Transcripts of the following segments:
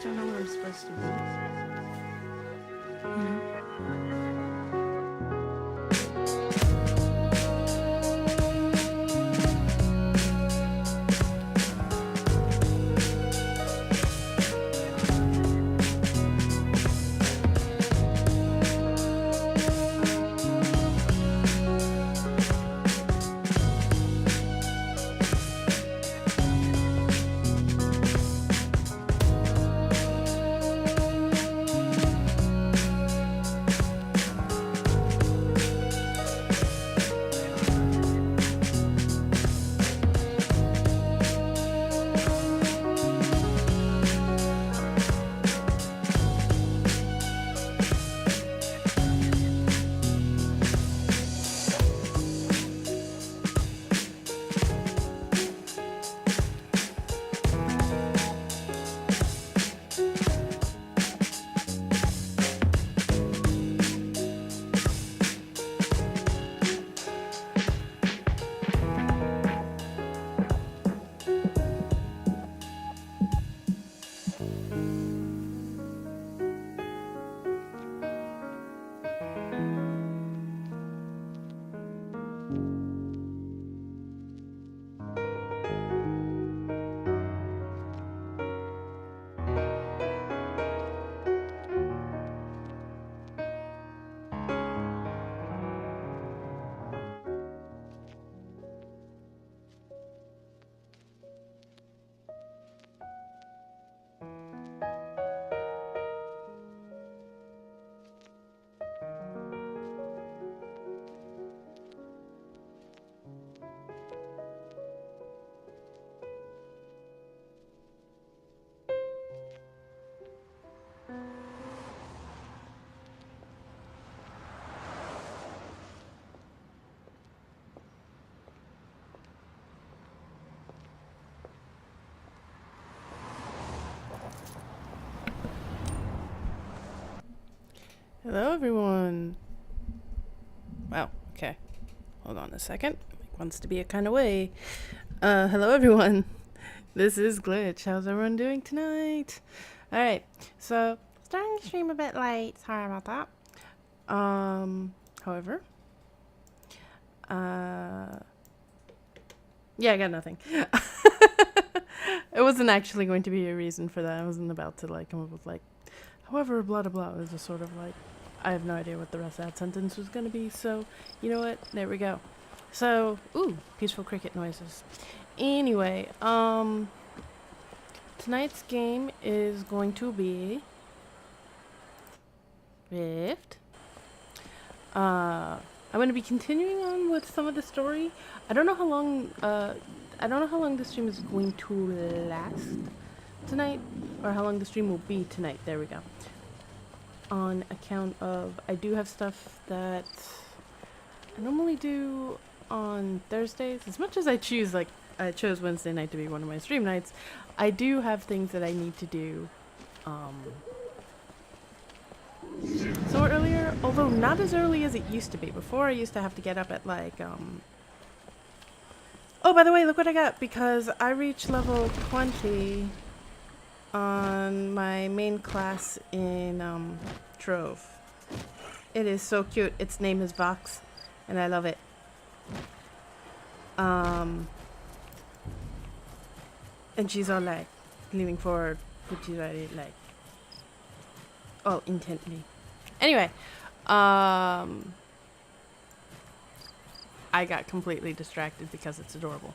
Don't know what I'm supposed to be. You know? Hello, everyone. Wow, okay. Hold on a second. It wants to be a kind of way. Hello, everyone. This is Glitch. How's everyone doing tonight? Alright, so, starting the stream a bit late. Sorry about that. However, yeah, I got nothing. It wasn't actually going to be a reason for that. I wasn't about to, like, come up with, like, however, blah, blah, blah. It was just sort of like, I have no idea what the rest of that sentence was going to be, so, you know what? There we go. So, ooh, peaceful cricket noises. Anyway, tonight's game is going to be Rift. I'm going to be continuing on with some of the story. I don't know how long the stream is going to last tonight, or how long the stream will be tonight. There we go. On account of, I do have stuff that I normally do on Thursdays. As much as I chose Wednesday night to be one of my stream nights, I do have things that I need to do so earlier, although not as early as it used to be. Before, I used to have to get up at like oh, by the way, look what I got, because I reached level 20 on my main class in Trove. It is so cute. Its name is Vox, and I love it. And she's all like leaning forward, which is really like all intently. Anyway, I got completely distracted because it's adorable.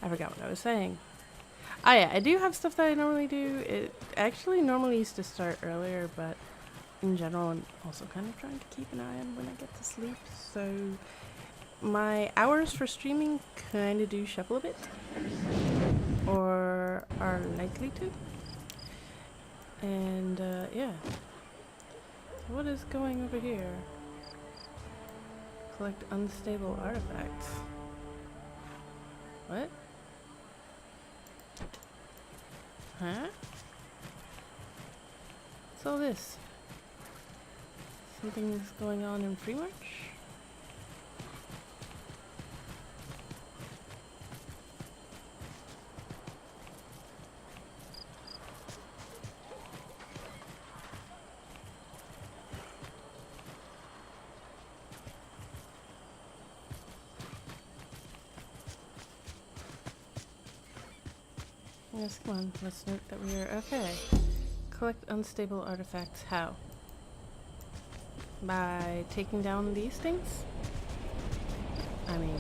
I forgot what I was saying. Ah, yeah, I do have stuff that I normally do. It actually normally used to start earlier, but in general, I'm also kind of trying to keep an eye on when I get to sleep. So my hours for streaming kind of do shuffle a bit, or are likely to. And yeah. So what is going over here? Collect unstable artifacts. What? Huh? What's all this? Something's going on in Free March? Yes, come on, let's note that we are okay. Collect unstable artifacts. How? By taking down these things? I mean,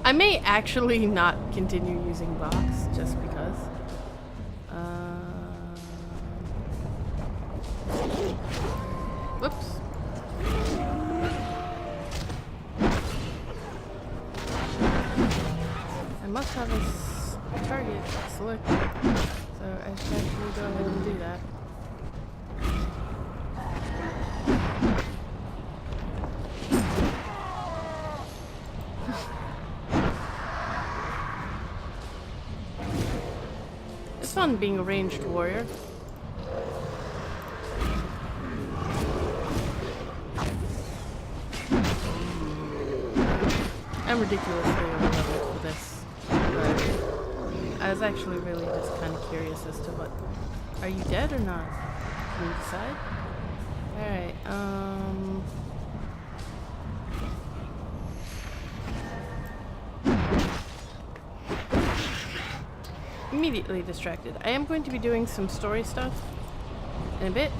I may actually not continue using box just because. Whoops. I must have a target selected, so I should actually go ahead and do that. It's fun being a ranged warrior. I'm ridiculously overleveled for this, but I was actually really just kind of curious as to what... Are you dead or not? Can you decide? Alright, immediately distracted. I am going to be doing some story stuff in a bit.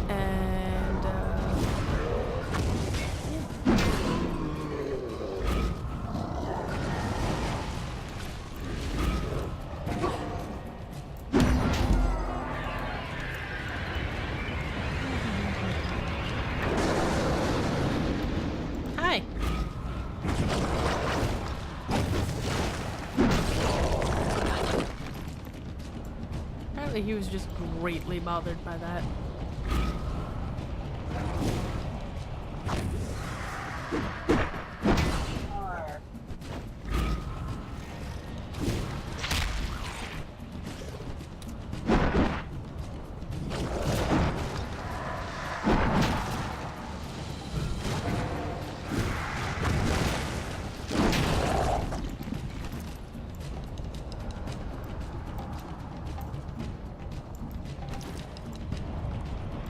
And, yeah. Hi. Apparently he was just greatly bothered by that.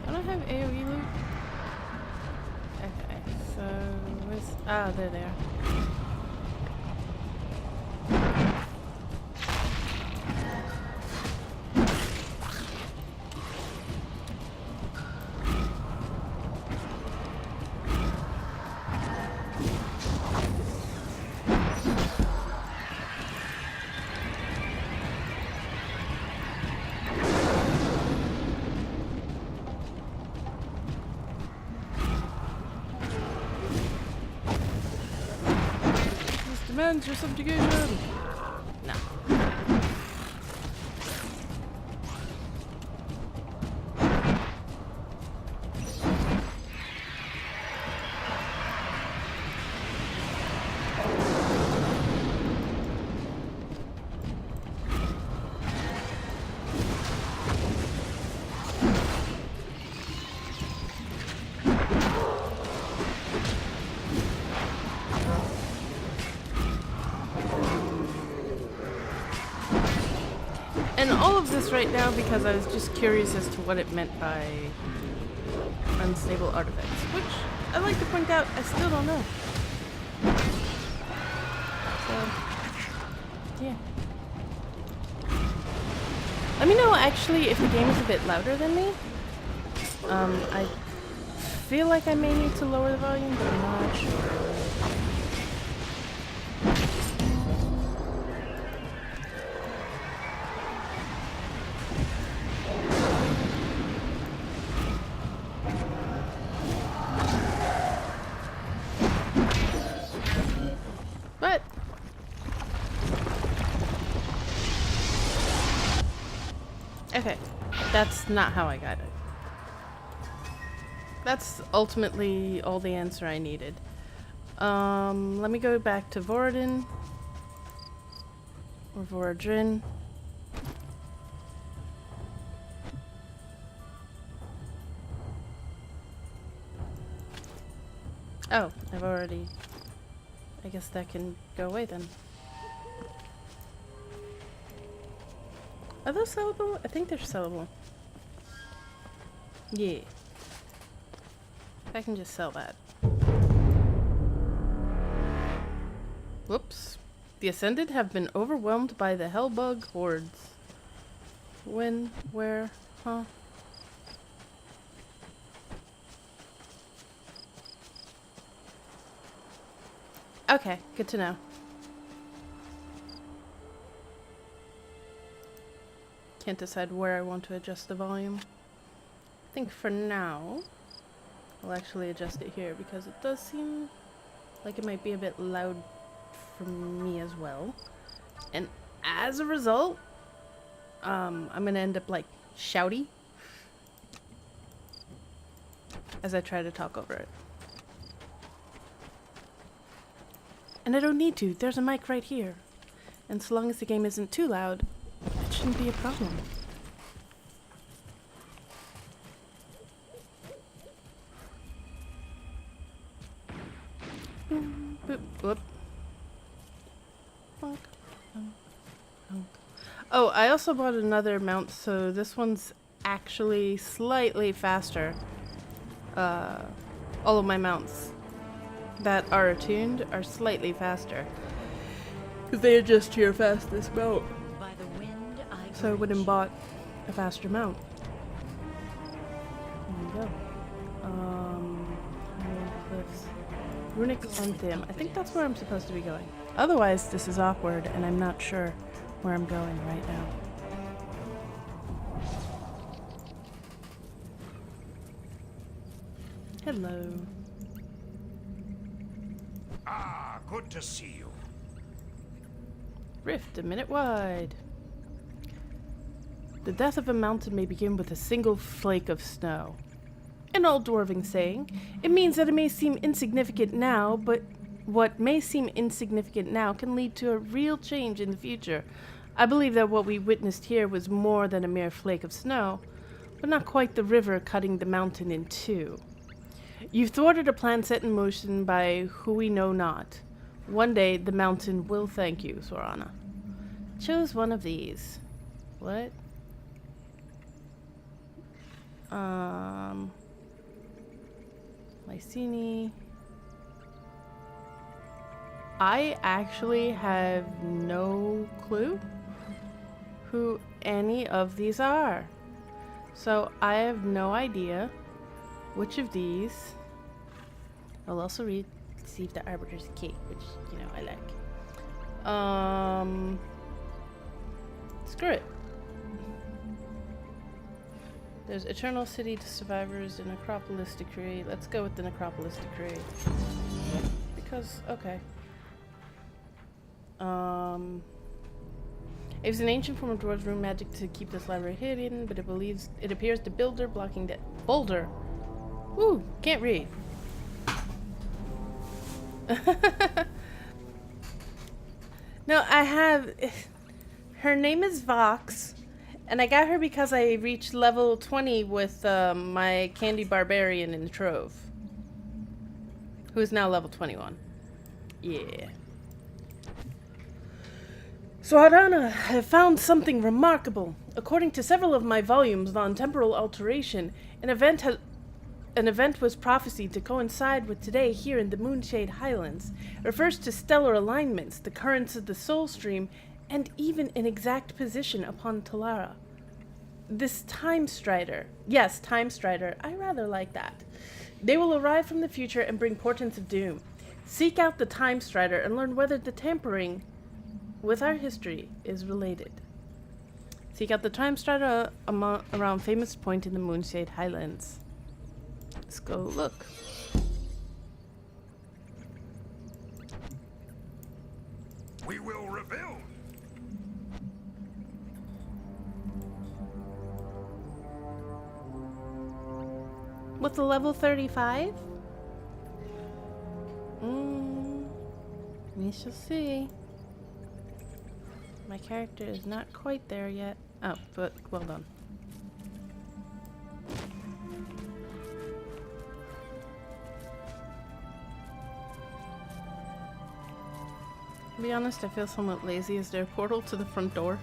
I don't have AoE loot. Okay, so where's... Ah, there they are. demands your subjugation. No. And all of this right now because I was just curious as to what it meant by unstable artifacts, which I like to point out I still don't know. So, yeah. Let me know actually if the game is a bit louder than me. I feel like I may need to lower the volume, but I'm not sure. But okay, that's not how I got it. That's ultimately all the answer I needed. Let me go back to Voradin. Or Voradrin. Oh, I've already... I guess that can go away then. Are those sellable? I think they're sellable. Yeah. I can just sell that. Whoops. The Ascended have been overwhelmed by the Hellbug hordes. When? Where? Huh? Okay, good to know. Can't decide where I want to adjust the volume. I think for now, I'll actually adjust it here because it does seem like it might be a bit loud for me as well. And as a result, I'm gonna end up like shouty as I try to talk over it. And I don't need to, there's a mic right here. And so long as the game isn't too loud, it shouldn't be a problem. Boop, boop, whoop. Bonk, bonk, bonk. Oh, I also bought another mount, so this one's actually slightly faster. All of my mounts that are attuned are slightly faster. Because they adjust to your fastest mount. By the wind, So I went and bought a faster mount. There you go. Cliffs. Runic Anthem. I think that's where I'm supposed to be going. Otherwise, this is awkward, and I'm not sure where I'm going right now. Hello. Ah, good to see you. Rift a minute wide. The death of a mountain may begin with a single flake of snow. An old dwarven saying. It means that it may seem insignificant now, but what may seem insignificant now can lead to a real change in the future. I believe that what we witnessed here was more than a mere flake of snow, but not quite the river cutting the mountain in two. You've thwarted a plan set in motion by who we know not. One day, the mountain will thank you, Sorana. Choose one of these. What? Mycene. I actually have no clue who any of these are. So I have no idea which of these. I'll also read, see if the Arbiter's Cape, which, you know, I like. Screw it. There's Eternal City to Survivors and Necropolis to create. Let's go with the Necropolis to create. Because, okay. It was an ancient form of dwarves' rune magic to keep this library hidden, but it appears the builder blocking the boulder. Ooh, can't read. No, I have. Her name is Vox, and I got her because I reached level 20 with my Candy Barbarian in the Trove, who is now level 21. Yeah. So, Adana, I have found something remarkable. According to several of my volumes on temporal alteration, an event was prophesied to coincide with today here in the Moonshade Highlands. It refers to stellar alignments, the currents of the soul stream, and even an exact position upon Talara. This Time Strider. Yes, Time Strider. I rather like that. They will arrive from the future and bring portents of doom. Seek out the Time Strider and learn whether the tampering with our history is related. Seek out the Time Strider around famous point in the Moonshade Highlands. Let's go look. We will reveal. With a level 35? We shall see. My character is not quite there yet. Oh, but well done. To be honest, I feel somewhat lazy as their portal to the front door.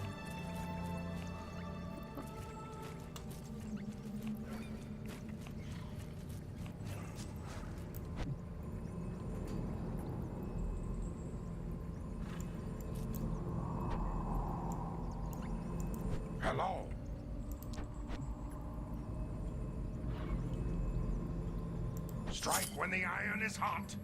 Hello. Strike when the iron is hot.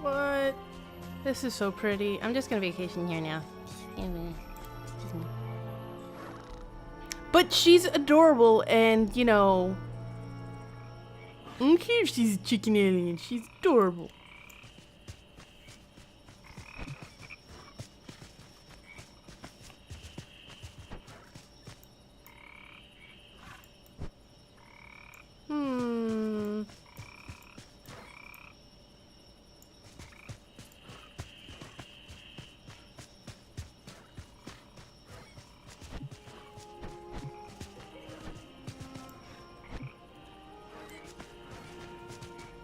What? This is so pretty. I'm just gonna vacation here now. But she's adorable and, you know... I don't care if she's a chicken alien. She's adorable.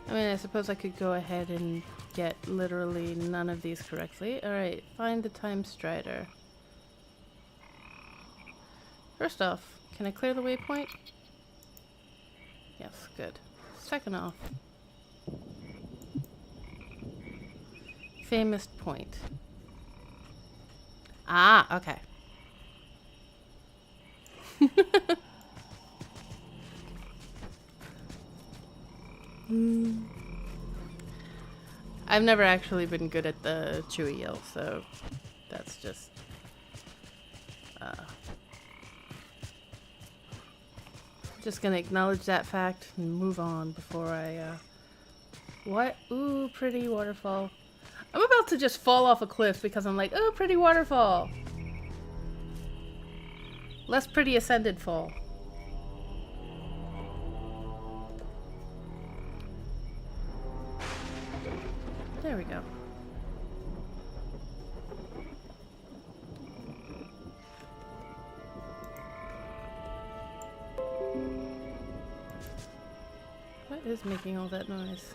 I mean, I suppose I could go ahead and get literally none of these correctly. Alright, find the Time Strider. First off, can I clear the waypoint? Yes, good. Second off, famous point. Ah, okay. I've never actually been good at the Chewy yell, so that's just gonna acknowledge that fact and move on before I what? Ooh, pretty waterfall. I'm about to just fall off a cliff because I'm like, oh, pretty waterfall. Less pretty ascended fall. There we go. What is making all that noise?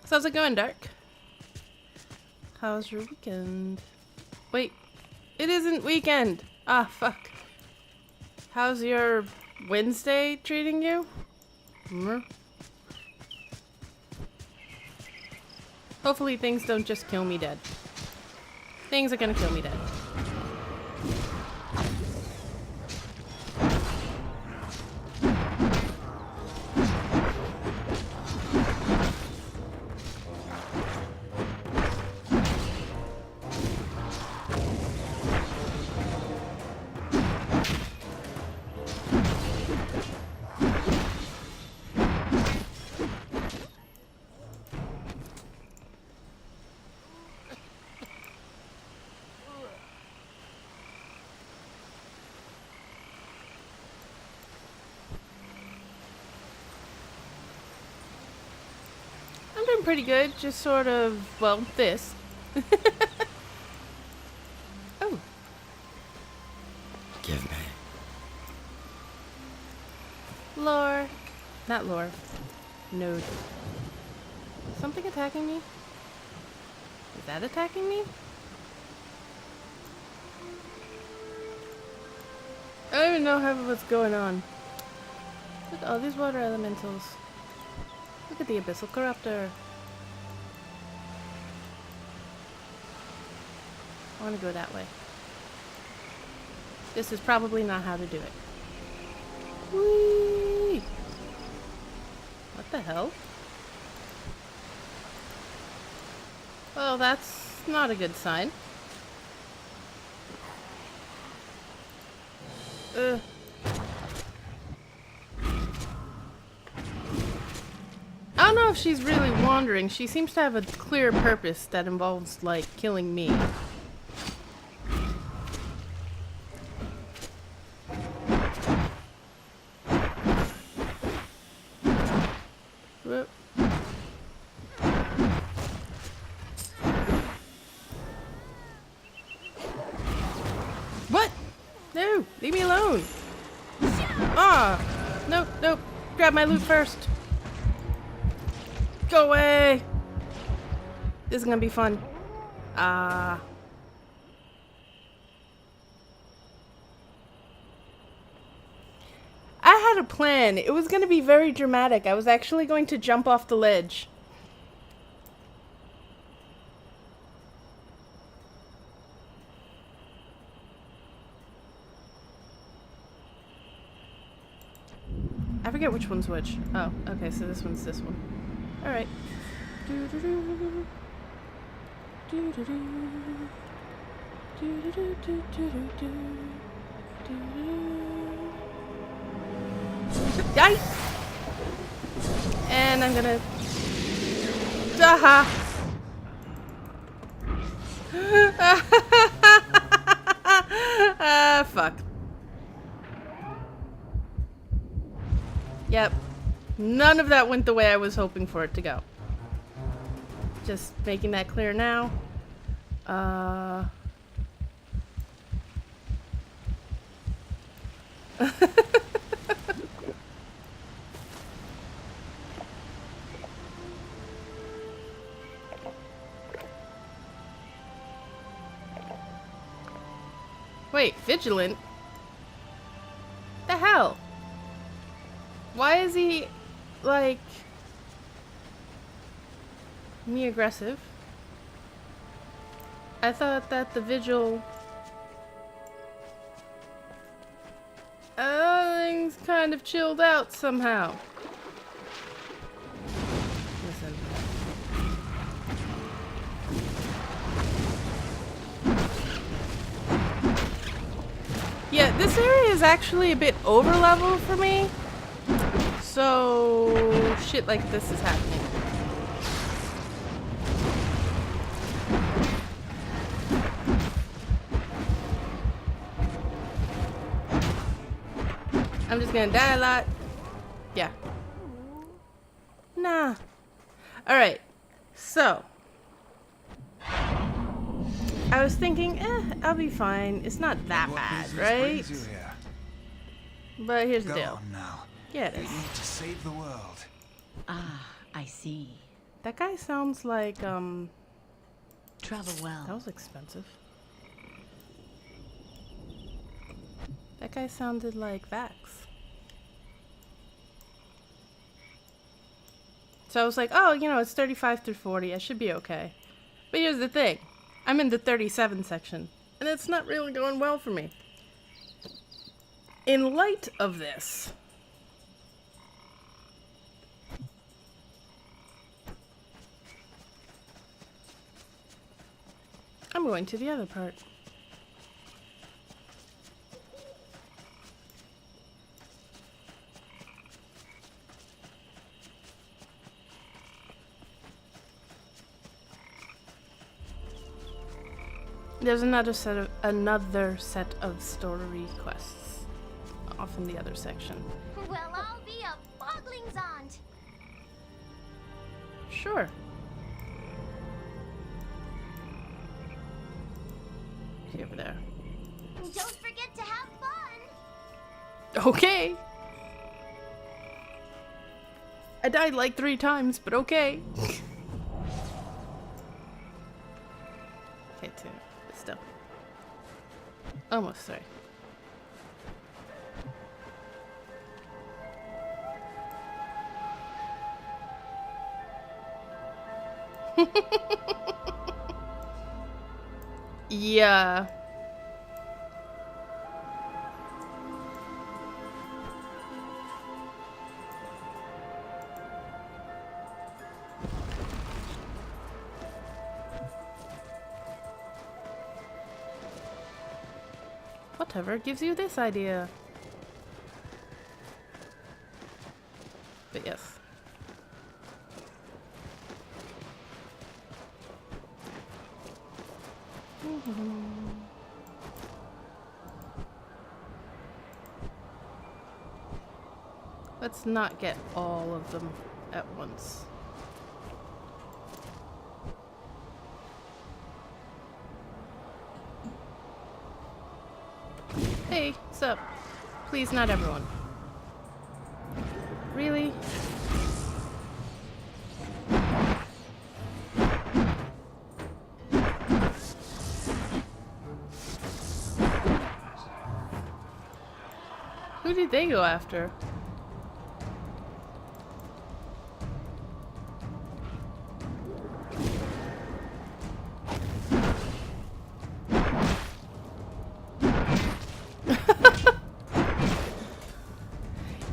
So how's it going, Dark? How's your weekend? Wait, it isn't weekend! Ah, fuck. How's your Wednesday treating you? Hopefully things don't just kill me dead. Things are gonna kill me dead. pretty good. Just sort of, well, this. Oh. Give me. Lore. Not lore. Node. Something attacking me? Is that attacking me? I don't even know what's going on. Look at all these water elementals. Look at the Abyssal Corruptor. I want to go that way. This is probably not how to do it. Whee! What the hell? Well, that's not a good sign. Ugh. I don't know if she's really wandering. She seems to have a clear purpose that involves, like, killing me. Whoop. What? No, leave me alone. Ah, nope, nope. Grab my loot first. Go away. This is gonna be fun. I had a plan. It was gonna be very dramatic. I was actually going to jump off the ledge. I forget which one's which. Oh, okay, so this one's this one. Alright. Yikes! And I'm gonna... Aha! Fuck. Yep. None of that went the way I was hoping for it to go. Just making that clear now. Wait, vigilant? The hell? Why is he, like, me aggressive? I thought that the vigil... things kind of chilled out somehow. Listen. Yeah, this area is actually a bit over level for me. So, shit like this is happening. I'm just gonna die a lot. Yeah. Nah. Alright. So. I was thinking, I'll be fine. It's not that bad, right? But here's the deal. Now. Yeah, it We is. need to save the world. Ah, I see. That guy sounds like, Travel that well. was expensive. That guy sounded like Vax. So I was like, oh, you know, it's 35 through 40. I should be okay. But here's the thing. I'm in the 37 section. And it's not really going well for me. In light of this... I'm going to the other part. There's another set of story quests off in the other section. Well, I'll be a bogling's aunt. Sure. See over there. Don't forget to have fun. Okay. I died like 3 times, but okay. Okay, 2. But still. Almost 3. Yeah. Whatever gives you this idea? But yes. Let's not get all of them at once. Hey, what's up? Please, not everyone. Really? Who did they go after?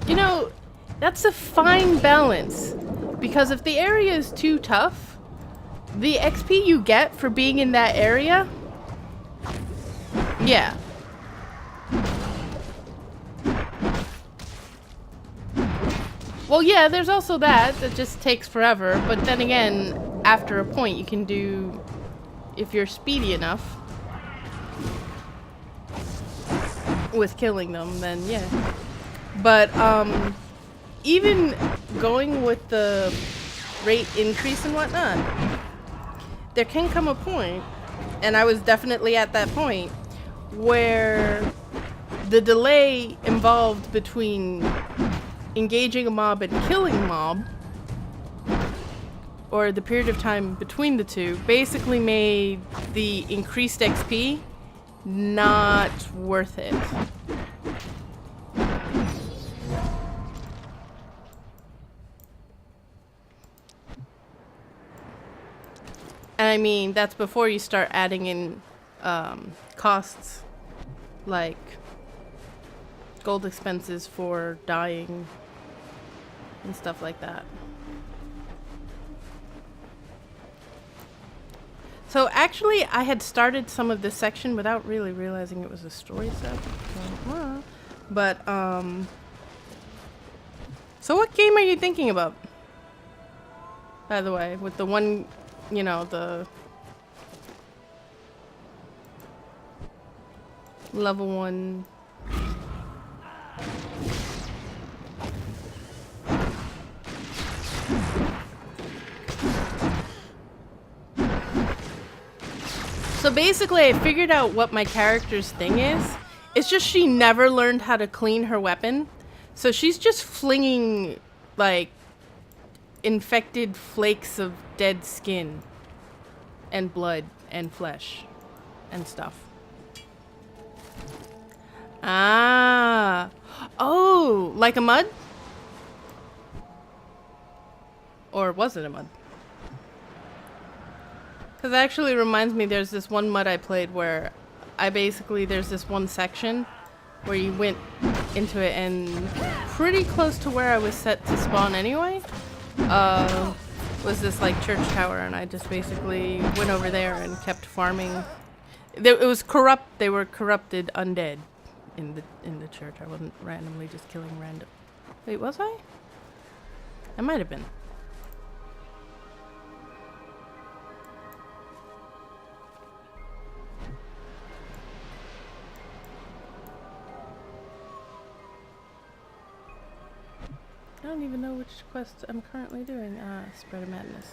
You know, that's a fine balance. Because if the area is too tough, the XP you get for being in that area, yeah. Well, yeah, there's also that just takes forever, but then again, after a point you can do, if you're speedy enough with killing them, then yeah. But even going with the rate increase and whatnot, there can come a point, and I was definitely at that point, where the delay involved between engaging a mob and killing a mob, or the period of time between the two, basically made the increased XP not worth it. And I mean, that's before you start adding in costs like gold expenses for dying and stuff like that. So actually, I had started some of this section without really realizing it was a story set. But, so what game are you thinking about? By the way, with the one, you know, the level 1. So basically, I figured out what my character's thing is. It's just she never learned how to clean her weapon. So she's just flinging, like, infected flakes of dead skin and blood and flesh and stuff. Ah. Oh, like a mud? Or was it a mud? Because it actually reminds me, there's this one mud I played where I basically, there's this one section where you went into it and pretty close to where I was set to spawn anyway, was this like church tower, and I just basically went over there and kept farming. It was corrupt, they were corrupted undead in the church. I wasn't randomly just killing random. Wait, was I? I might have been. I don't even know which quest I'm currently doing. Spread of Madness.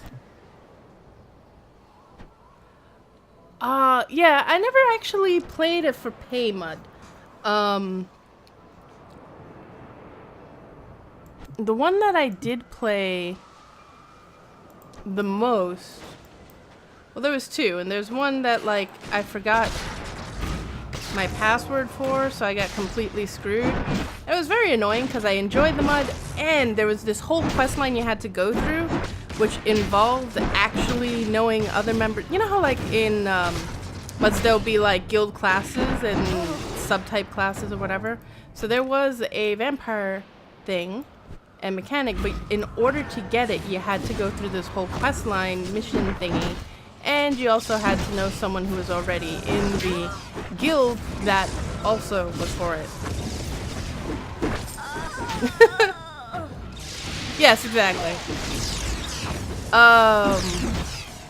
Yeah, I never actually played it for pay mud. The one that I did play the most, well, there was two, and there's one that, like, I forgot my password for, so I got completely screwed. It was very annoying because I enjoyed the mud, and there was this whole quest line you had to go through, which involved actually knowing other members. You know how, like, in muds there'll be, like, guild classes and subtype classes or whatever? So there was a vampire thing and mechanic, but in order to get it, you had to go through this whole quest line mission thingy. And you also had to know someone who was already in the guild that also was for it. Yes, exactly.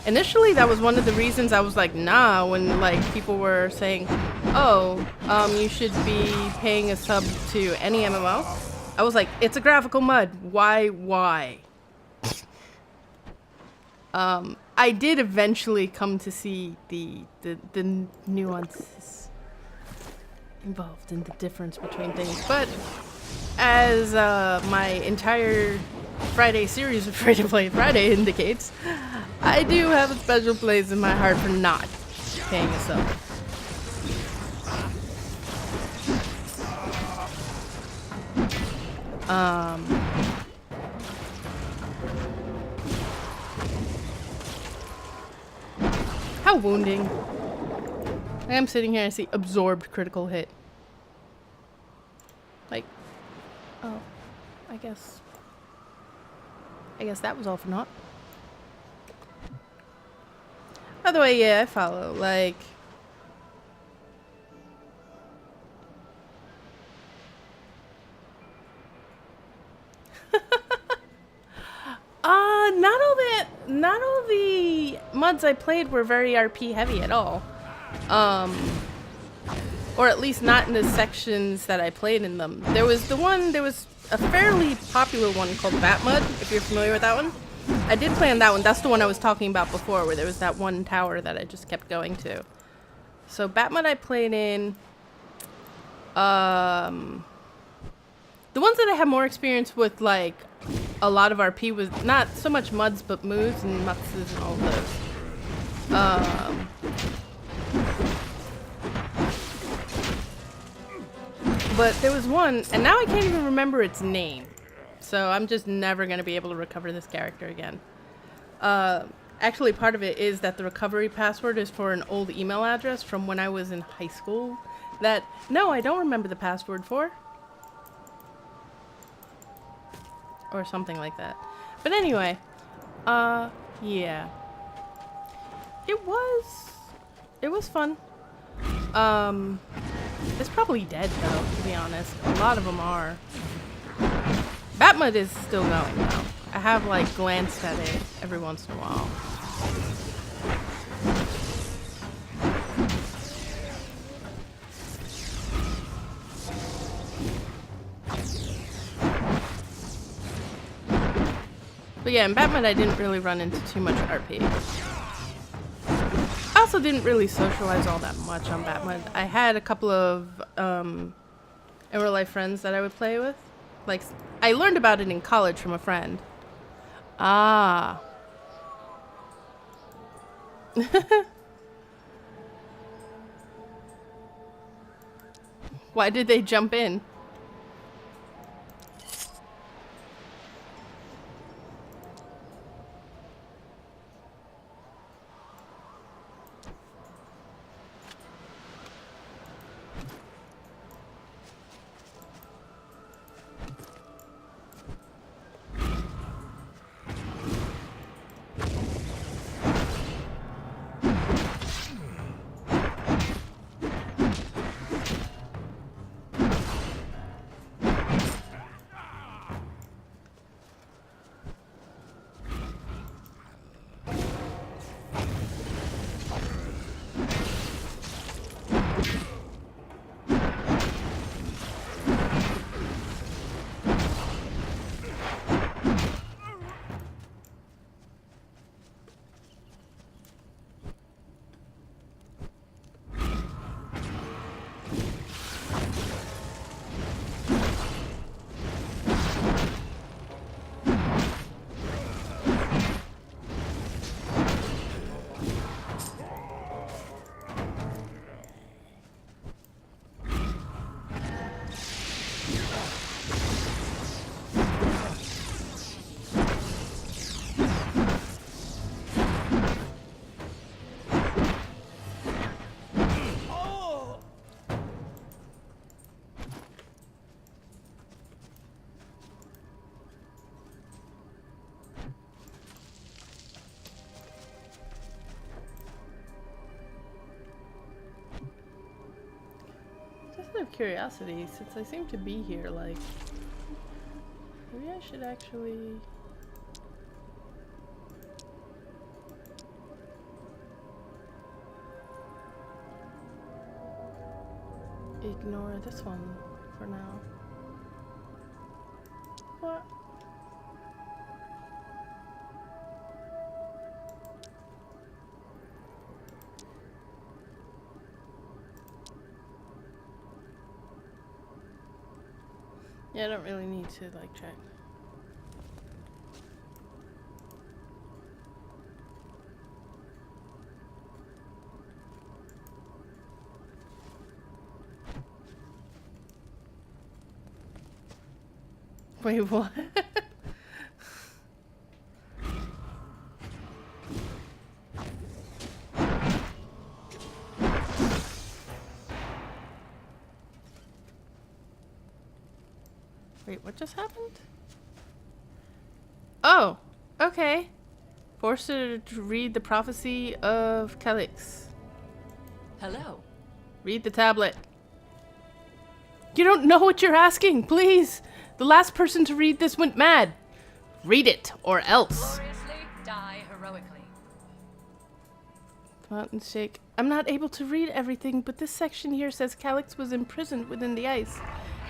Initially that was one of the reasons I was like, nah, when like people were saying, oh, you should be paying a sub to any MMO. I was like, it's a graphical mud. Why? I did eventually come to see the nuances involved in the difference between things, but as my entire Friday series of Free to Play Friday indicates, I do have a special place in my heart for not paying a sub. How wounding. I am sitting here and I see absorbed critical hit. Like, oh, I guess that was all for naught. By the way, yeah, I follow, like, not all the mods I played were very RP heavy at all. Or at least not in the sections that I played in them. There was a fairly popular one called Batmud, if you're familiar with that one. I did play on that one. That's the one I was talking about before, where there was that one tower that I just kept going to. So Batmud I played in. The ones that I had more experience with, like, a lot of RP was not so much muds, but moves and mutses and all those. But there was one, and now I can't even remember its name. So I'm just never going to be able to recover this character again. Actually, part of it is that the recovery password is for an old email address from when I was in high school that, no, I don't remember the password for. Or something like that. But anyway, yeah. It was fun. It's probably dead though, to be honest. A lot of them are. Batmud is still going though. I have like glanced at it every once in a while. But yeah, in Batman I didn't really run into too much RP. I also didn't really socialize all that much on Batman. I had a couple of in real life friends that I would play with. Like, I learned about it in college from a friend. Ah. Why did they jump in? of curiosity, since I seem to be here, like, maybe I should actually... ignore this one for now. What? Yeah, I don't really need to, like, check. Wait, what? Wait, what just happened? Oh, okay. Forced her to read the prophecy of Calyx. Hello. Read the tablet. You don't know what you're asking, please. The last person to read this went mad. Read it, or else. Gloriously, die heroically. Mountain shake. I'm not able to read everything, but this section here says Calyx was imprisoned within the ice.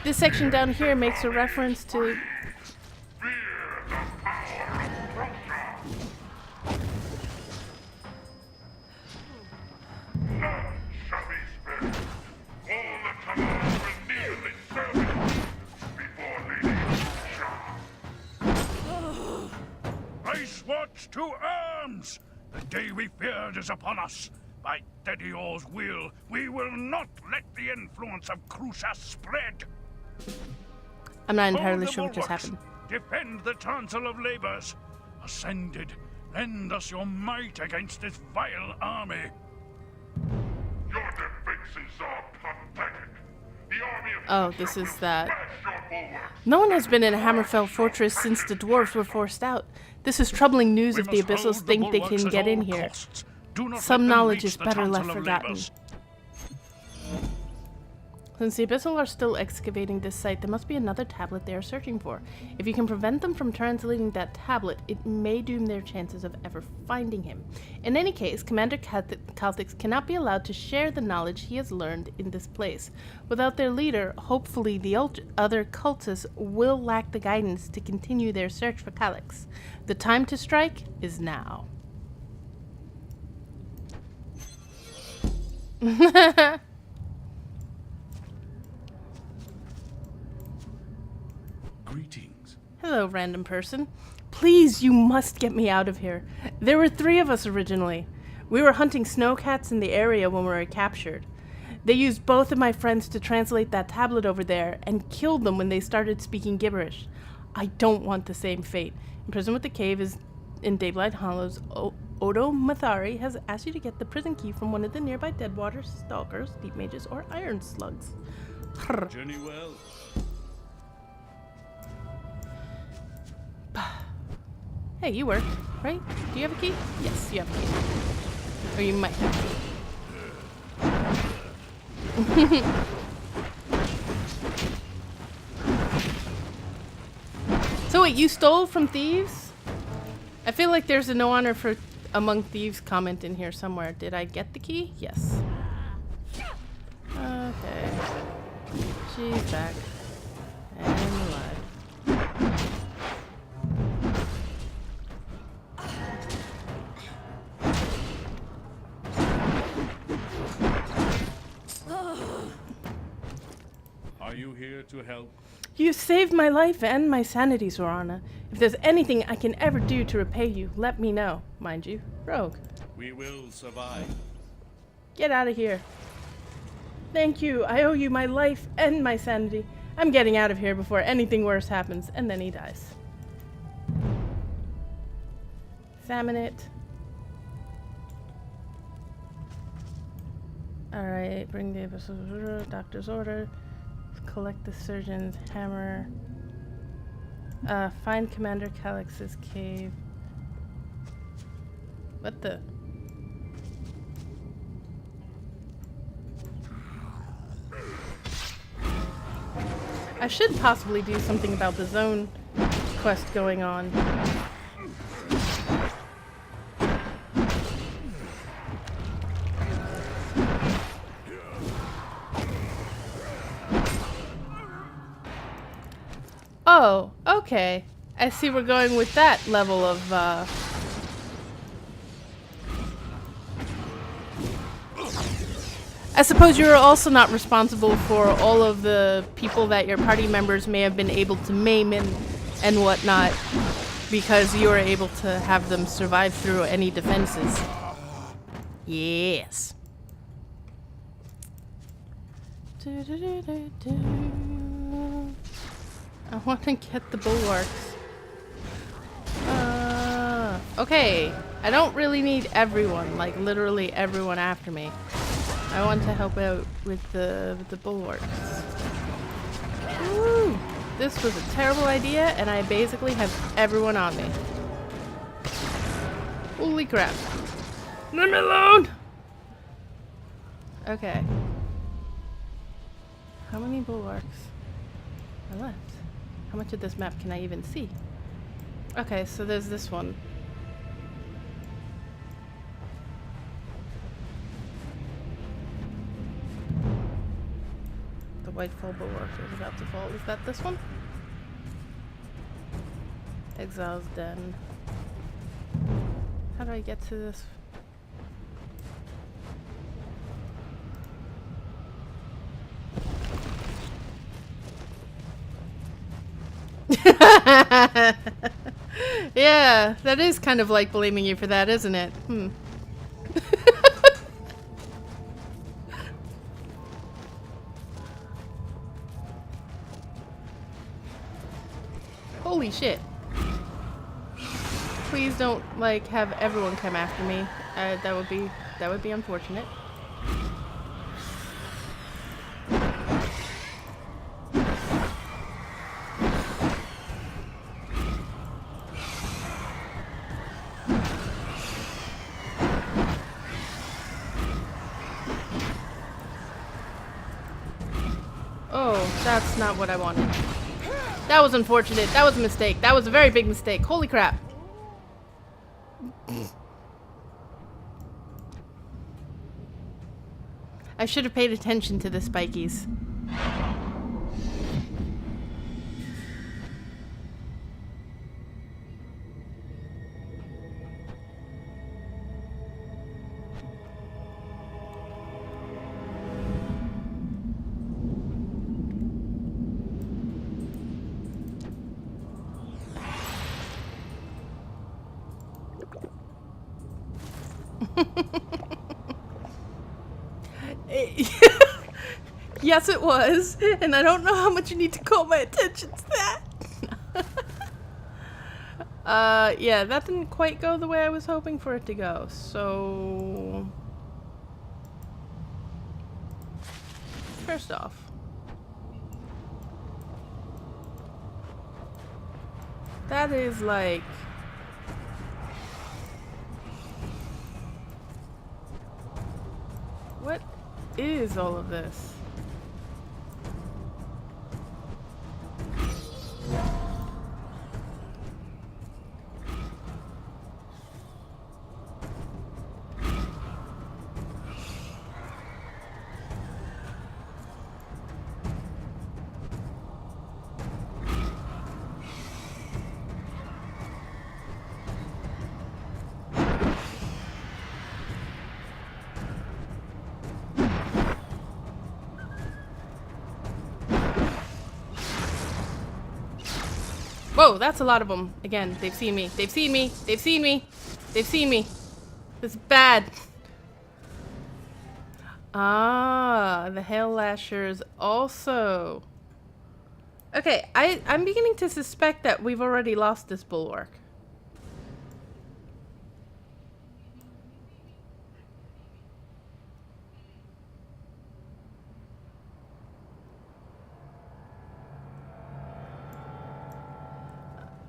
This section down here makes a reference to... Ice Watch to arms! The day we feared is upon us. By Dedior's will, we will not let the influence of Crucia spread. I'm not entirely Hold the sure what just bulwarks. happened. Defend the Chancel of Labors. Ascended, lend us your might against this vile army. Your defenses are pathetic. The army of Oh, this is that. No one has been in Hammerfell Fortress since the dwarves were forced out. This is troubling news if the Abyssals think they can get in here. Some knowledge is better left forgotten. Since the Abyssal are still excavating this site, there must be another tablet they are searching for. If you can prevent them from translating that tablet, it may doom their chances of ever finding him. In any case, Commander Calthix cannot be allowed to share the knowledge he has learned in this place. Without their leader, hopefully the other cultists will lack the guidance to continue their search for Calyx. The time to strike is now. Greetings. Hello, random person. Please, you must get me out of here. There were 3 of us originally. We were hunting snowcats in the area when we were captured. They used both of my friends to translate that tablet over there and killed them when they started speaking gibberish. I don't want the same fate. In prison with the cave is in Dayblight Hollows. Odo Mathari has asked you to get the prison key from one of the nearby Deadwater stalkers, deep mages, or iron slugs. Journey well. Hey, you work, right? Do you have a key? Yes, you have a key. Or you might have a key. So wait, you stole from thieves? I feel like there's a no honor for among thieves comment in here somewhere. Did I get the key? Yes. Okay. She's back. And alive. Are you here to help? You saved my life and my sanity, Zorana. If there's anything I can ever do to repay you, let me know. Mind you, rogue. We will survive. Get out of here. Thank you. I owe you my life and my sanity. I'm getting out of here before anything worse happens. And then he dies. Examine it. Alright, bring the doctor's order. Collect the surgeon's hammer. Find Commander Calyx's cave. What the? I should possibly do something about the zone quest going on. Oh, okay. I see we're going with that level of, I suppose you're also not responsible for all of the people that your party members may have been able to maim and whatnot, because you were able to have them survive through any defenses. Yes. I want to get the bulwarks. Okay. I don't really need everyone, like literally everyone after me. I want to help out with the bulwarks. Woo! This was a terrible idea, and I basically have everyone on me. Holy crap. Leave me alone! Okay. How many bulwarks are left? How much of this map can I even see? Okay, so there's this one. The Whitefall bulwark is about to fall. Is that this one? Exile's Den. How do I get to this? Yeah, that is kind of like blaming you for that, isn't it? Holy shit. Please don't, like, have everyone come after me. That would be unfortunate. Oh, that's not what I wanted. That was unfortunate. That was a mistake. That was a very big mistake. Holy crap. I should have paid attention to the spikies. Yes, it was, and I don't know how much you need to call my attention to that. Yeah, that didn't quite go the way I was hoping for it to go, so... First off, that is like... What is all of this? Whoa, that's a lot of them. Again, they've seen me. They've seen me. They've seen me. They've seen me. This is bad. Ah, the Hail Lashers also. Okay, I'm beginning to suspect that we've already lost this bulwark.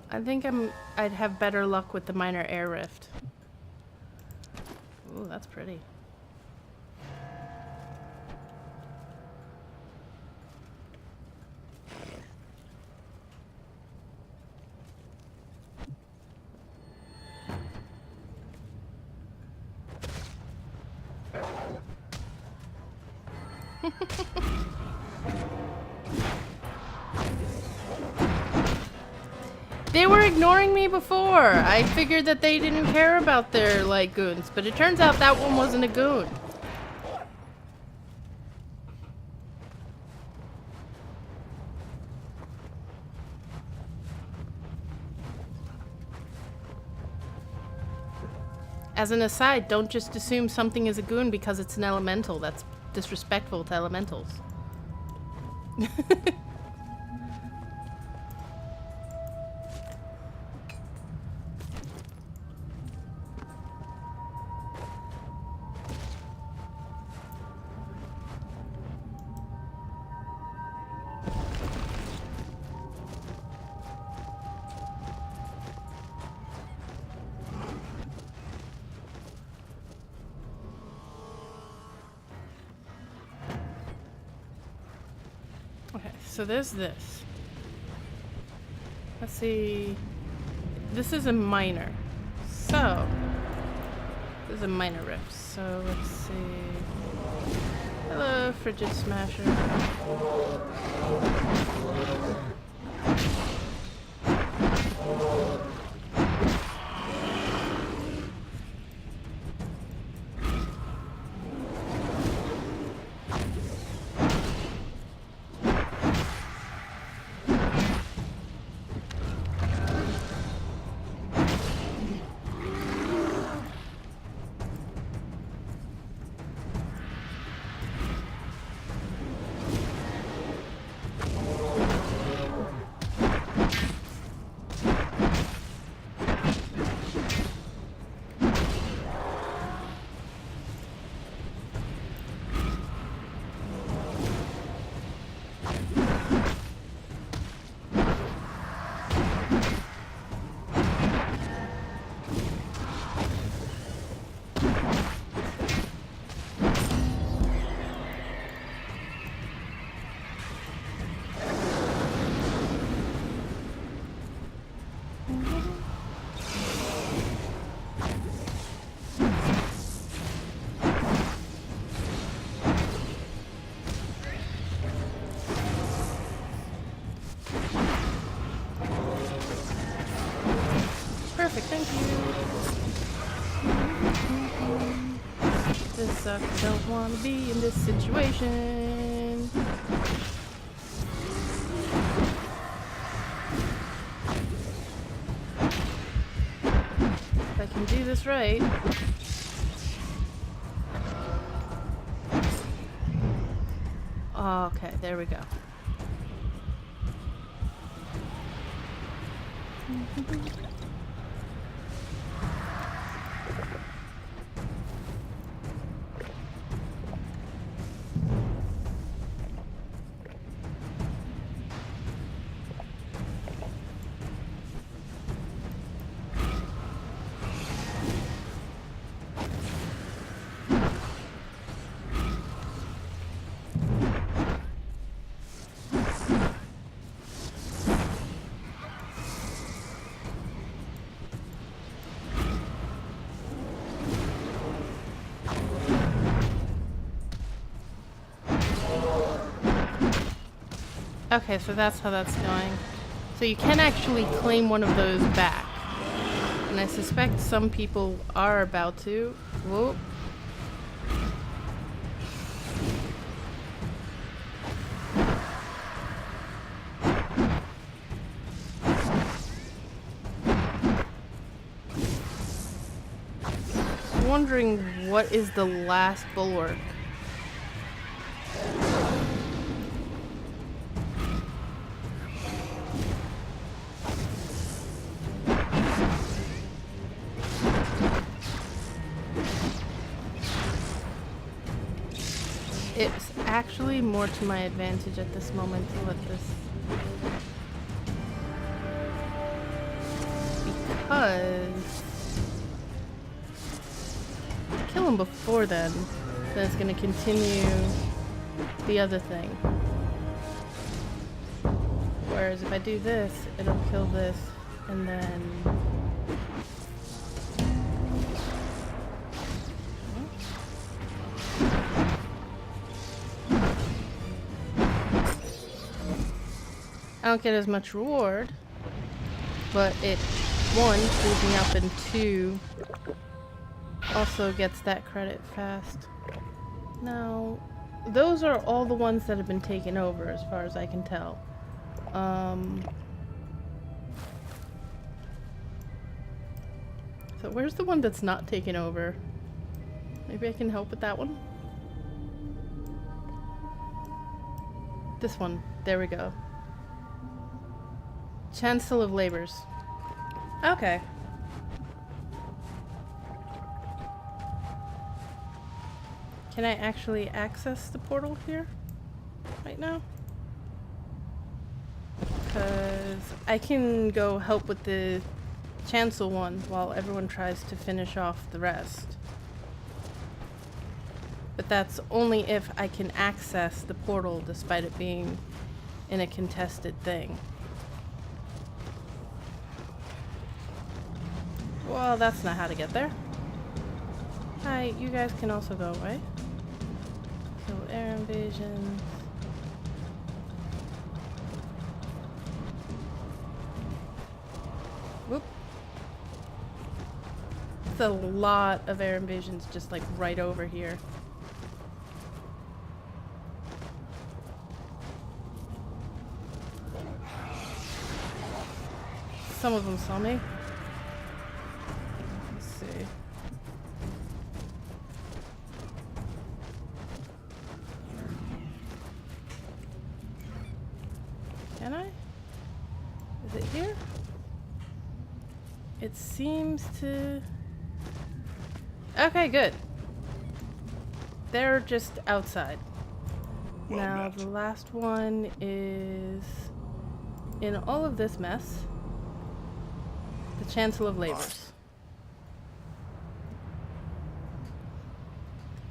I think I'd have better luck with the minor air rift. Ooh, that's pretty. They were ignoring me before. I figured that they didn't care about their, like, goons, but it turns out that one wasn't a goon. As an aside, don't just assume something is a goon because it's an elemental. That's disrespectful to elementals. Okay, so there's this. Let's see. This is a minor. So, this is a minor rift. So, let's see. Hello, Frigid Smasher. Perfect, thank you. This sucks, don't want to be in this situation. If I can do this right. Okay, there we go. Okay, so that's how that's going. So you can actually claim one of those back. And I suspect some people are about to. Whoa. Wondering what is the last bulwark. It's actually more to my advantage at this moment to let this, because kill him before then it's going to continue the other thing. Whereas if I do this, it'll kill this, and then I don't get as much reward, but it, one, frees me up, and two, also gets that credit fast. Now, those are all the ones that have been taken over, as far as I can tell. So where's the one that's not taken over? Maybe I can help with that one? This one. There we go. Chancellor of Labors. Okay. Can I actually access the portal here? Right now? Because I can go help with the Chancel one while everyone tries to finish off the rest. But that's only if I can access the portal despite it being in a contested thing. Well, that's not how to get there. Hi, you guys can also go away. So, air invasions. Whoop. It's a lot of air invasions just like right over here. Some of them saw me. Let's see. Can I? Is it here? It seems to... Okay, good. They're just outside. Well Now, met. the last one is in all of this mess. The Chancellor of Labors.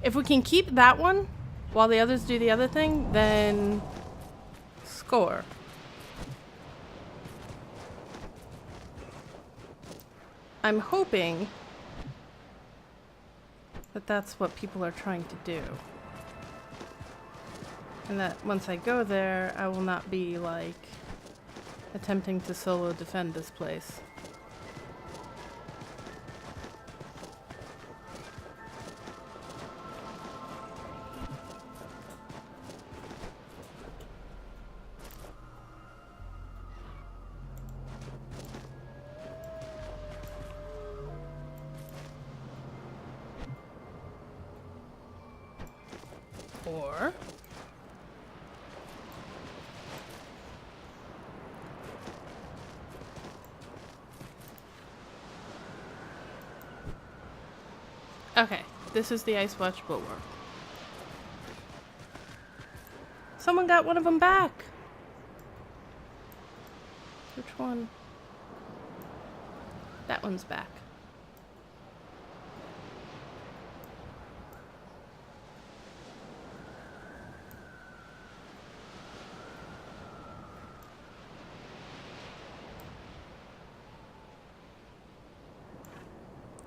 If we can keep that one while the others do the other thing, then score. I'm hoping that that's what people are trying to do. And that once I go there, I will not be like attempting to solo defend this place. Or okay, this is the Ice Watch bulwark. Someone got one of them back. Which one? That one's back.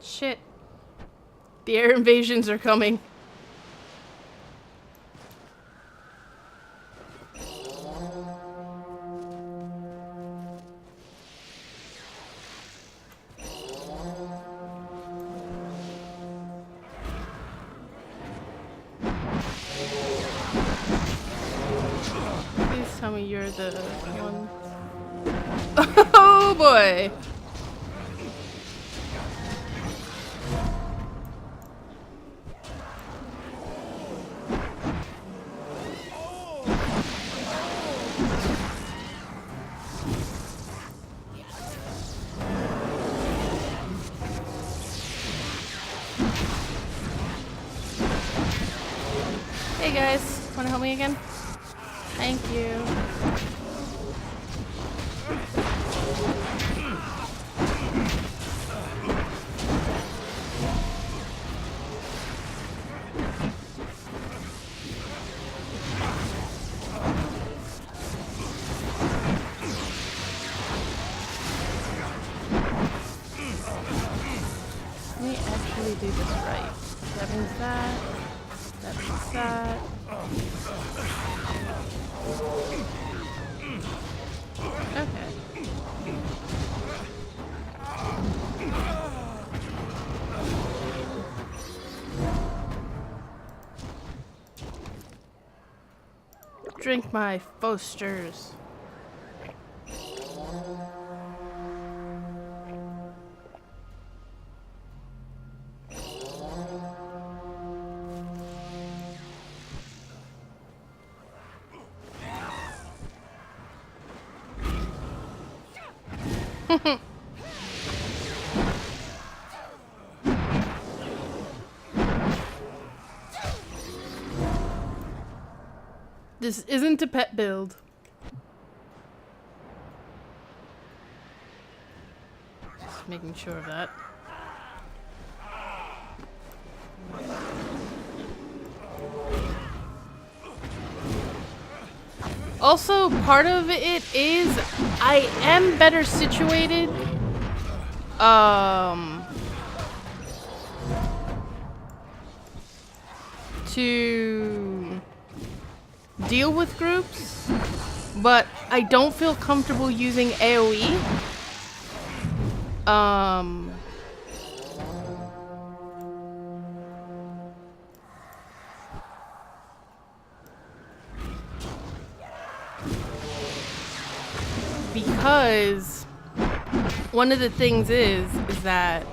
Shit. The air invasions are coming. Please tell me you're the one. Oh boy! Hey guys, wanna help me again? Thank you. Let me actually do this right. That means that. That means that. drink my Fosters. This isn't a pet build. Just making sure of that. Also, part of it is I am better situated to deal with groups, but I don't feel comfortable using AoE. Because one of the things is that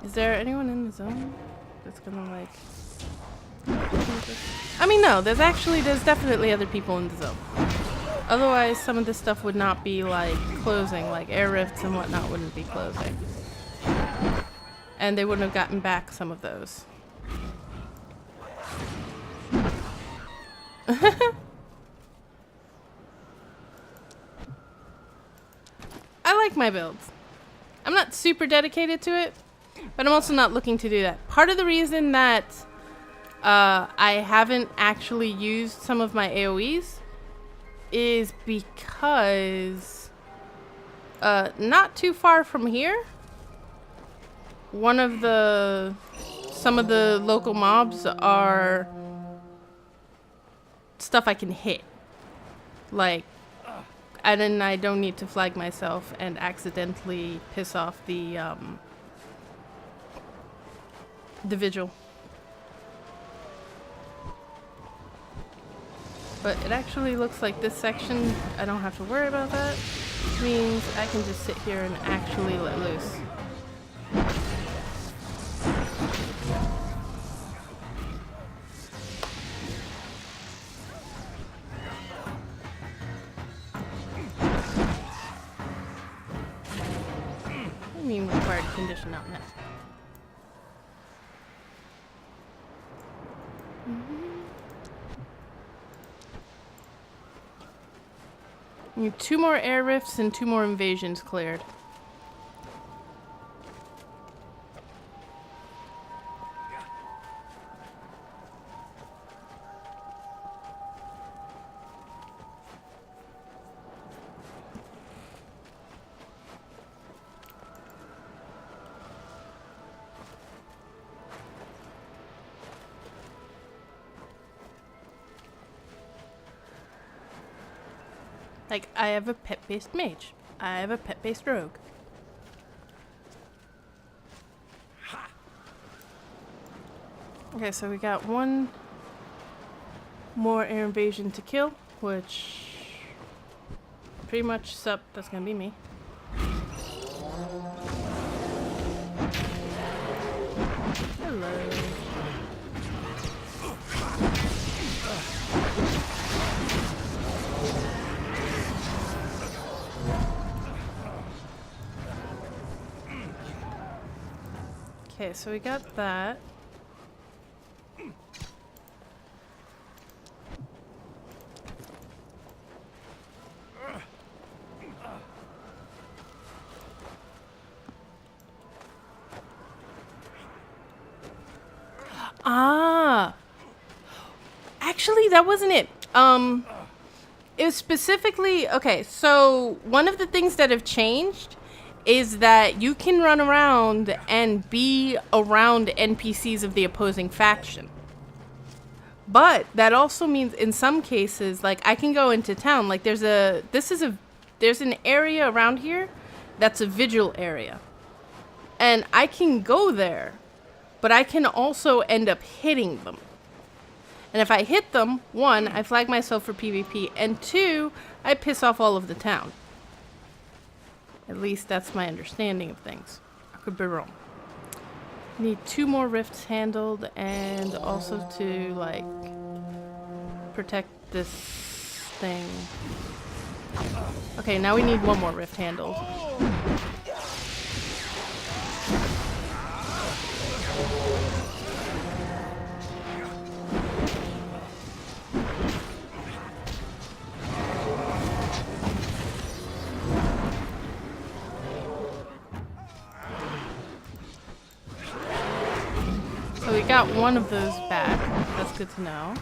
is there anyone in the zone that's gonna like I mean no, there's definitely other people in the zone. Otherwise some of this stuff would not be like closing, like air rifts and whatnot wouldn't be closing. And they wouldn't have gotten back some of those. I like my builds. I'm not super dedicated to it, but I'm also not looking to do that. Part of the reason that I haven't actually used some of my AoEs is because not too far from here, some of the local mobs are stuff I can hit. Like, and then I don't need to flag myself and accidentally piss off the vigil. But it actually looks like this section, I don't have to worry about that. Which means I can just sit here and actually let loose. Required condition not met. We need 2 more air rifts and 2 more invasions cleared. Like, I have a pet-based mage. I have a pet-based rogue. Okay, so we got 1 more air invasion to kill, which pretty much sup, that's gonna be me. Hello. Okay, so we got that. Ah! Actually, that wasn't it. It was specifically... Okay, so one of the things that have changed is that you can run around and be around NPCs of the opposing faction. But that also means in some cases, like I can go into town, like there's an area around here that's a vigil area. And I can go there, but I can also end up hitting them. And if I hit them, 1, I flag myself for PvP, and 2, I piss off all of the town. At least that's my understanding of things. I could be wrong. Need 2 more rifts handled, and also to, like, protect this thing. Okay, now we need 1 more rift handled. So we got 1 of those back. That's good to know.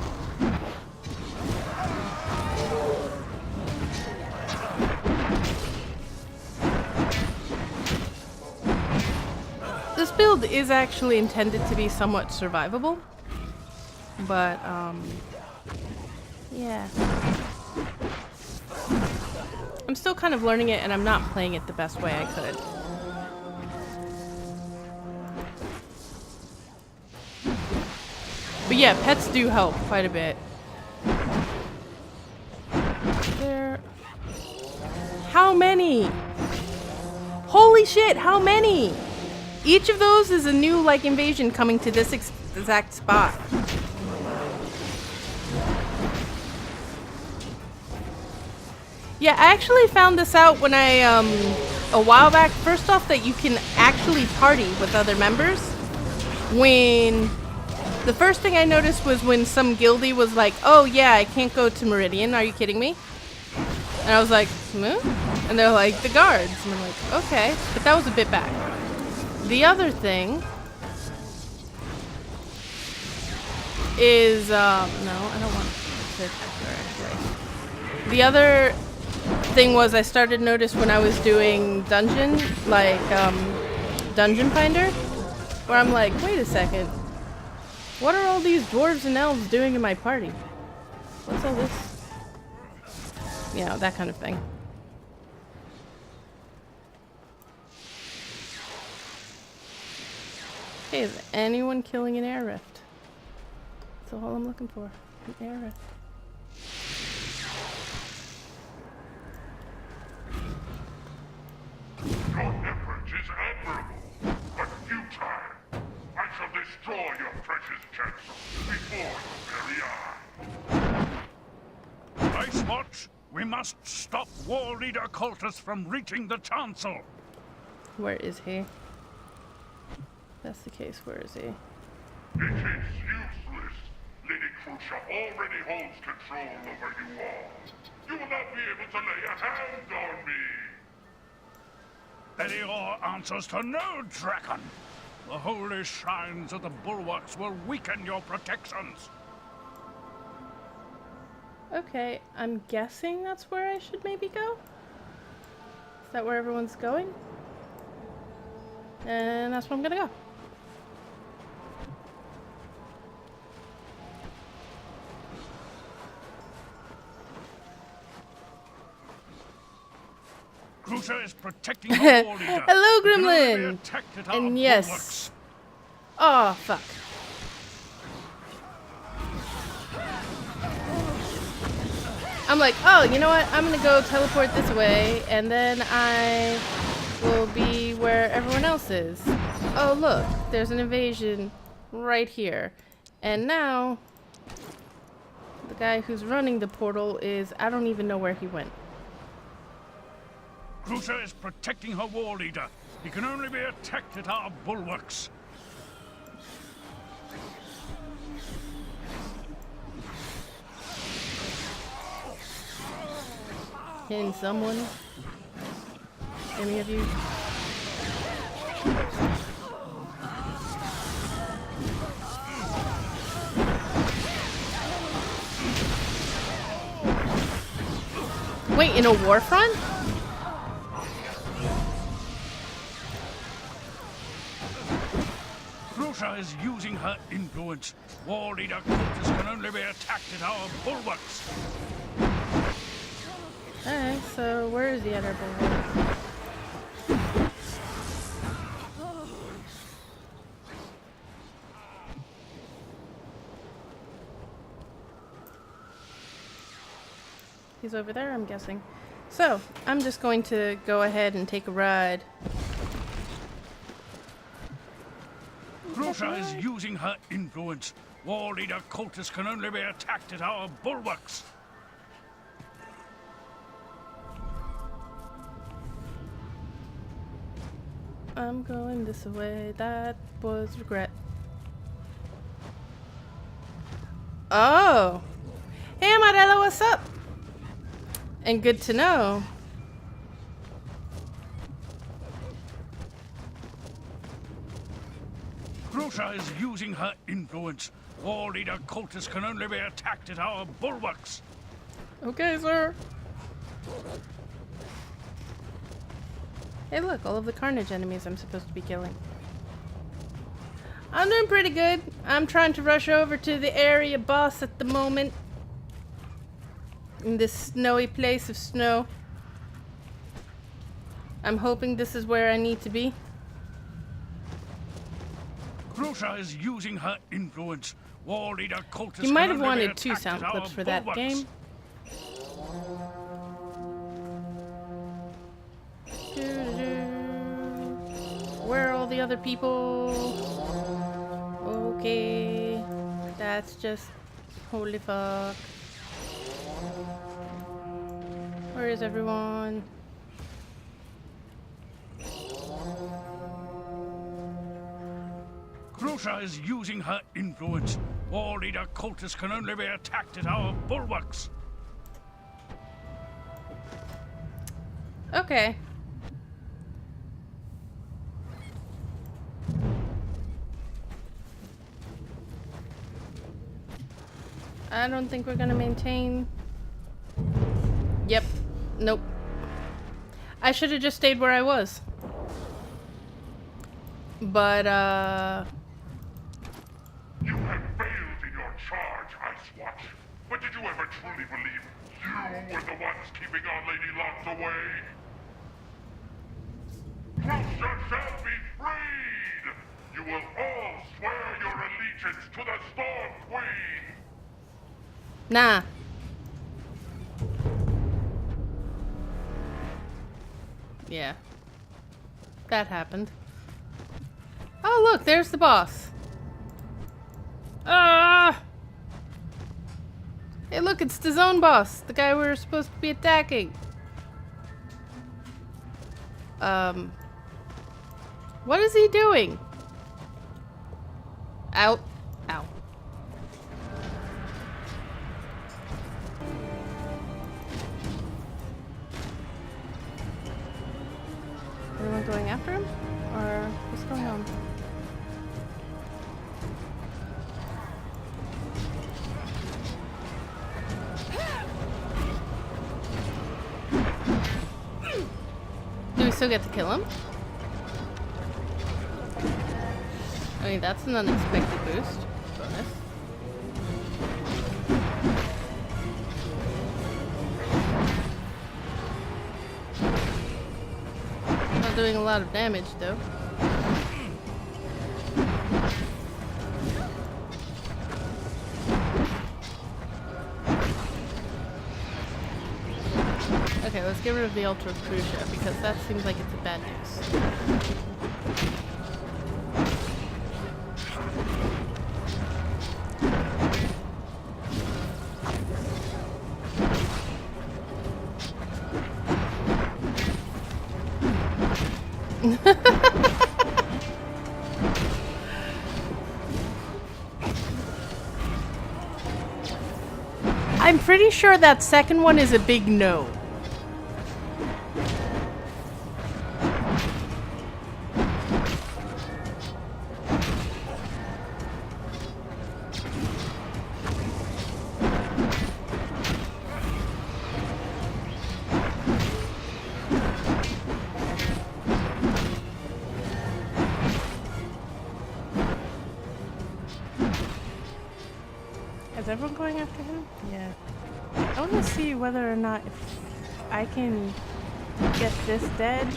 This build is actually intended to be somewhat survivable, but yeah. I'm still kind of learning it, and I'm not playing it the best way I could. But yeah, pets do help quite a bit. There. How many? Holy shit, how many? Each of those is a new, like, invasion coming to this exact spot. Yeah, I actually found this out when I, a while back. First off, that you can actually party with other members. When the first thing I noticed was when some guildie was like, oh yeah, I can't go to Meridian, are you kidding me? And I was like, hmm? And they're like, the guards. And I'm like, okay. But that was a bit back. The other thing is, no, I don't want to actually. The other thing was I started to notice when I was doing dungeon, like, Dungeon Finder, where I'm like, wait a second. What are all these dwarves and elves doing in my party? What's all this? You know, that kind of thing. Okay, is anyone killing an air rift? That's all I'm looking for. An air rift. Your effort is admirable, but futile. I shall destroy your precious chancel before your very eye. Ice Watch, we must stop War Leader Cultus from reaching the chancel. Where is he? If that's the case, where is he? It is useless. Lady Crucia already holds control over you all. You will not be able to lay a hand on me. Belior answers to no dragon. The holy shrines of the bulwarks will weaken your protections. Okay, I'm guessing that's where I should maybe go? Is that where everyone's going? And that's where I'm gonna go. Crucia is protecting the war leader. Hello, We can only be Gremlin! attacked at our And yes. bulwarks. Oh, fuck. I'm like, oh, you know what? I'm gonna go teleport this way, and then I will be where everyone else is. Oh, look, there's an invasion right here. And now, the guy who's running the portal is, I don't even know where he went. Crucia is protecting her war leader. He can only be attacked at our bulwarks. Can someone? Any of you? Wait, in a war front? Crucia is using her influence. War leader Cultus can only be attacked at our bulwarks. Alright, so where is the other bulwark? He's over there, I'm guessing. So, I'm just going to go ahead and take a ride. Grusha is using her influence. War leader cultists can only be attacked at our bulwarks. I'm going this way. That was regret. Oh! Hey, Amarella, what's up? And good to know. Grusha is using her influence. War leader cultists can only be attacked at our bulwarks. Okay, sir. Hey, look, all of the Carnage enemies I'm supposed to be killing. I'm doing pretty good. I'm trying to rush over to the area boss at the moment. In this snowy place of snow. I'm hoping this is where I need to be. Grusha is using her influence. War leader cultists You might can have only be wanted 2 attacked sound at clips our for that bulwarks. game. Where are all the other people? Okay. That's just... Holy fuck. Where is everyone? Grusha is using her influence. War leader cultists can only be attacked at our bulwarks. Okay. I don't think we're gonna maintain. Yep. Nope. I should have just stayed where I was. But, You have failed in your charge, Icewatch. But did you ever truly believe you were the ones keeping our Lady Lots away? Grusha shall be freed! You will all swear your allegiance to the Storm Queen! nah. Yeah. That happened. Oh, look, there's the boss. Ah! Hey, look, it's the zone boss. The guy we were supposed to be attacking. What is he doing? Ow. Ow. Anyone going after him? Or what's going on? Do we still get to kill him? I mean, that's an unexpected boost. Bonus. Not doing a lot of damage, though. Okay, let's get rid of the Ultra Crucia because that seems like it's a bad news. I'm pretty sure that second one is a big no. Is everyone going after him? Yeah. I want to see whether or not if I can get this dead.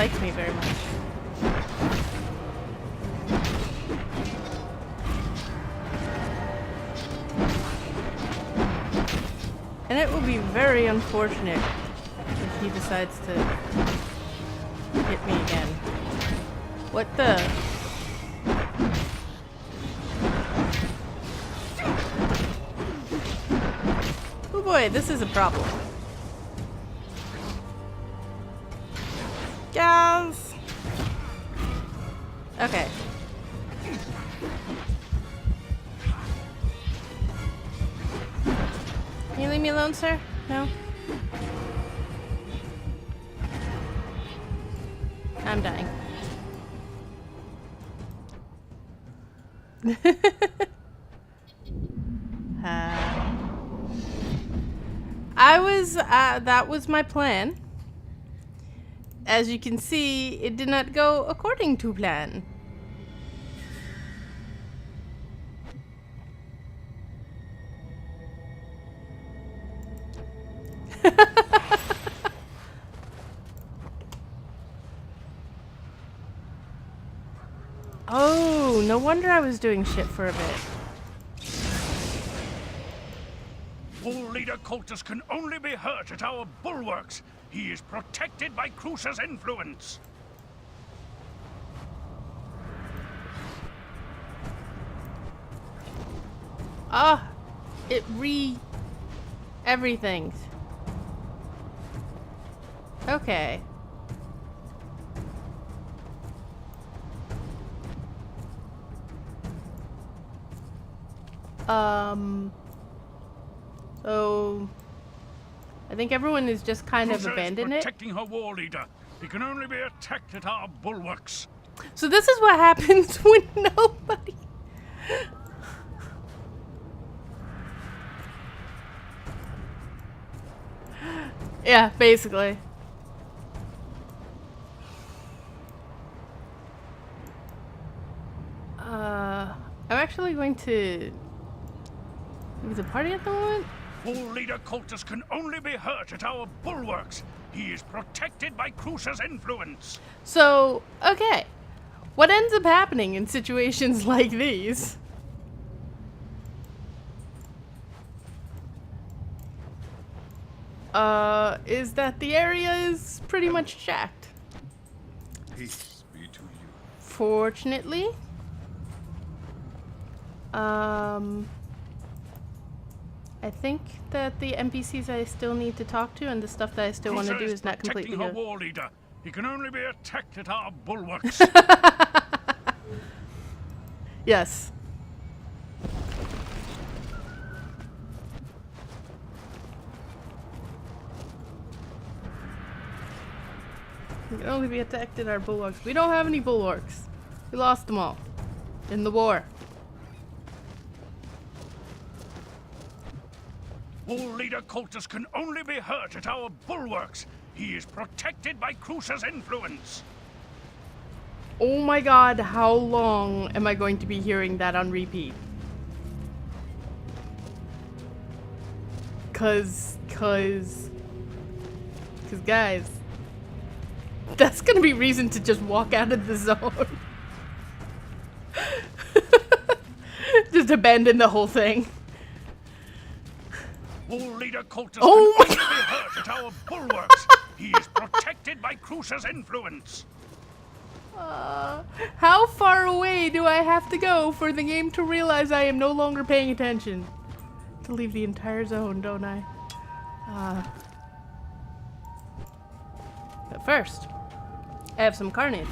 likes me very much. And it will be very unfortunate if he decides to hit me again. What the? Oh boy, this is a problem. Guys! Okay. Can you leave me alone, sir? No? I'm dying. That was my plan. As you can see, it did not go according to plan. Oh, no wonder I was doing shit for a bit. War Leader Cultus can only be hurt at our bulwarks. He is protected by Crusa's influence. Ah, everything. Okay. So I think everyone is just kind of abandoned it. Protecting her war leader. He can only be attacked at our bulwarks. So this is what happens when nobody... Yeah, basically. I'm actually going to... Is a party at the moment? War Leader Cultus can only be hurt at our bulwarks. He is protected by Crusa's influence. So, okay. What ends up happening in situations like these? Is that the area is pretty much jacked. Peace be to you. Fortunately. I think that the NPCs I still need to talk to and the stuff that I still want to do is not completely her good. war leader. He can only be attacked at our bulwarks. Yes. He can only be attacked at our bulwarks. We don't have any bulwarks. We lost them all. In the war. War Leader Cultus can only be hurt at our bulwarks. He is protected by Crusa's influence. Oh my god, how long am I going to be hearing that on repeat? Cause guys, that's gonna be reason to just walk out of the zone. Just abandon the whole thing. War Leader Cultus Oh my can only be hurt at our bulwarks. He is protected by Crusa's influence. How far away do I have to go for the game to realize I am no longer paying attention? To leave the entire zone, don't I? But first, I have some carnage.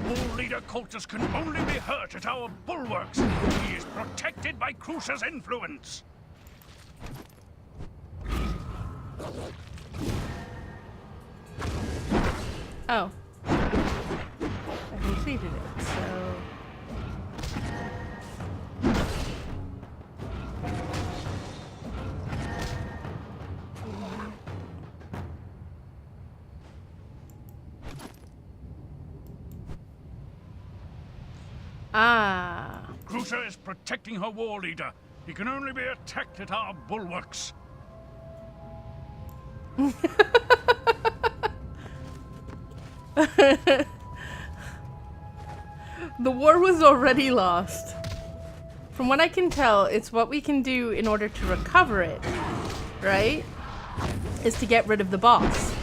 War Leader Cultus can only be hurt at our bulwarks. He is protected by Crusa's influence. Oh. I completed it, so... Ah. Crusa is protecting her war leader. He can only be attacked at our bulwarks. The war was already lost. From what I can tell, it's what we can do in order to recover it, right? Is to get rid of the boss.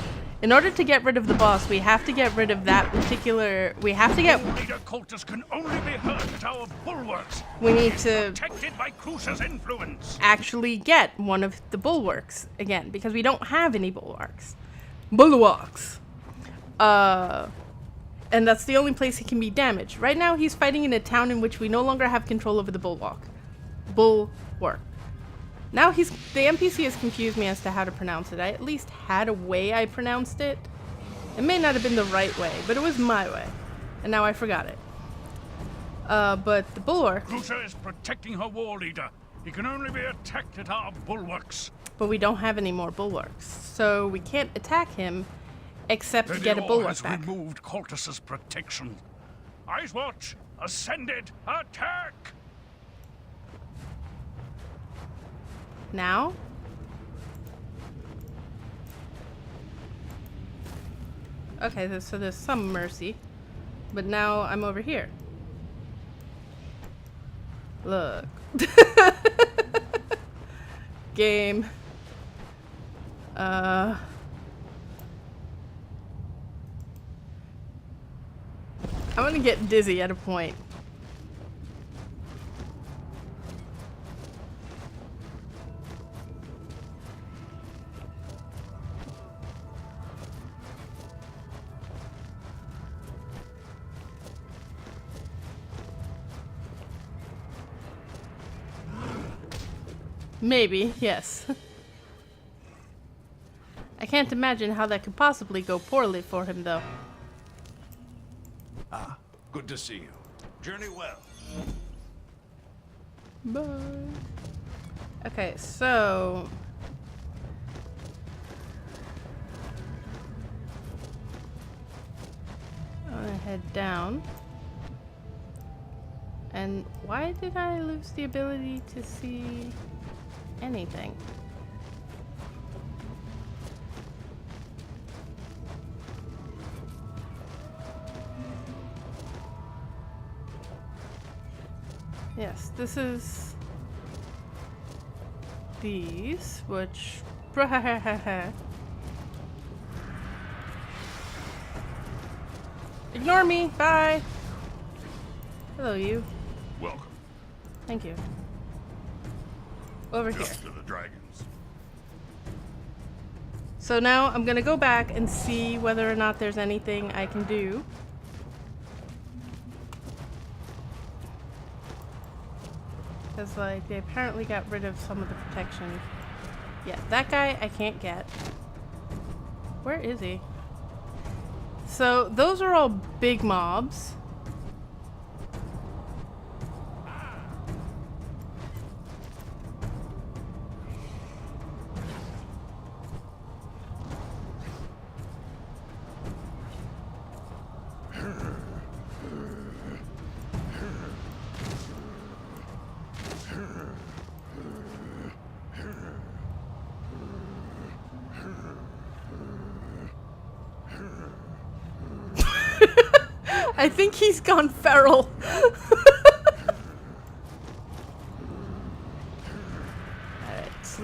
In order to get rid of the boss, we have to get rid of that particular... We have to get... Leader cultists can only be hurt at our bulwarks. We need to Protected by Crusa's influence. actually get one of the bulwarks again, because we don't have any bulwarks. Bulwarks. And that's the only place he can be damaged. Right now, he's fighting in a town in which we no longer have control over the bulwark. Bulwark. Now the NPC has confused me as to how to pronounce it. I at least had a way I pronounced it. It may not have been the right way, but it was my way. And now I forgot it. But the bulwark... Crusa is protecting her war leader. He can only be attacked at our bulwarks. But we don't have any more bulwarks. So we can't attack him except to get a bulwark has back. removed Cultus's protection. Eyes Watch, ascended, attack! Now? Okay, so there's some mercy. But now I'm over here. Look. Game. I'm gonna get dizzy at a point. Maybe, yes. I can't imagine how that could possibly go poorly for him, though. Ah, good to see you. Journey well. Bye. Okay, so... I'm gonna head down. And why did I lose the ability to see anything? Yes, this is these, which ignore me, bye. Hello, you. Welcome. Thank you. Over here. Just to the dragons. So now I'm gonna go back and see whether or not there's anything I can do. Because, like, they apparently got rid of some of the protection. Yeah, that guy I can't get. Where is he? So, those are all big mobs. I think he's gone feral. Alright, so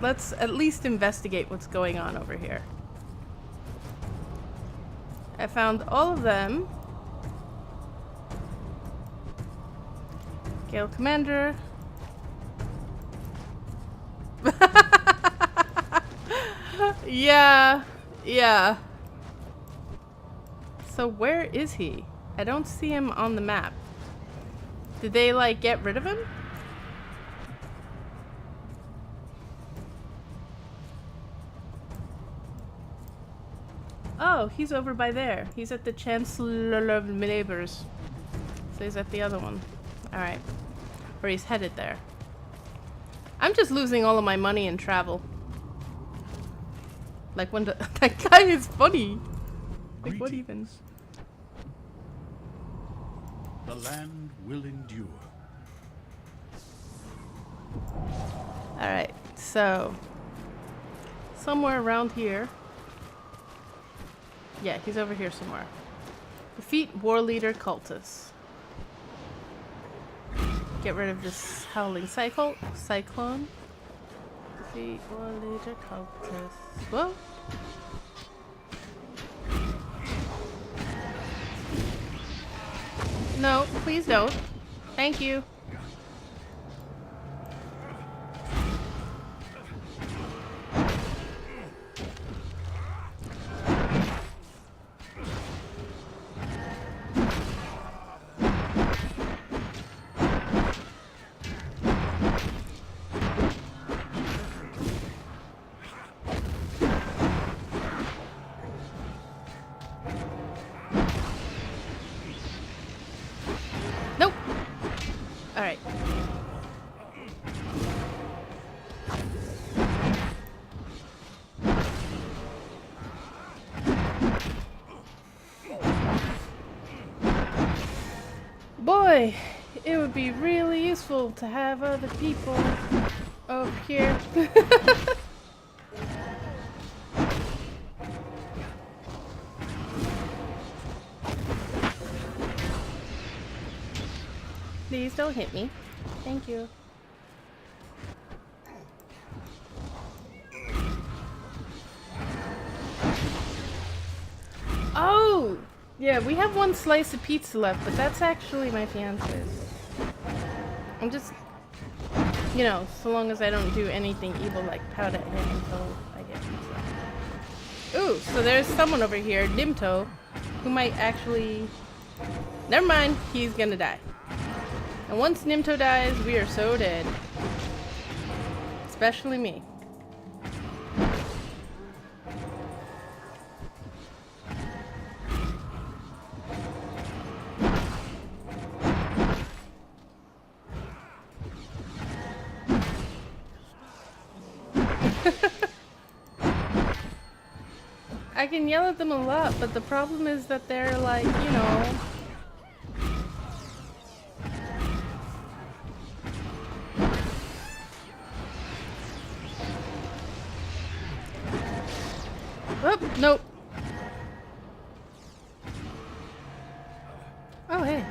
let's at least investigate what's going on over here. I found all of them. Gale Commander. Yeah. So where is he? I don't see him on the map. Did they, like, get rid of him? Oh, he's over by there. He's at the Chancellor of Labors. So he's at the other one. Alright. Or he's headed there. I'm just losing all of my money in travel. Like, when that guy is funny. Like, what even? The land will endure. Alright, so somewhere around here. Yeah, he's over here somewhere. Defeat war leader cultists. Get rid of this howling cyclone. Defeat war leader cultists. Whoa. No, please don't. Thank you. Nope. All right. Boy, it would be really useful to have other people over here. Please don't hit me. Thank you. Oh! Yeah, we have one slice of pizza left, but that's actually my fiance's. I'm just, you know, so long as I don't do anything evil like pout at him until I get pizza. Ooh, so there's someone over here, Nimto, who might actually... Never mind, he's gonna die. And once Nimto dies, we are so dead. Especially me. I can yell at them a lot, but the problem is that they're like, you know... Oh, nope. Oh, hey.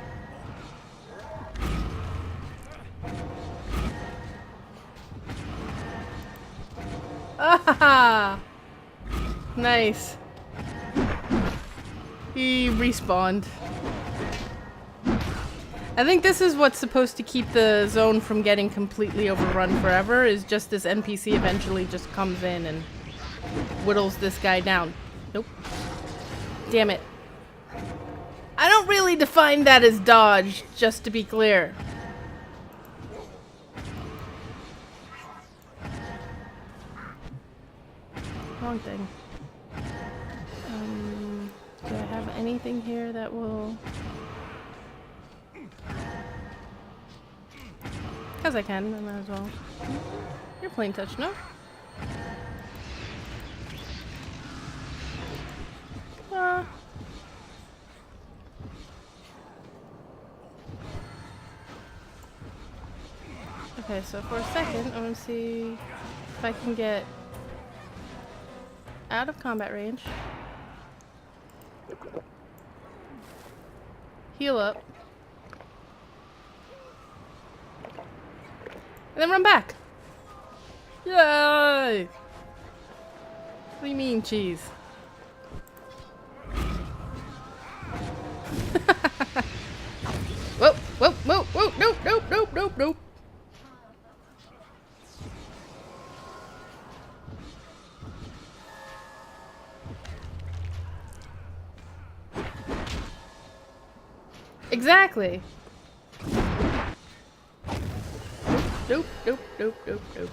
Ah! Nice. He respawned. I think this is what's supposed to keep the zone from getting completely overrun forever, is just this NPC eventually just comes in and whittles this guy down. Nope. Damn it. I don't really define that as dodge, just to be clear. Wrong thing. Do I have anything here that will... Because I can, I might as well. You're plain touch, no? Okay, so for a second, I'm gonna see if I can get out of combat range. Heal up. And then run back. Yay! What do you mean, cheese? Whoa, whoa, whoa, whoa, nope, nope, nope, nope, nope. Exactly. Nope, nope, nope, nope, nope.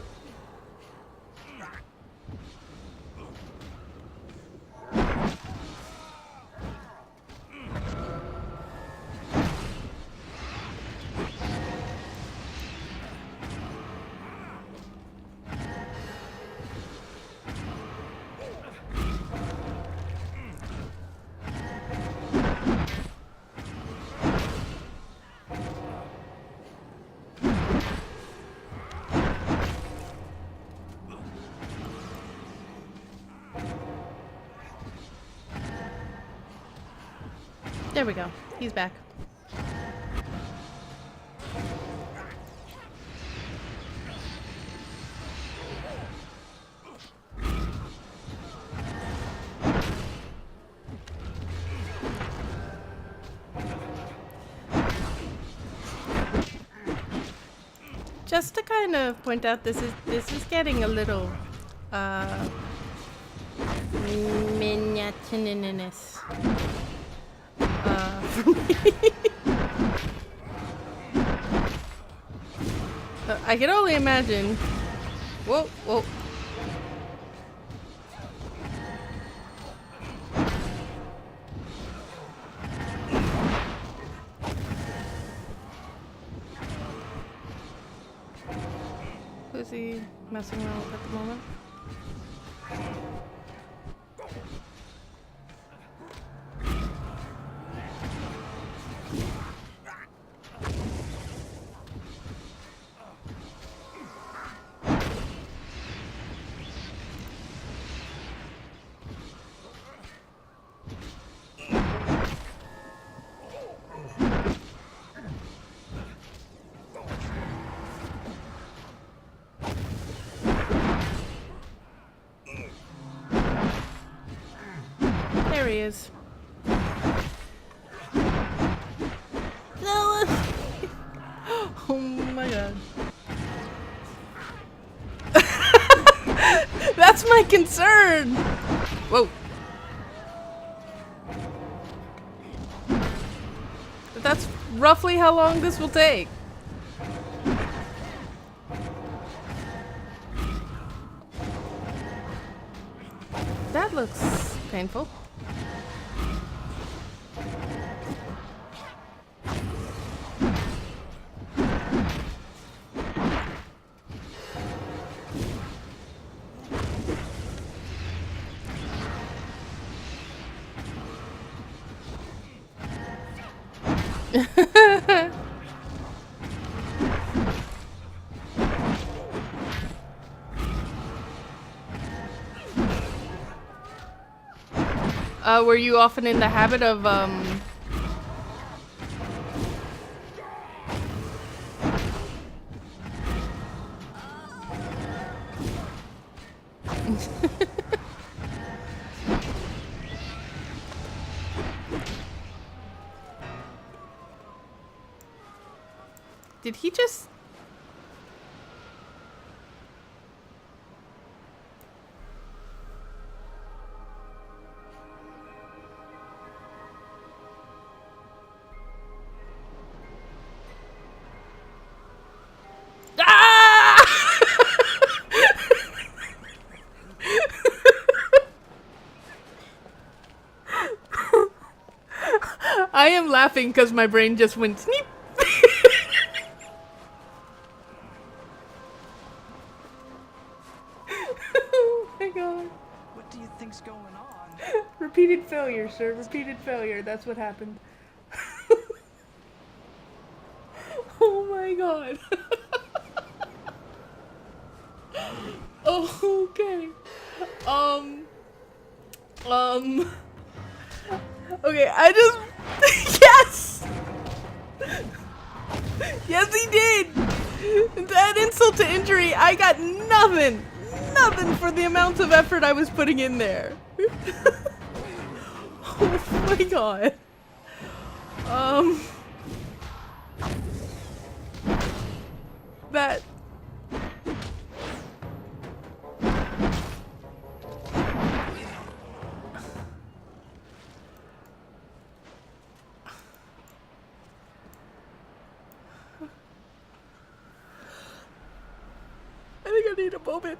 There we go. He's back. Just to kind of point out, this is getting a little miniaturiness for me. I can only imagine. Whoa, whoa. Who's he messing around with at the moment? There he is. No! Oh my god. That's my concern! Whoa. That's roughly how long this will take. That looks painful. Were you often in the habit of, Did he just... I am laughing because my brain just went sneep. Oh my god. What do you think's going on? Repeated failure, sir. Repeated failure. That's what happened. Oh my god. Okay. Okay, I just... Yes! Yes, he did! That insult to injury, I got nothing! Nothing for the amount of effort I was putting in there. Oh my god. That... I think I need a moment.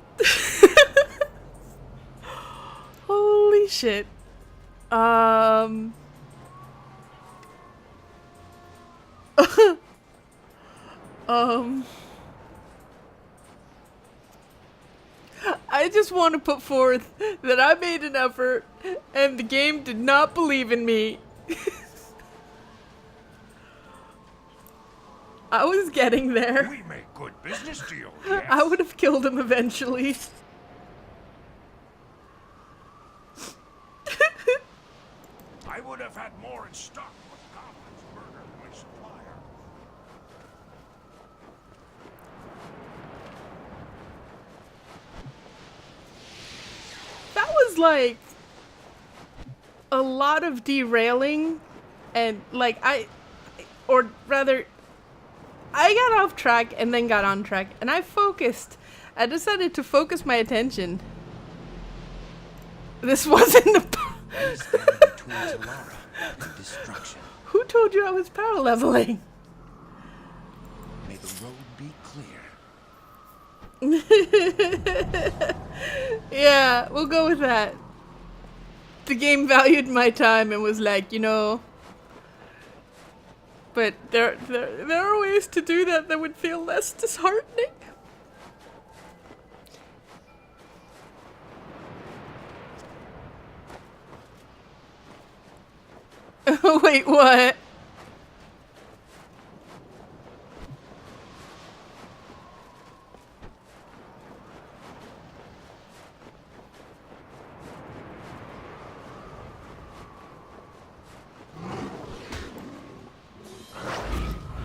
Holy shit. I just want to put forth that I made an effort and the game did not believe in me. I was getting there. We make good business deals, yes. I would have killed him eventually. I would have had more in stock, but goblins murdered my supplier. That was like a lot of derailing, and like or rather, I got off track and then got on track, and I decided to focus my attention. This wasn't the He's standing between Talara and destruction. Who told you I was power leveling? May the road be clear. Yeah, we'll go with that. The game valued my time and was like, you know. But there are ways to do that that would feel less disheartening. Wait, what?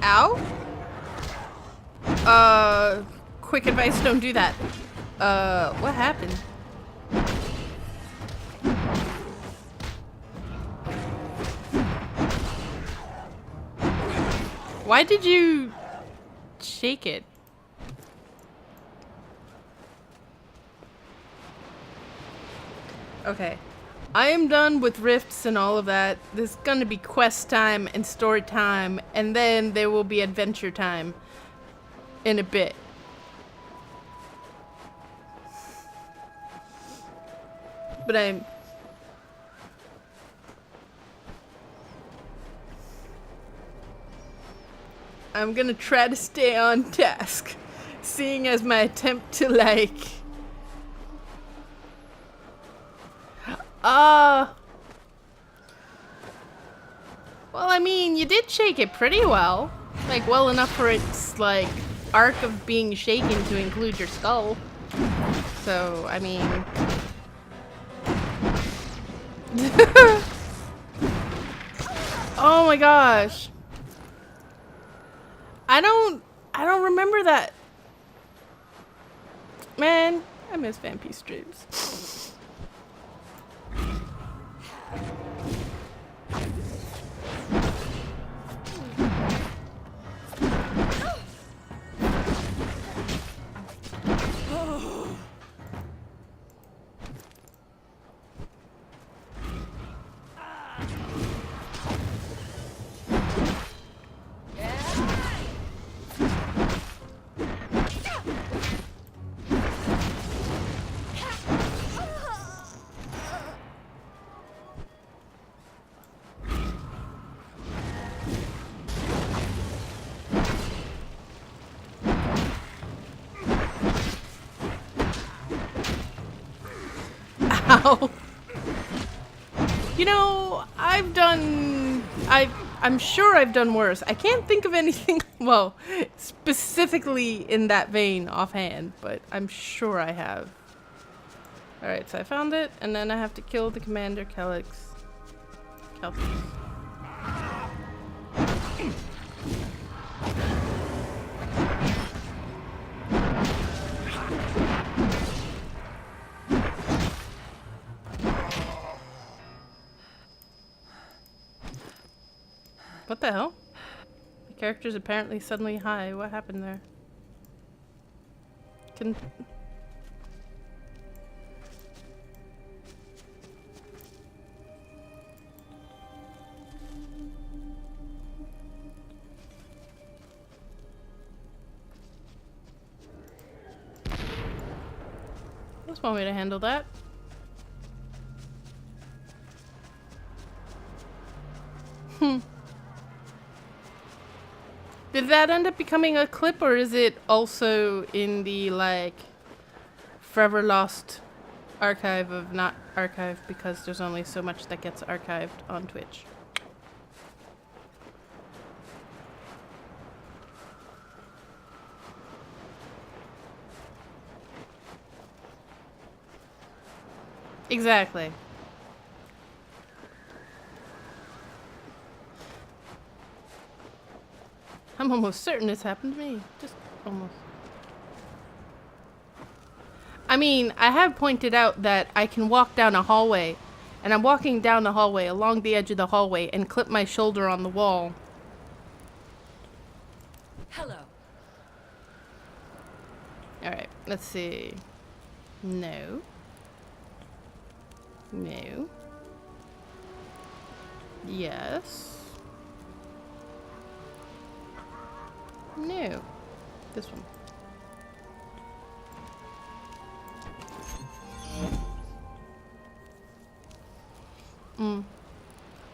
Ow? Quick advice, don't do that. What happened? Why did you shake it? Okay. I am done with rifts and all of that. There's gonna be quest time and story time, and then there will be adventure time in a bit. But I'm gonna try to stay on task, seeing as my attempt to like well, I mean, you did shake it pretty well. Like, well enough for its, like, arc of being shaken to include your skull. So, I mean... Oh my gosh. I don't remember that. Man, I miss Vampy streams. Ow. You know, I'm sure I've done worse. I can't think of anything, well, specifically in that vein offhand, but I'm sure I have. Alright, so I found it, and then I have to kill the Commander Calix. What the hell? The character's apparently suddenly high. What happened there? That's one way to handle that. Did that end up becoming a clip, or is it also in the, like, forever lost archive of not archived because there's only so much that gets archived on Twitch? Exactly. I'm almost certain this happened to me. Just almost. I mean, I have pointed out that I can walk down a hallway, and I'm walking down the hallway, along the edge of the hallway, and clip my shoulder on the wall. Hello. Alright, let's see. No. No. Yes. No. This one.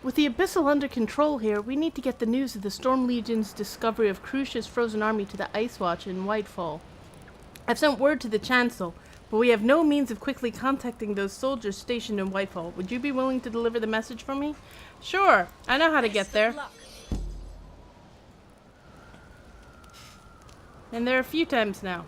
With the Abyssal under control here, we need to get the news of the Storm Legion's discovery of Crucia's frozen army to the Ice Watch in Whitefall. I've sent word to the Chancellor, but we have no means of quickly contacting those soldiers stationed in Whitefall. Would you be willing to deliver the message for me? Sure, I know how to get there. Luck. And there are a few times now.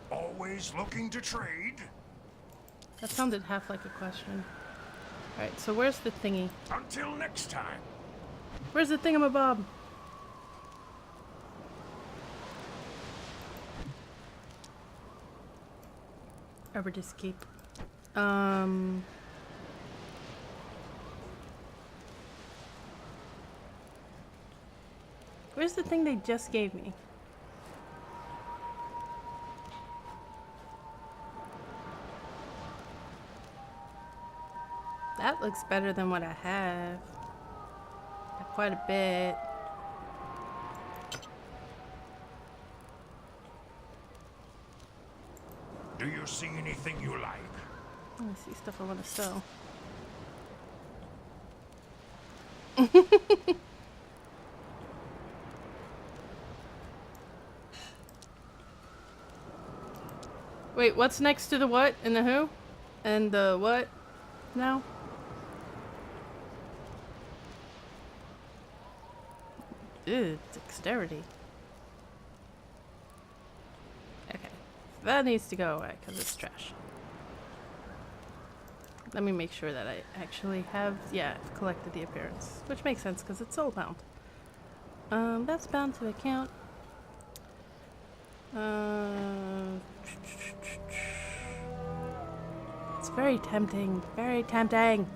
Always looking to trade? That sounded half like a question. Alright, so where's the thingy? Until next time. Where's the thingamabob? Arbor escape. Where's the thing they just gave me? That looks better than what I have. Quite a bit. Do you see anything you like? I see stuff I want to sell. Wait, what's next to the what and the who? And the what now? Ew, dexterity. Okay. That needs to go away because it's trash. Let me make sure that I actually have, yeah, I've collected the appearance. Which makes sense because it's soulbound. That's bound to account. It's very tempting. Very tempting.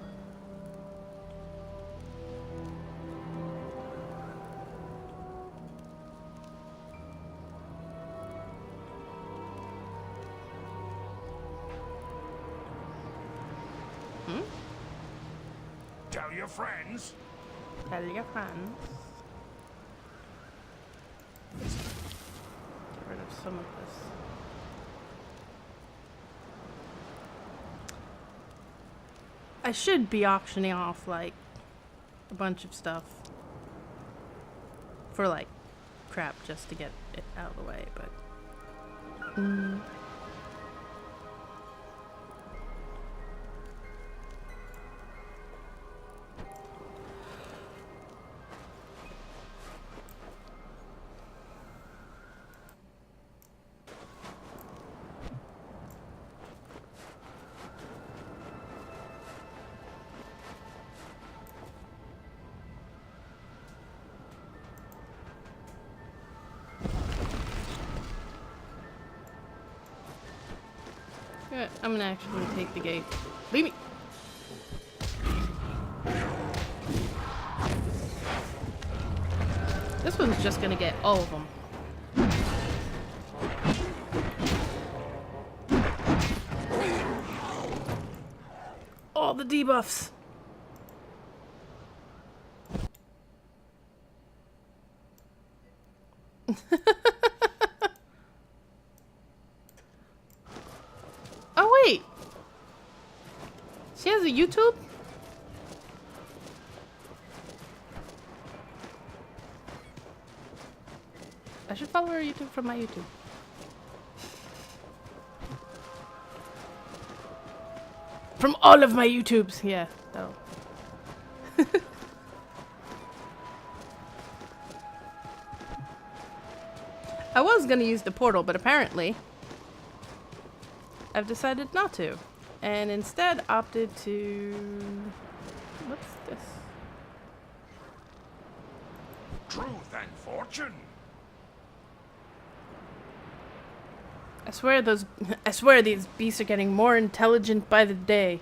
Tell your friends. Tell your friends. Get rid of some of this. I should be auctioning off like a bunch of stuff for like crap just to get it out of the way, but yeah, I'm gonna actually take the gate. Leave me. This one's just gonna get all of them. All the debuffs. Oh wait. She has a YouTube? I should follow her YouTube from my YouTube. From all of my YouTubes, yeah. Oh. I was gonna use the portal, but apparently I've decided not to, and instead opted to... What's this? Truth and fortune. I swear these beasts are getting more intelligent by the day.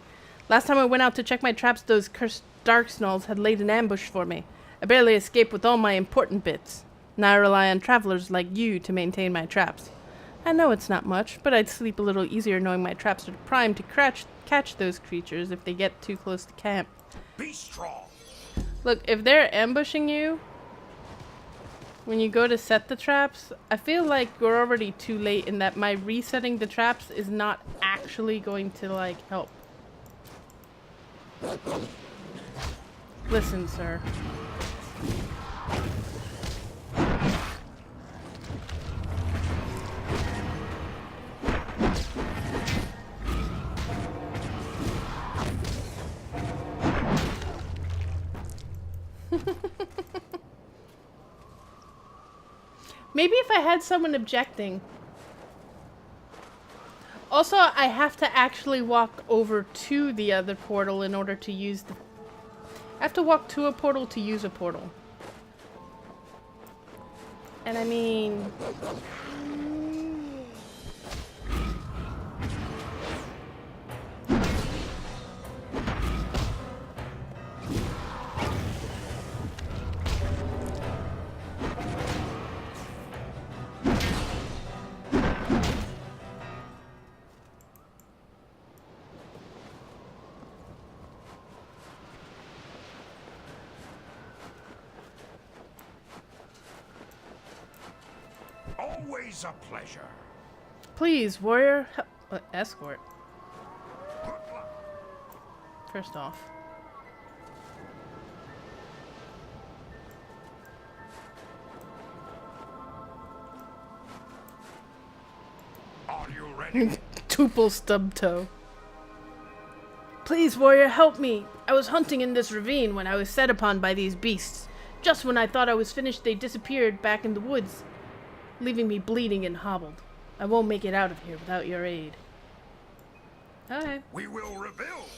Last time I went out to check my traps, those cursed dark snarls had laid an ambush for me. I barely escaped with all my important bits. Now I rely on travelers like you to maintain my traps. I know it's not much, but I'd sleep a little easier knowing my traps are primed to catch those creatures if they get too close to camp. Be strong. Look, if they're ambushing you, when you go to set the traps, I feel like you're already too late in that my resetting the traps is not actually going to, like, help. Listen, sir. Maybe if I had someone objecting. Also, I have to actually walk over to the other portal in order to use the... I have to walk to a portal to use a portal. And I mean... Always a pleasure. Please, warrior... escort. First off. Are you ready? Tuple stub toe. Please, warrior, help me. I was hunting in this ravine when I was set upon by these beasts. Just when I thought I was finished, they disappeared back in the woods, leaving me bleeding and hobbled. I won't make it out of here without your aid. Okay. We will rebuild.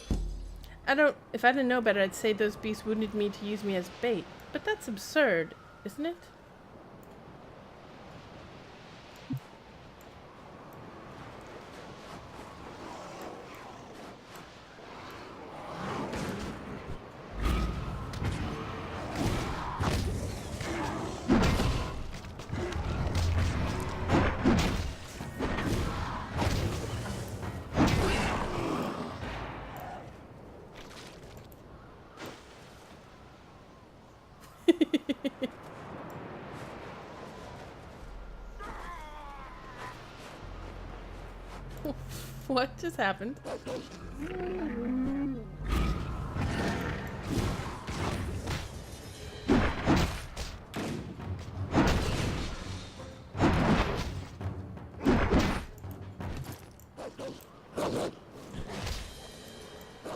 If I didn't know better, I'd say those beasts wounded me to use me as bait. But that's absurd, isn't it? What just happened?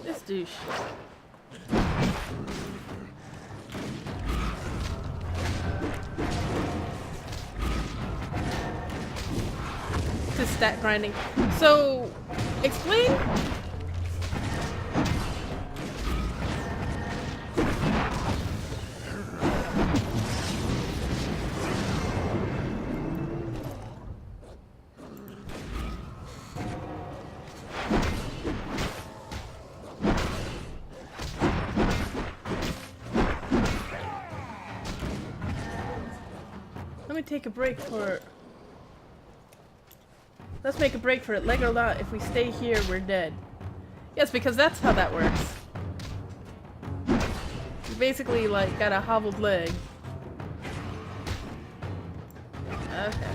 This douche. This stat grinding. So, explain. Let me take a break for... Let's make a break for it. Leg or not, if we stay here, we're dead. Yes, because that's how that works. You basically, like, got a hobbled leg. Okay.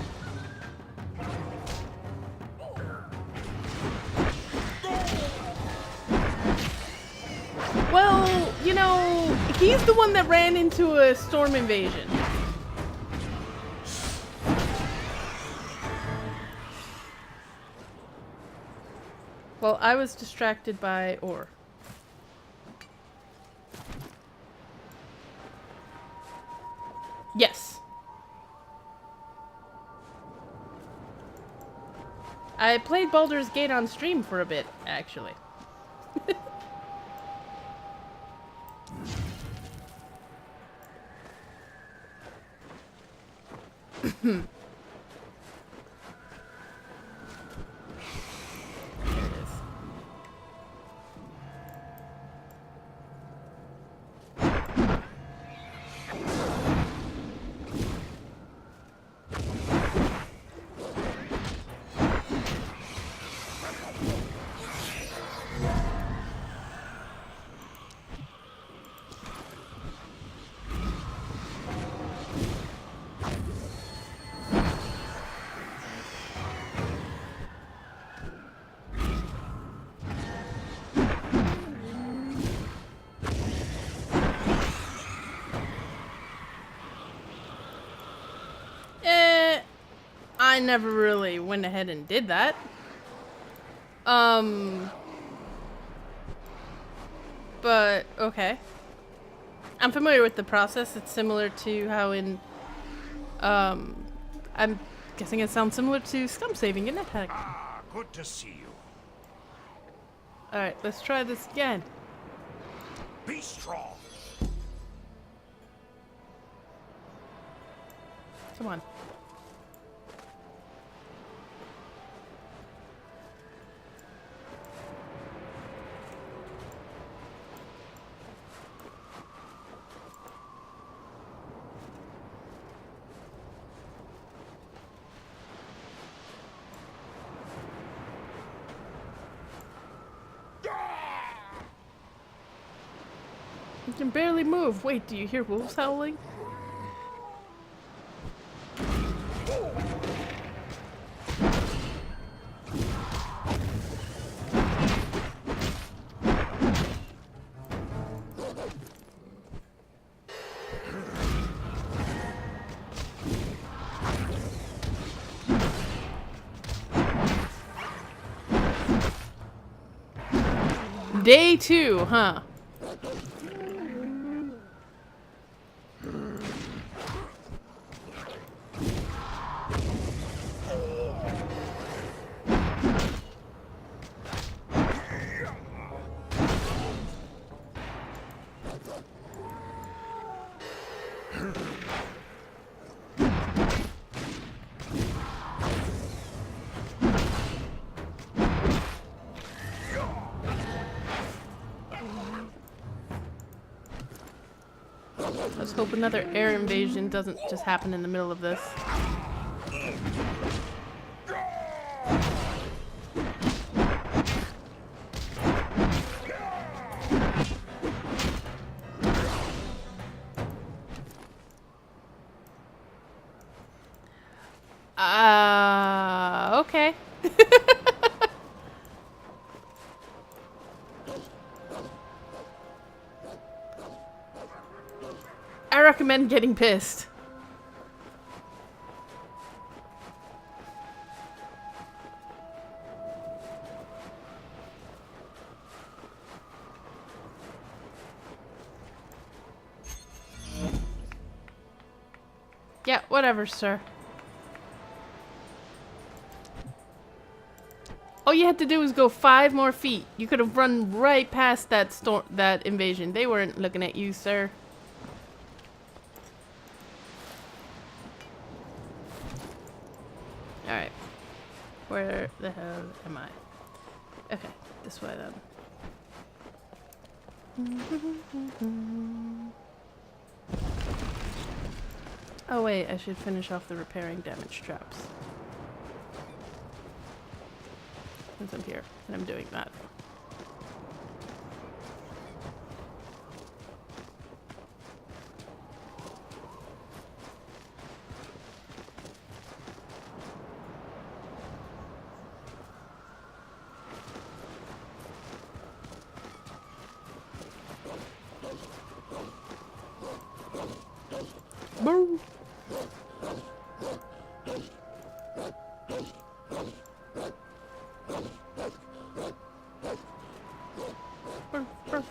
Well, you know, he's the one that ran into a storm invasion. Well, I was distracted by ore. Yes. I played Baldur's Gate on stream for a bit, actually. There it is. I never really went ahead and did that. But, okay. I'm familiar with the process. It's similar to how in, I'm guessing it sounds similar to scum saving in NetHack. Ah, good to see you. Alright, let's try this again. Be strong. Come on. You can barely move. Wait, do you hear wolves howling? Day 2, huh? Let's hope another air invasion doesn't just happen in the middle of this. Okay. I recommend getting pissed. Yeah, whatever, sir. All you had to do was go 5 more feet. You could have run right past that that invasion. They weren't looking at you, sir. Alright. Where the hell am I? Okay, this way then. Oh wait, I should finish off the repairing damaged traps. Since I'm here, and I'm doing that. Boo! Burf, burf.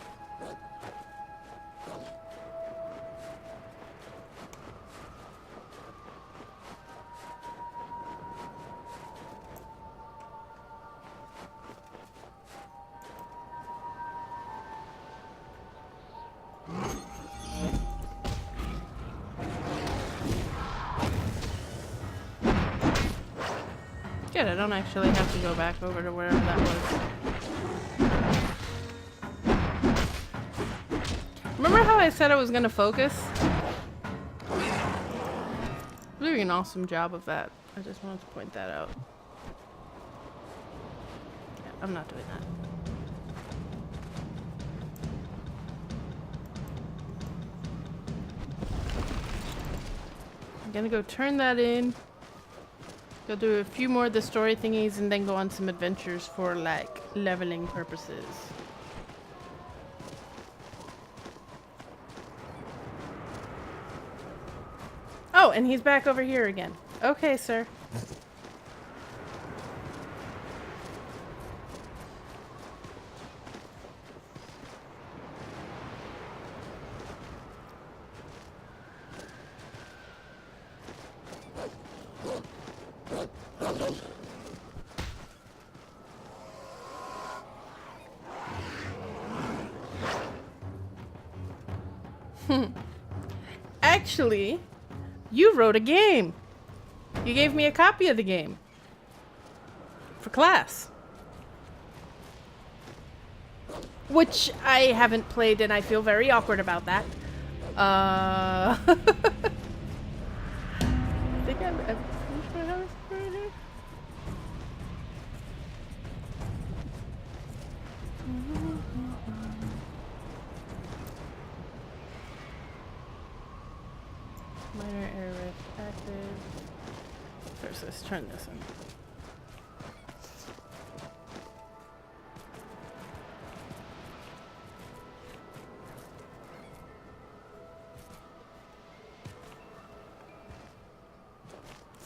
Good, I don't actually have to go back over to wherever that was. Remember how I said I was gonna focus? Doing an awesome job of that. I just wanted to point that out. Yeah, I'm not doing that. I'm gonna go turn that in. Go do a few more of the story thingies and then go on some adventures for like leveling purposes. Oh, and he's back over here again. Okay, sir. Actually, you wrote a game. You gave me a copy of the game. For class. Which I haven't played and I feel very awkward about that. I think I've finished my house right here. Minor air rift active. First, let's turn this on.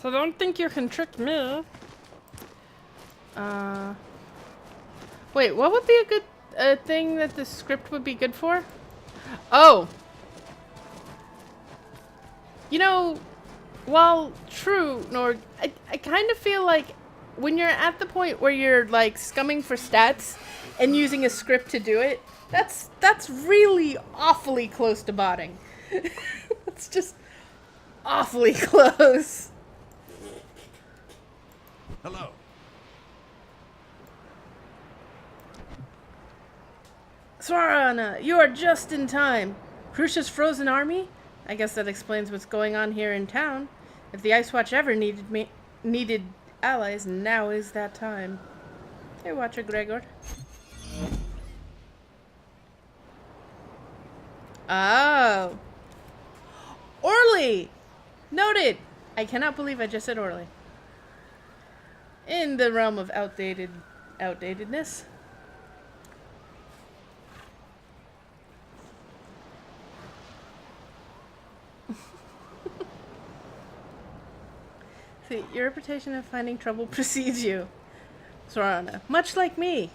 So don't think you can trick me. Wait, what would be a good thing that the script would be good for? Oh! You know, while true, Nord, I kind of feel like when you're at the point where you're like scumming for stats and using a script to do it, that's really awfully close to botting. It's just awfully close. Hello. Svarana, you are just in time. Crucia's frozen army? I guess that explains what's going on here in town. If the Ice Watch ever needed allies, now is that time. Hey, Watcher Gregor. Oh. Orly! Noted! I cannot believe I just said Orly. In the realm of outdatedness. See, your reputation of finding trouble precedes you, Sorana. Much like me.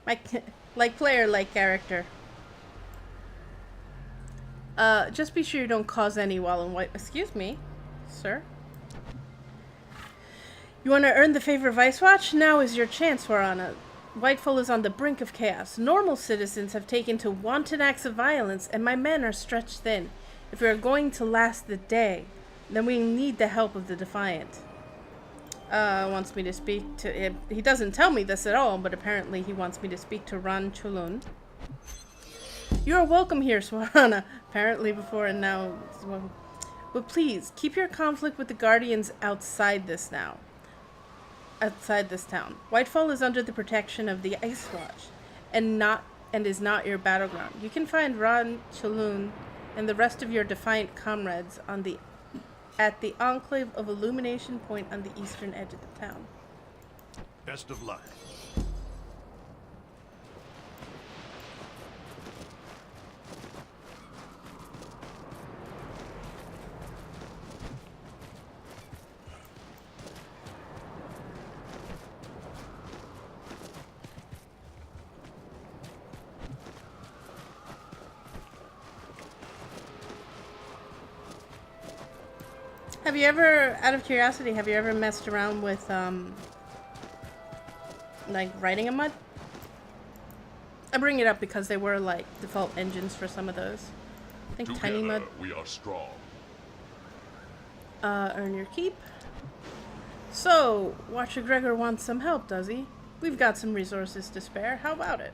Like player, like character. Just be sure you don't cause any while in white. Excuse me, sir. You want to earn the favor of Ice Watch? Now is your chance, Sorana. Whitefall is on the brink of chaos. Normal citizens have taken to wanton acts of violence, and my men are stretched thin. If we are going to last the day, then we need the help of the Defiant. Wants me to speak to him. He doesn't tell me this at all, but apparently he wants me to speak to Ran Chulun. You are welcome here, Swarana. Apparently before and now. Well, but please, keep your conflict with the Guardians outside this town. Whitefall is under the protection of the Ice Watch, and is not your battleground. You can find Ran Chulun and the rest of your Defiant comrades at the Enclave of Illumination Point on the eastern edge of the town. Best of luck. Have you ever, out of curiosity, have you ever messed around with, like, writing a mod? I bring it up because they were, like, default engines for some of those. I think Tiny Mud. We are strong. Earn your keep. So, Watcher Gregor wants some help, does he? We've got some resources to spare. How about it?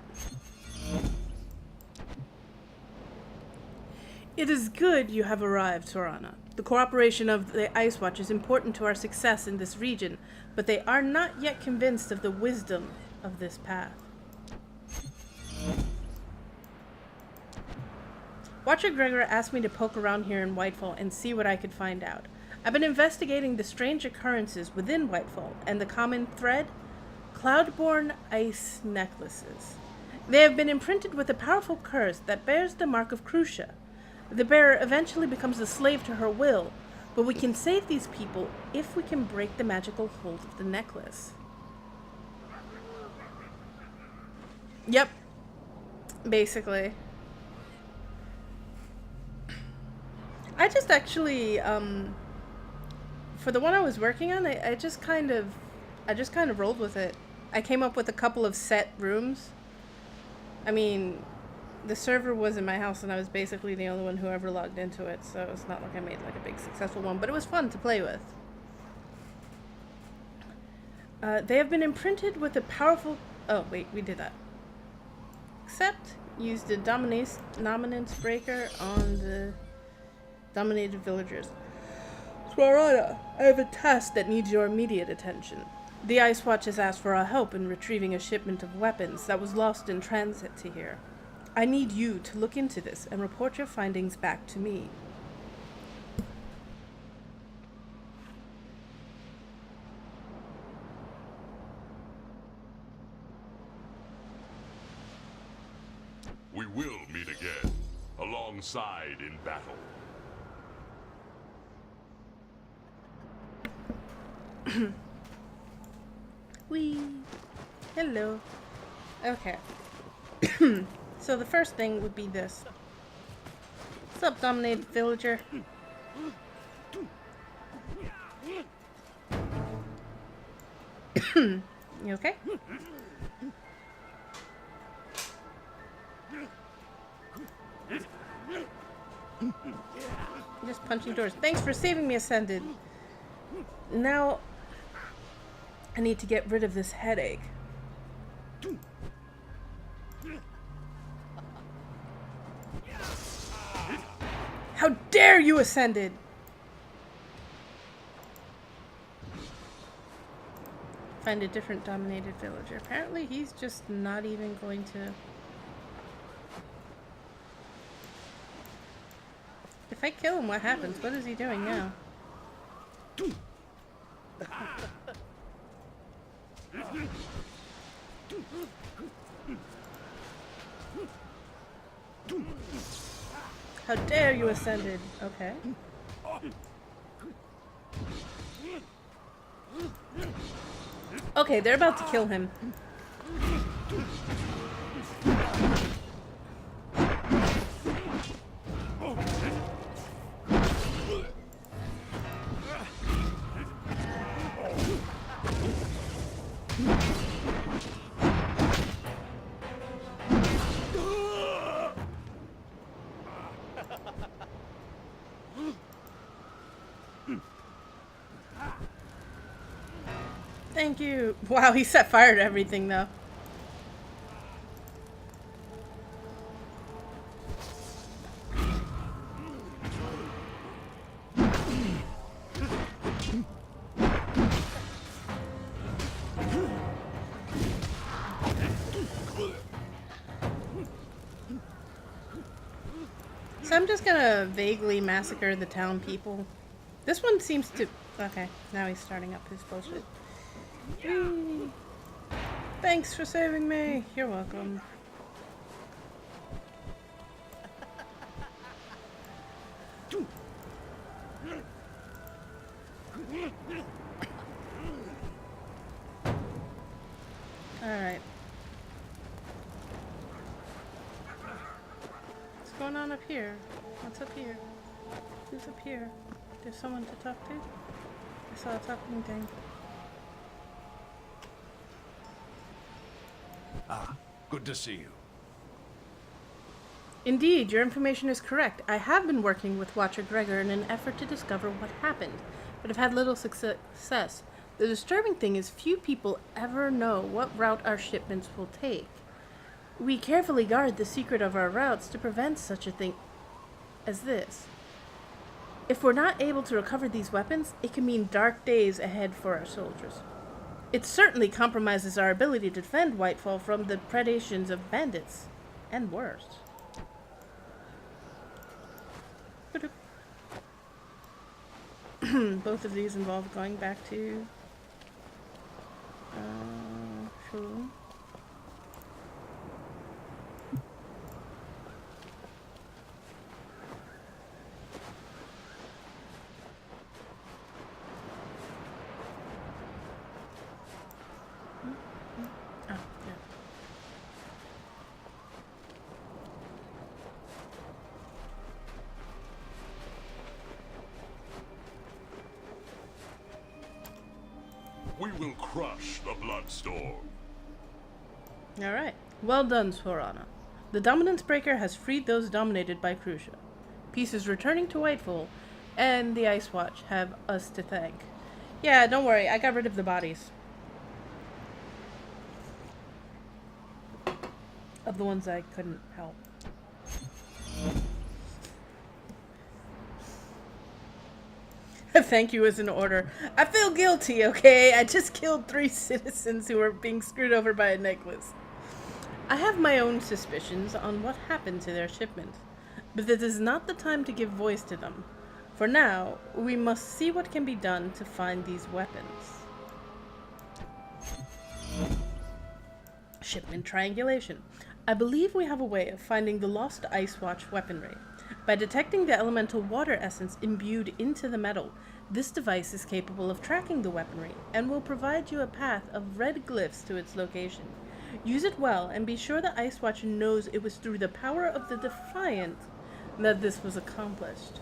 It is good you have arrived, Sorana. The cooperation of the Ice Watch is important to our success in this region, but they are not yet convinced of the wisdom of this path. Watcher Gregor asked me to poke around here in Whitefall and see what I could find out. I've been investigating the strange occurrences within Whitefall, and the common thread? Cloudborn ice necklaces. They have been imprinted with a powerful curse that bears the mark of Crucia. The bearer eventually becomes a slave to her will, but we can save these people if we can break the magical hold of the necklace. Yep. Basically. I just actually, for the one I was working on, I just kind of rolled with it. I came up with a couple of set rooms. I mean, the server was in my house and I was basically the only one who ever logged into it, so it's not like I made like a big successful one, but it was fun to play with. They have been imprinted with a powerful... Oh, wait, we did that. Except, use the dominance breaker on the dominated villagers. Swarada, I have a task that needs your immediate attention. The Ice Watch has asked for our help in retrieving a shipment of weapons that was lost in transit to here. I need you to look into this and report your findings back to me. We will meet again, alongside in battle. Whee! Hello. Okay. So the first thing would be this. What's up, dominated villager? You okay? Just punching doors. Thanks for saving me, Ascended. Now, I need to get rid of this headache. How dare you, Ascended! Find a different dominated villager. Apparently he's just not even going to... If I kill him, what happens? What is he doing now? How dare you, Ascended? Okay. Okay, they're about to kill him. Thank you. Wow, he set fire to everything, though. So I'm just gonna vaguely massacre the town people. This one seems to... Okay, now he's starting up his bullshit. Whee! Thanks for saving me. You're welcome. Alright. What's going on up here? What's up here? Who's up here? There's someone to talk to? I saw a talking thing. Ah, good to see you. Indeed, your information is correct. I have been working with Watcher Gregor in an effort to discover what happened, but have had little success. The disturbing thing is few people ever know what route our shipments will take. We carefully guard the secret of our routes to prevent such a thing as this. If we're not able to recover these weapons, it can mean dark days ahead for our soldiers. It certainly compromises our ability to defend Whitefall from the predations of bandits, and worse. Both of these involve going back to Sure. Oh, yeah. We will crush the Bloodstorm. Alright. Well done, Swarana. The Dominance Breaker has freed those dominated by Crucia. Peace is returning to Whitefall, and the Ice Watch have us to thank. Yeah, don't worry, I got rid of the bodies. Of the ones I couldn't help. Thank you is in order. I feel guilty, okay? I just killed 3 citizens who were being screwed over by a necklace. I have my own suspicions on what happened to their shipment, but this is not the time to give voice to them. For now, we must see what can be done to find these weapons. Shipment triangulation. I believe we have a way of finding the lost Ice Watch weaponry. By detecting the elemental water essence imbued into the metal, this device is capable of tracking the weaponry and will provide you a path of red glyphs to its location. Use it well and be sure the Ice Watch knows it was through the power of the Defiant that this was accomplished.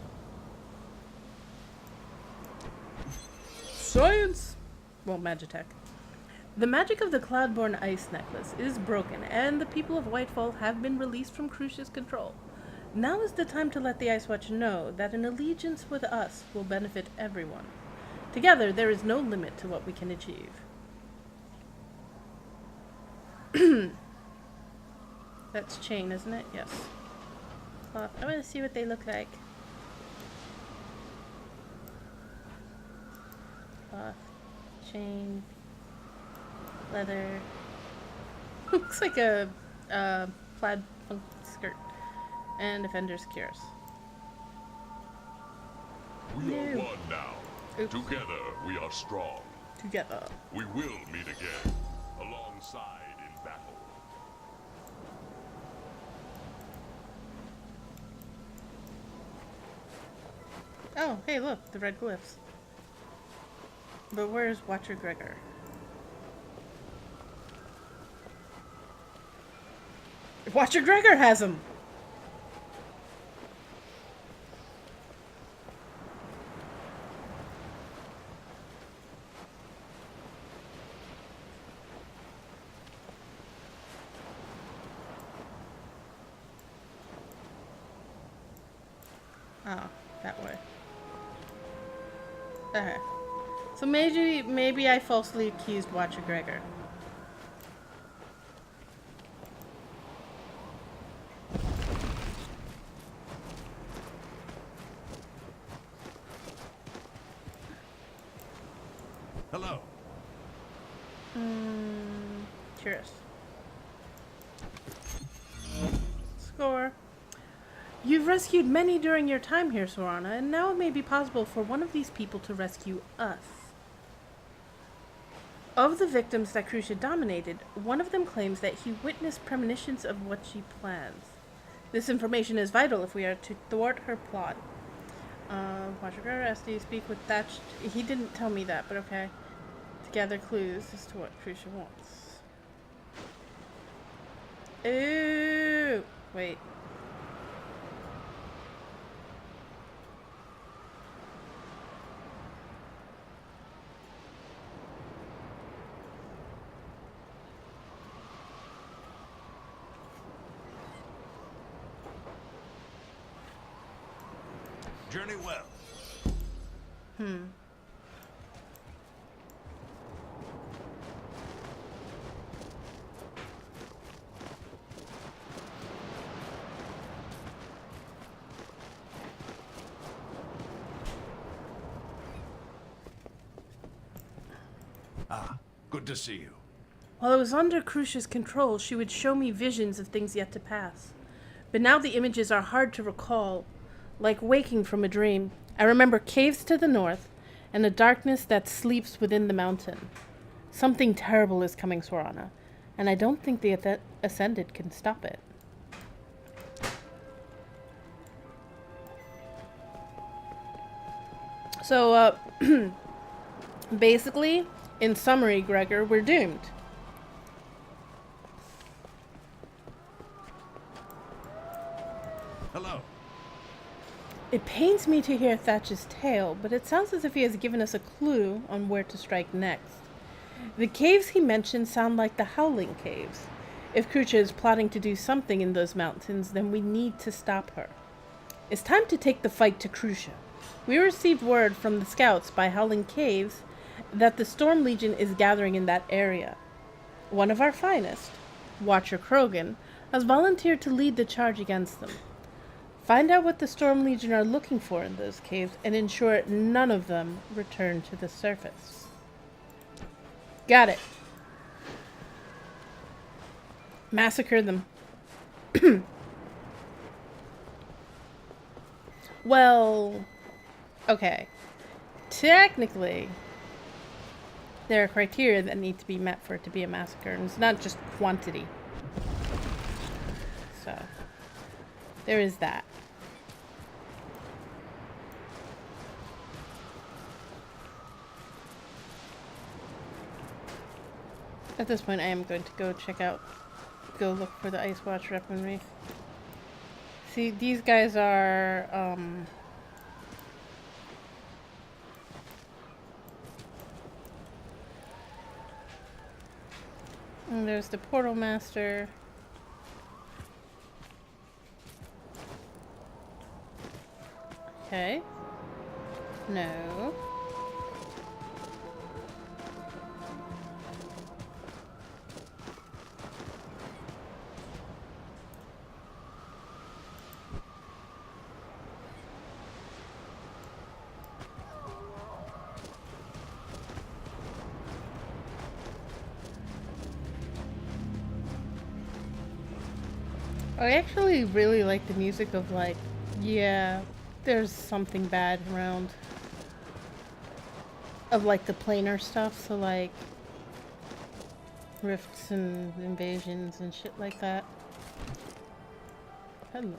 Science! Well, Magitech. The magic of the Cloudborn Ice Necklace is broken, and the people of Whitefall have been released from Crucia's control. Now is the time to let the Ice Watch know that an allegiance with us will benefit everyone. Together, there is no limit to what we can achieve. That's chain, isn't it? Yes. I want to see what they look like. Cloth, chain, leather. Looks like a plaid punk skirt. And Defender's Cures. We are No. one now. Oops. Together we are strong. Together. We will meet again, alongside in battle. Oh, hey, look, the red glyphs. But where's Watcher Gregor? Watcher Gregor has them! Oh, that way. Okay. So maybe I falsely accused Watcher Gregor. Hello. Curious. Score. You've rescued many during your time here, Sorana, and now it may be possible for one of these people to rescue us. Of the victims that Crucia dominated, one of them claims that he witnessed premonitions of what she plans. This information is vital if we are to thwart her plot. Watcher Gregor, SD, speak with Thatched. He didn't tell me that, but okay. To gather clues as to what Crucia wants. Ooh! Wait. Journey well. Good to see you. While I was under Crucia's control, she would show me visions of things yet to pass. But now the images are hard to recall, like waking from a dream. I remember caves to the north, and a darkness that sleeps within the mountain. Something terrible is coming, Swarana, and I don't think the Ascended can stop it. So, basically, in summary, Gregor, we're doomed. Hello. It pains me to hear Thatch's tale, but it sounds as if he has given us a clue on where to strike next. The caves he mentioned sound like the Howling Caves. If Crucia is plotting to do something in those mountains, then we need to stop her. It's time to take the fight to Crucia. We received word from the scouts by Howling Caves that the Storm Legion is gathering in that area. One of our finest, Watcher Krogan, has volunteered to lead the charge against them. Find out what the Storm Legion are looking for in those caves and ensure none of them return to the surface. Got it. Massacre them. Well, okay. Technically, there are criteria that need to be met for it to be a massacre, and it's not just quantity. So, there is that. At this point, I am going to go look for the Ice Watch weaponry. See, these guys are, and there's the Portal Master. Okay. No. I actually really like the music of, like, yeah, there's something bad around. Of, like, the planar stuff, so, like, rifts and invasions and shit like that. Hello.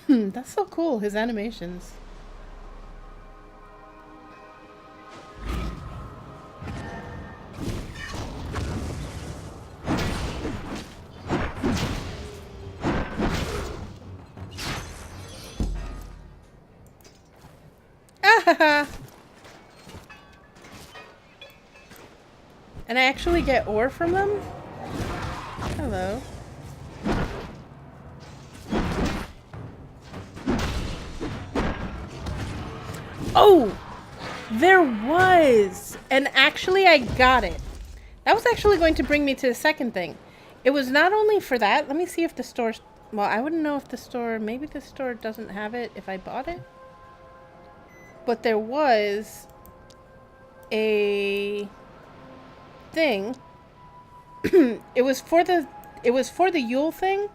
That's so cool, his animations. And I actually get ore from them? Hello. Oh! There was! And actually I got it. That was actually going to bring me to the second thing. It was not only for that. Let me see if the store... Well, I wouldn't know if the store... Maybe the store doesn't have it if I bought it. But there was a thing. It was for the Yule thing.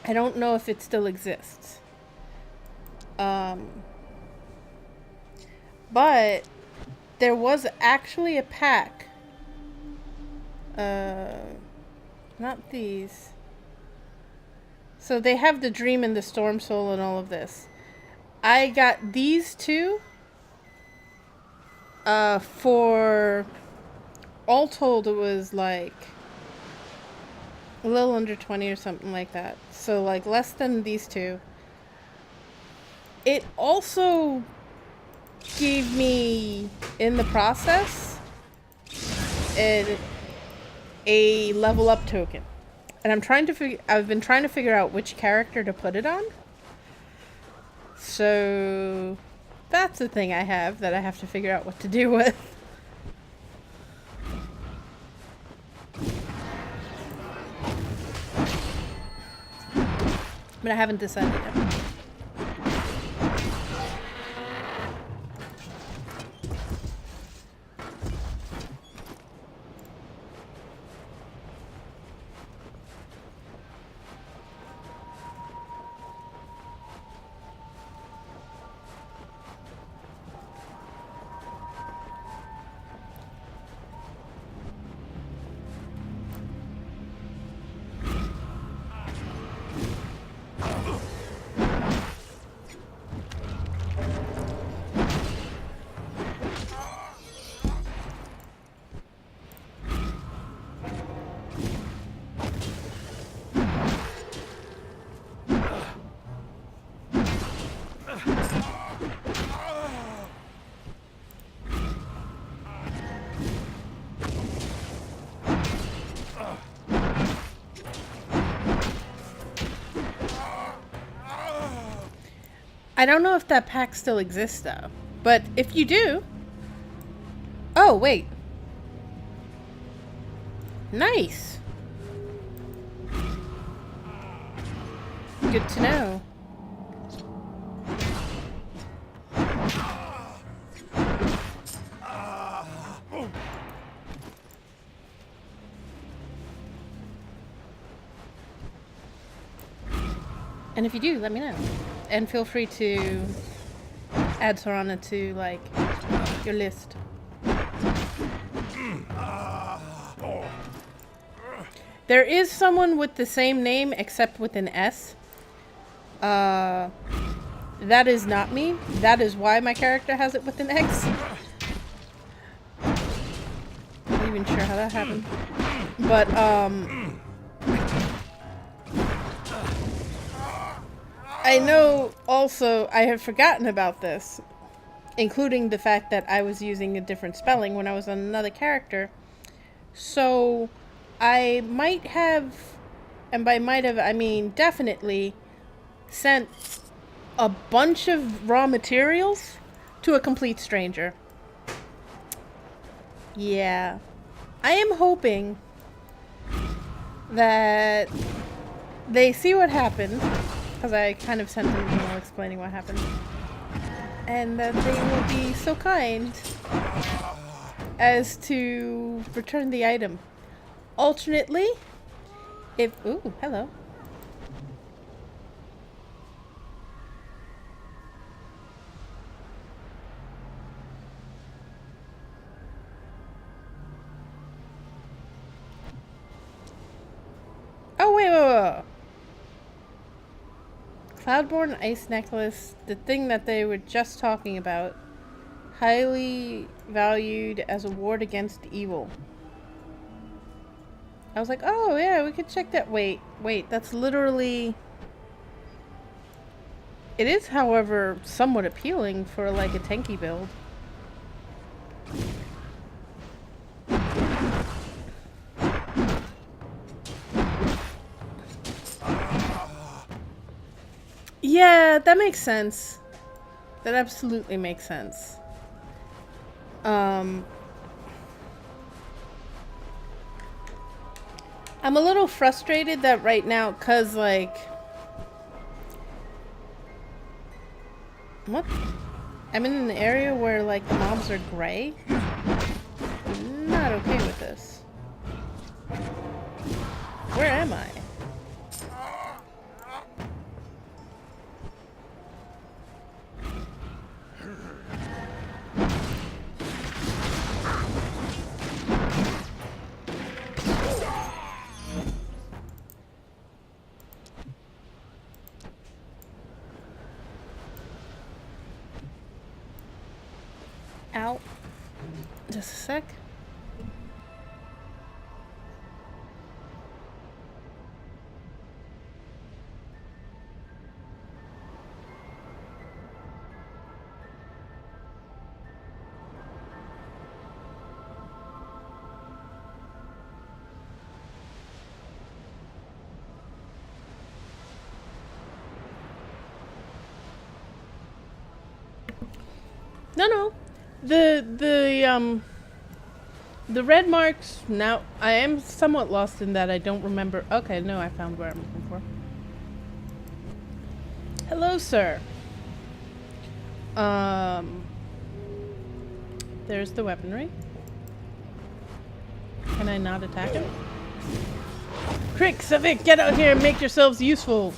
I don't know if it still exists. But there was actually a pack. Not these. So they have the Dream and the Storm Soul and all of this. I got these two for all told it was like a little under 20 or something like that. So like less than these two. It also gave me in the process a level up token. And I've been trying to figure out which character to put it on. So that's the thing I have that I have to figure out what to do with. But I haven't decided yet. I don't know if that pack still exists though. But if you do... Oh, wait. Nice. Good to know. And if you do, let me know. And feel free to add Sorana to, like, your list. There is someone with the same name except with an S. That is not me. That is why my character has it with an X. Not even sure how that happened. But, I know also I had forgotten about this, including the fact that I was using a different spelling when I was on another character. So I might have, and by might have I mean definitely, sent a bunch of raw materials to a complete stranger. Yeah. I am hoping that they see what happened, because I kind of sent them an email explaining what happened, and that they will be so kind as to return the item. Alternately, if... Ooh, hello. Oh, wait. Cloudborne Ice Necklace, the thing that they were just talking about. Highly valued as a ward against evil. I was like, oh yeah, we could check that. Wait, that's literally... It is, however, somewhat appealing for like a tanky build. Yeah, that makes sense. That absolutely makes sense. I'm a little frustrated that right now, cause like... What? I'm in an area where like the mobs are gray. I'm not okay with this. Where am I? Ow. Just a sec. No. The red marks, now I am somewhat lost in that I don't remember. Okay, no, I found where I'm looking for. Hello, sir. There's the weaponry. Can I not attack him? Crick, Savik, get out here and make yourselves useful.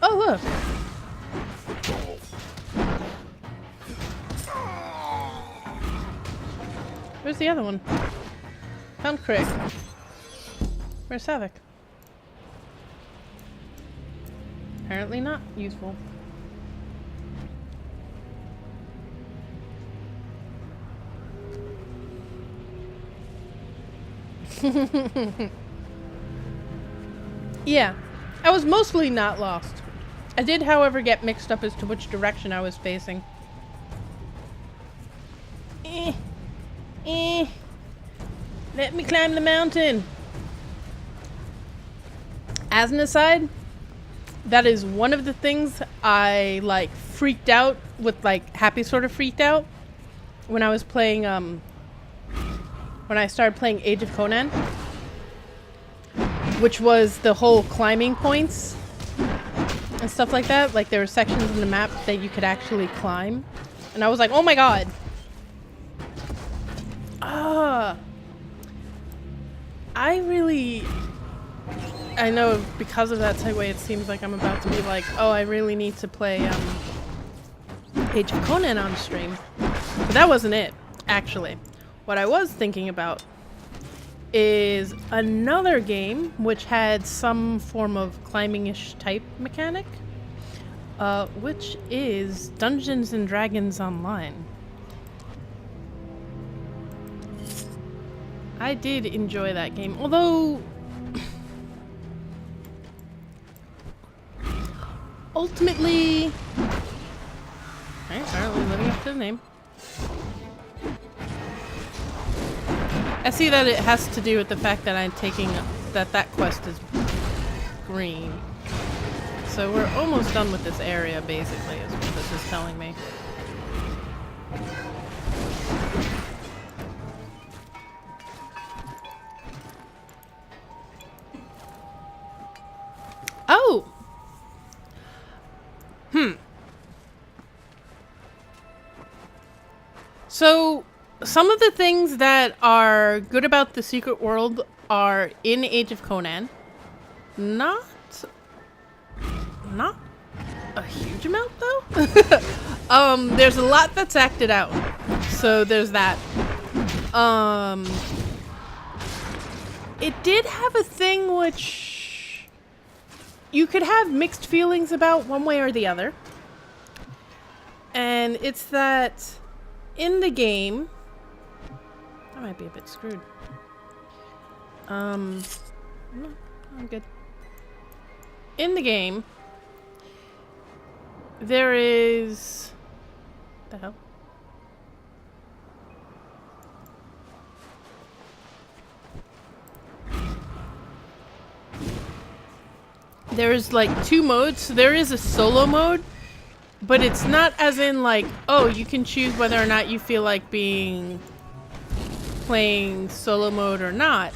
Oh, look. Where's the other one? Found Crick. Where's Savik? Apparently not useful. Yeah, I was mostly not lost. I did, however, get mixed up as to which direction I was facing. Let me climb the mountain. As an aside, that is one of the things I like freaked out with, like happy sort of freaked out when I was playing when I started playing Age of Conan, which was the whole climbing points and stuff like that. Like there were sections in the map that you could actually climb, and I was like, oh my god. I know because of that segue it seems like I'm about to be like, oh, I really need to play Age of Conan on stream. But that wasn't it, actually. What I was thinking about is another game which had some form of climbing-ish type mechanic, which is Dungeons and Dragons Online. I did enjoy that game, although ultimately, apparently living up to the name. I see that it has to do with the fact that I'm taking that quest is green. So we're almost done with this area, basically, is what this is telling me. Oh! So, some of the things that are good about the secret world are in Age of Conan. Not a huge amount, though. There's a lot that's acted out. So, there's that. It did have a thing which you could have mixed feelings about one way or the other. And it's that in the game, I might be a bit screwed. No, I'm good. In the game, there is... What the hell? There's like two modes. There is a solo mode, but it's not as in like, oh, you can choose whether or not you feel like playing solo mode or not.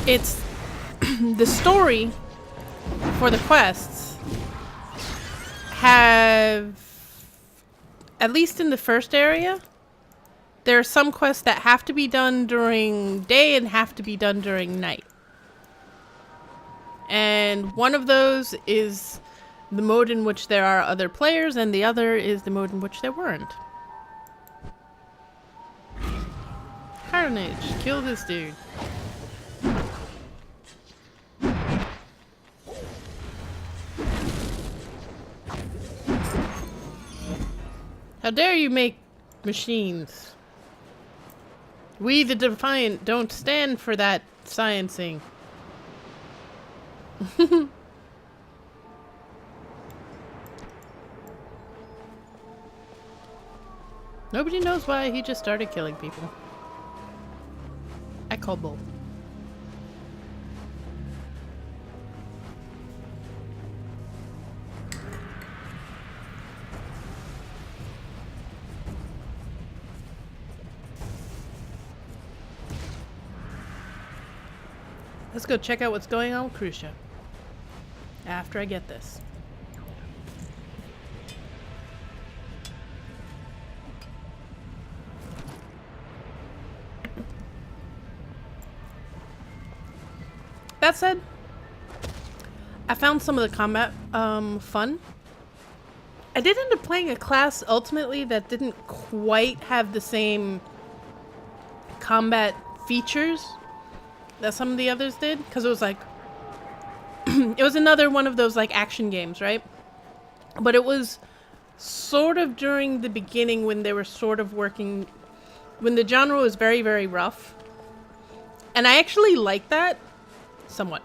It's the story for the quests have, at least in the first area, there are some quests that have to be done during day and have to be done during night. And one of those is the mode in which there are other players, and the other is the mode in which there weren't. Carnage, kill this dude. How dare you make machines? We, the Defiant, don't stand for that sciencing. Nobody knows why he just started killing people. I call bull. Let's go check out what's going on with Crucia. After I get this. That said, I found some of the combat fun. I did end up playing a class ultimately that didn't quite have the same combat features that some of the others did, because it was like it was another one of those like action games, right? But it was sort of during the beginning when they were sort of working, when the genre was very, very rough. And I actually liked that somewhat.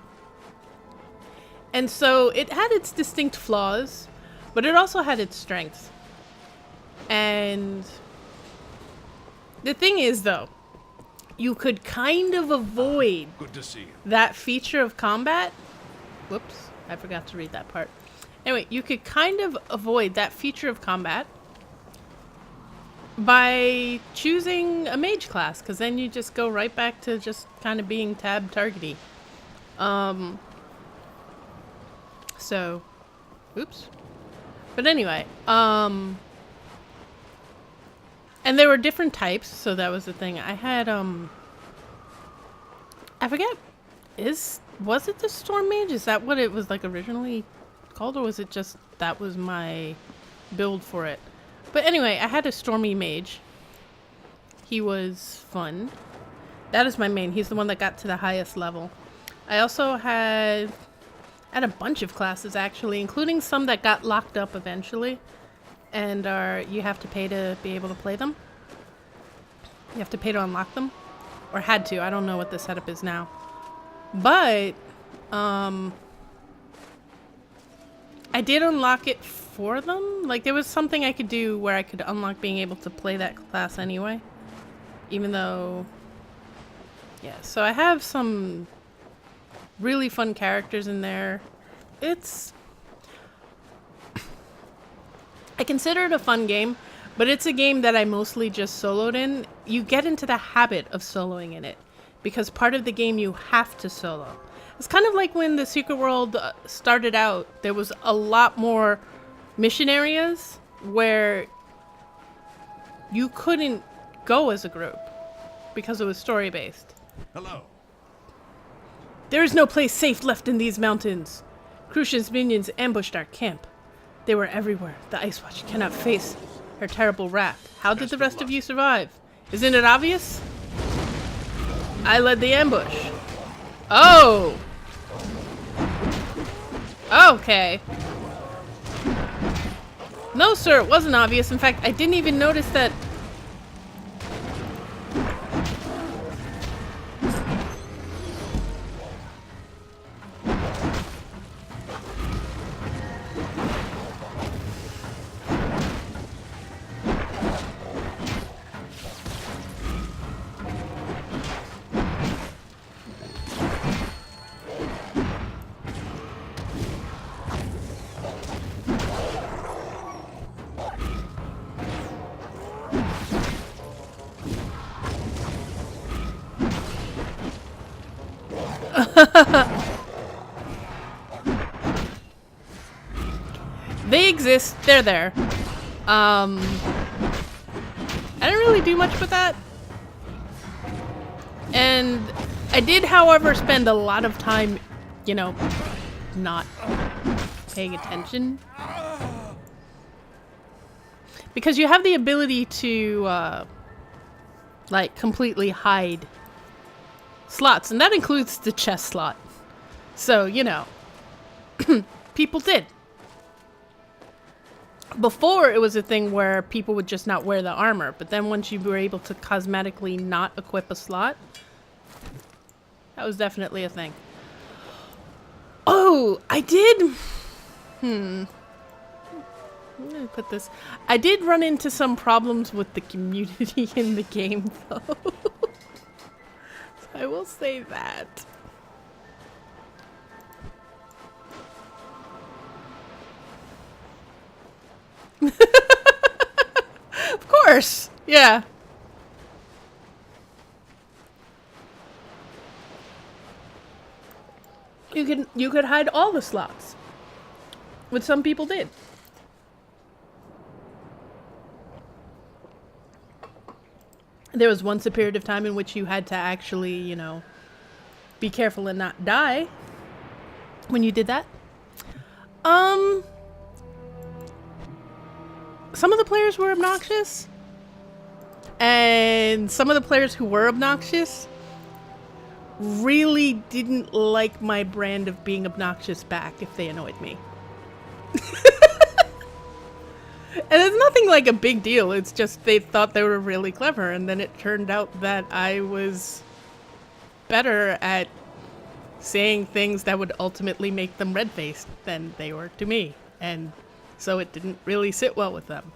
And so it had its distinct flaws, but it also had its strengths. And the thing is, though, you could kind of avoid Good to see you. that feature of combat. Whoops, I forgot to read that part. Anyway, you could kind of avoid that feature of combat by choosing a mage class, because then you just go right back to just kind of being tab targety. So, oops. But anyway, and there were different types, so that was the thing. I had, I forget, was it the Storm Mage? Is that what it was like originally called, or was it just that was my build for it? But anyway, I had a Stormy Mage. He was fun. That is my main. He's the one that got to the highest level. I also had a bunch of classes actually, including some that got locked up eventually, and you have to pay to be able to play them. You have to pay to unlock them, or had to. I don't know what the setup is now, but I did unlock it for them. Like, there was something I could do where I could unlock being able to play that class anyway, even though, yeah. So I have some really fun characters in there. I consider it a fun game, but it's a game that I mostly just soloed in. You get into the habit of soloing in it, because part of the game you have to solo. It's kind of like when the Secret World started out, there was a lot more mission areas where you couldn't go as a group because it was story-based. Hello. There is no place safe left in these mountains. Crucian's minions ambushed our camp. They were everywhere. The Ice Watch cannot face her terrible wrath. How did the rest of you survive? Isn't it obvious? I led the ambush. Oh! Okay. No, sir, it wasn't obvious. In fact, I didn't even notice that. They exist. They're there. I didn't really do much with that. And I did, however, spend a lot of time, you know, not paying attention. Because you have the ability to, like, completely hide slots. And that includes the chest slot. So, you know, people did. Before, it was a thing where people would just not wear the armor, but then once you were able to cosmetically not equip a slot, that was definitely a thing. Oh, I did... I'm gonna put this... I did run into some problems with the community in the game, though. So I will say that. Of course, yeah. You could hide all the slots, which some people did. There was once a period of time in which you had to actually, you know, be careful and not die when you did that. Some of the players were obnoxious, and some of the players who were obnoxious really didn't like my brand of being obnoxious back if they annoyed me. And it's nothing like a big deal, it's just they thought they were really clever, and then it turned out that I was better at saying things that would ultimately make them red-faced than they were to me, and so it didn't really sit well with them.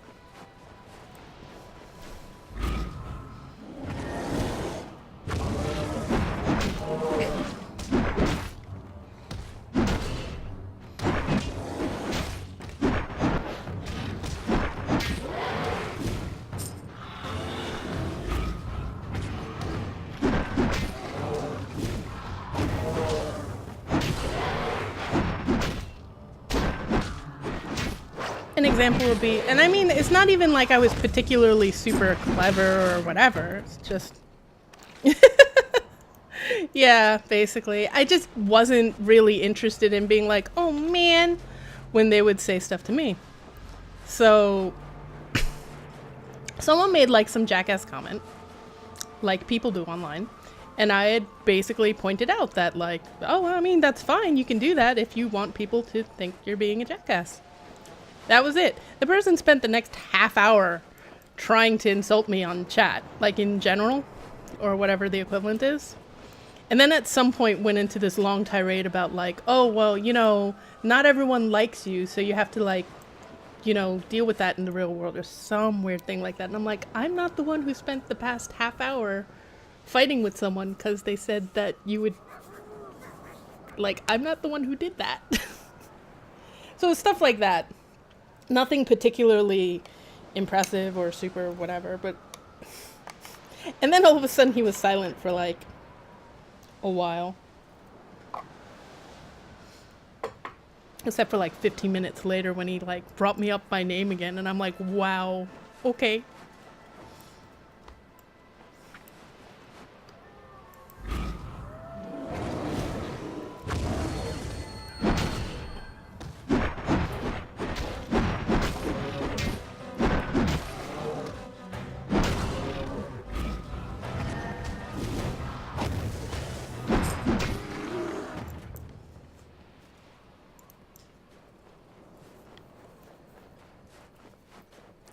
an example would be, and I mean, it's not even like I was particularly super clever or whatever. It's just, yeah, basically. I just wasn't really interested in being like, oh man, when they would say stuff to me. So, someone made like some jackass comment, like people do online. And I had basically pointed out that like, oh, I mean, that's fine. You can do that if you want people to think you're being a jackass. That was it. The person spent the next half hour trying to insult me on chat, like in general, or whatever the equivalent is. And then at some point went into this long tirade about like, oh, well, you know, not everyone likes you, so you have to like, you know, deal with that in the real world or some weird thing like that. And I'm like, I'm not the one who spent the past half hour fighting with someone because they said that you would, like, I'm not the one who did that. So stuff like that. Nothing particularly impressive or super whatever, but... And then all of a sudden he was silent for, like, a while. Except for, like, 15 minutes later when he, like, brought me up by name again, and I'm like, wow, okay.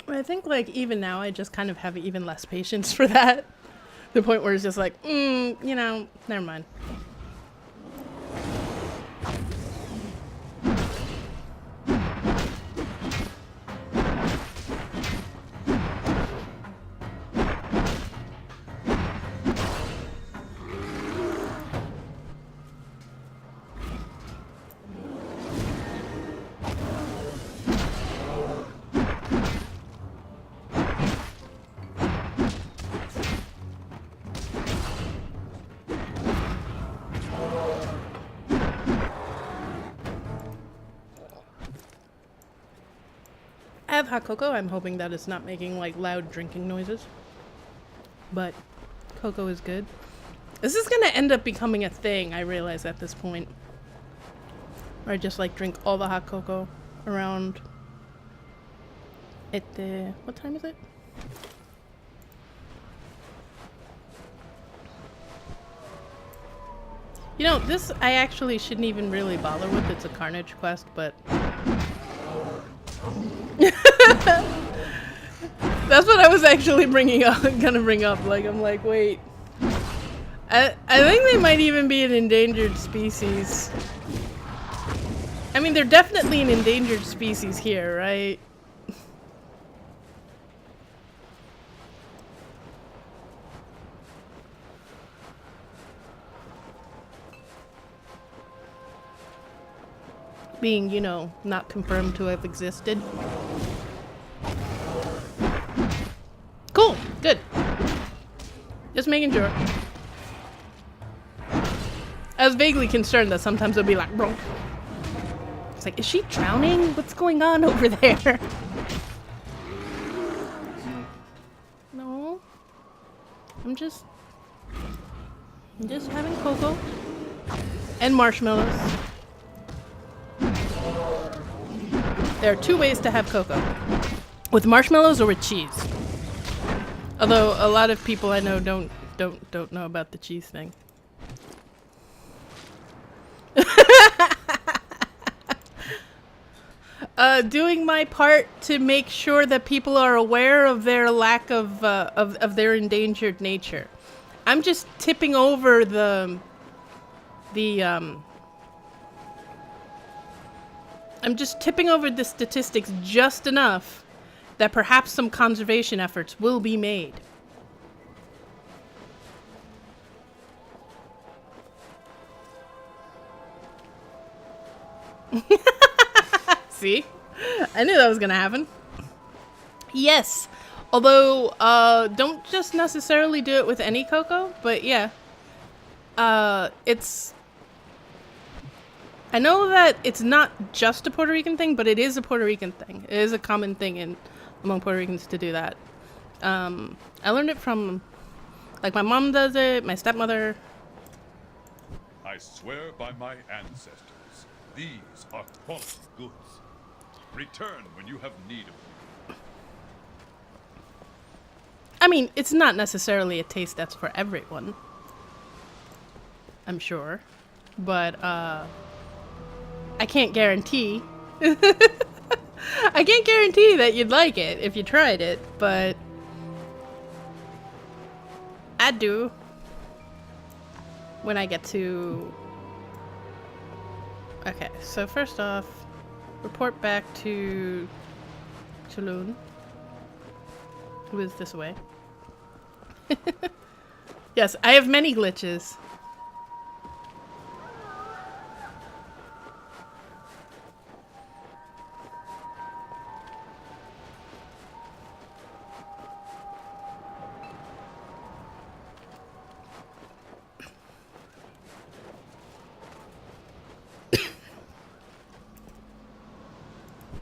I think, like, even now, I just kind of have even less patience for that. The point where it's just like, you know, never mind. I have hot cocoa. I'm hoping that it's not making like loud drinking noises. But cocoa is good. This is gonna end up becoming a thing, I realize at this point. Where I just like drink all the hot cocoa around at the... What time is it? You know, this I actually shouldn't even really bother with. It's a Carnage quest, but... That's what I was actually gonna bring up. Like, I'm like, wait. I think they might even be an endangered species. I mean, they're definitely an endangered species here, right? Being, you know, not confirmed to have existed. Cool, good. Just making sure. I was vaguely concerned that sometimes it'll be like, bro. It's like, is she drowning? What's going on over there? No. I'm just having cocoa. And marshmallows. There are two ways to have cocoa. With marshmallows or with cheese. Although a lot of people I know don't know about the cheese thing. Doing my part to make sure that people are aware of their lack of their endangered nature. I'm just tipping over I'm just tipping over the statistics just enough that perhaps some conservation efforts will be made. See? I knew that was gonna happen. Yes. Although, don't just necessarily do it with any cocoa, but yeah. I I know that it's not just a Puerto Rican thing, but it is a Puerto Rican thing. It is a common thing among Puerto Ricans to do that. I learned it from, like, my mom does it, my stepmother. I swear by my ancestors, these are quality goods. Return when you have need of them. I mean, it's not necessarily a taste that's for everyone. I'm sure. But, I can't guarantee. I can't guarantee that you'd like it if you tried it, but I do when I get to... Okay, so first off, report back to Tulun, who is this way. Yes, I have many glitches.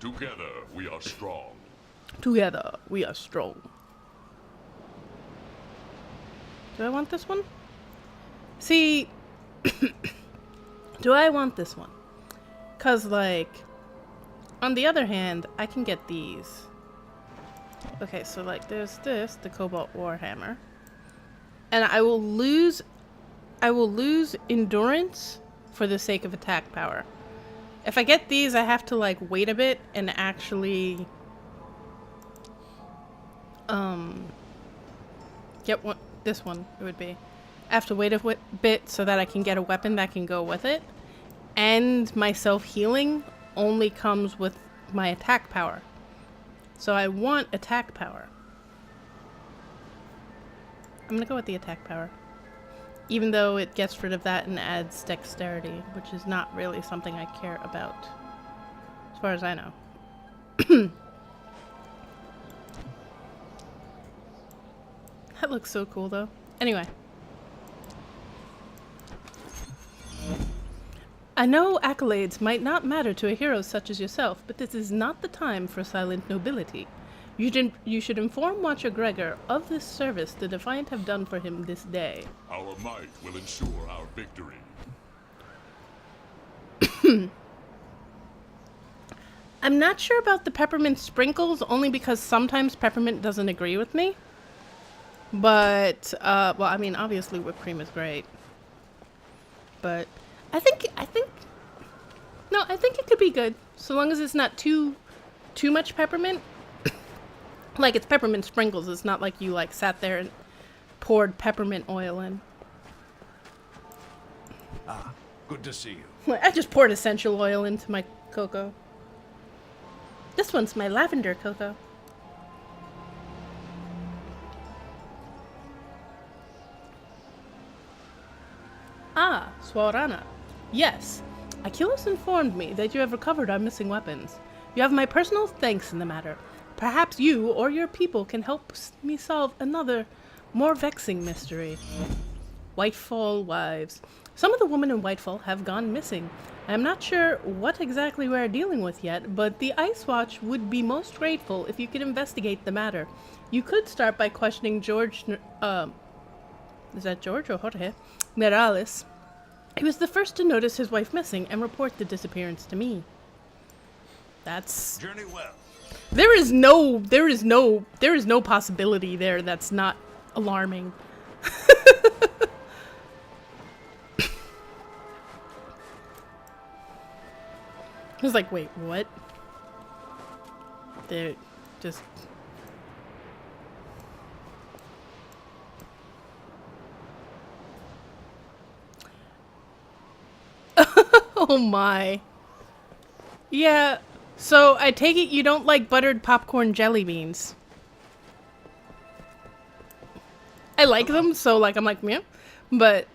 Together we are strong. Together, we are strong. Do I want this one? See, do I want this one? Because, like, on the other hand, I can get these. Okay, so, like, there's this, the Cobalt Warhammer. And I will lose endurance for the sake of attack power. If I get these, I have to, like, wait a bit and actually get one. This one, it would be. I have to wait a bit so that I can get a weapon that can go with it. And my self-healing only comes with my attack power. So I want attack power. I'm gonna go with the attack power. Even though it gets rid of that and adds dexterity, which is not really something I care about. As far as I know. That looks so cool, though. Anyway. I know accolades might not matter to a hero such as yourself, but this is not the time for silent nobility. You should inform Watcher Gregor of this service the Defiant have done for him this day. Our might will ensure our victory. I'm not sure about the peppermint sprinkles, only because sometimes peppermint doesn't agree with me. But, well, I mean, obviously whipped cream is great. But I think it could be good. So long as it's not too much peppermint. Like, it's peppermint sprinkles. It's not like you, like, sat there and poured peppermint oil in. Ah, good to see you. I just poured essential oil into my cocoa. This one's my lavender cocoa. Ah, Swarana. Yes. Achilles informed me that you have recovered our missing weapons. You have my personal thanks in the matter. Perhaps you or your people can help me solve another, more vexing mystery. Whitefall Wives. Some of the women in Whitefall have gone missing. I am not sure what exactly we are dealing with yet, but the Ice Watch would be most grateful if you could investigate the matter. You could start by questioning George, is that George or Jorge? Morales. He was the first to notice his wife missing and report the disappearance to me. That's... Journey well. There is no possibility there that's not alarming. I was like, wait, what? They're just... Oh my. Yeah, so I take it you don't like buttered popcorn jelly beans. I like them, so like I'm like, yeah, but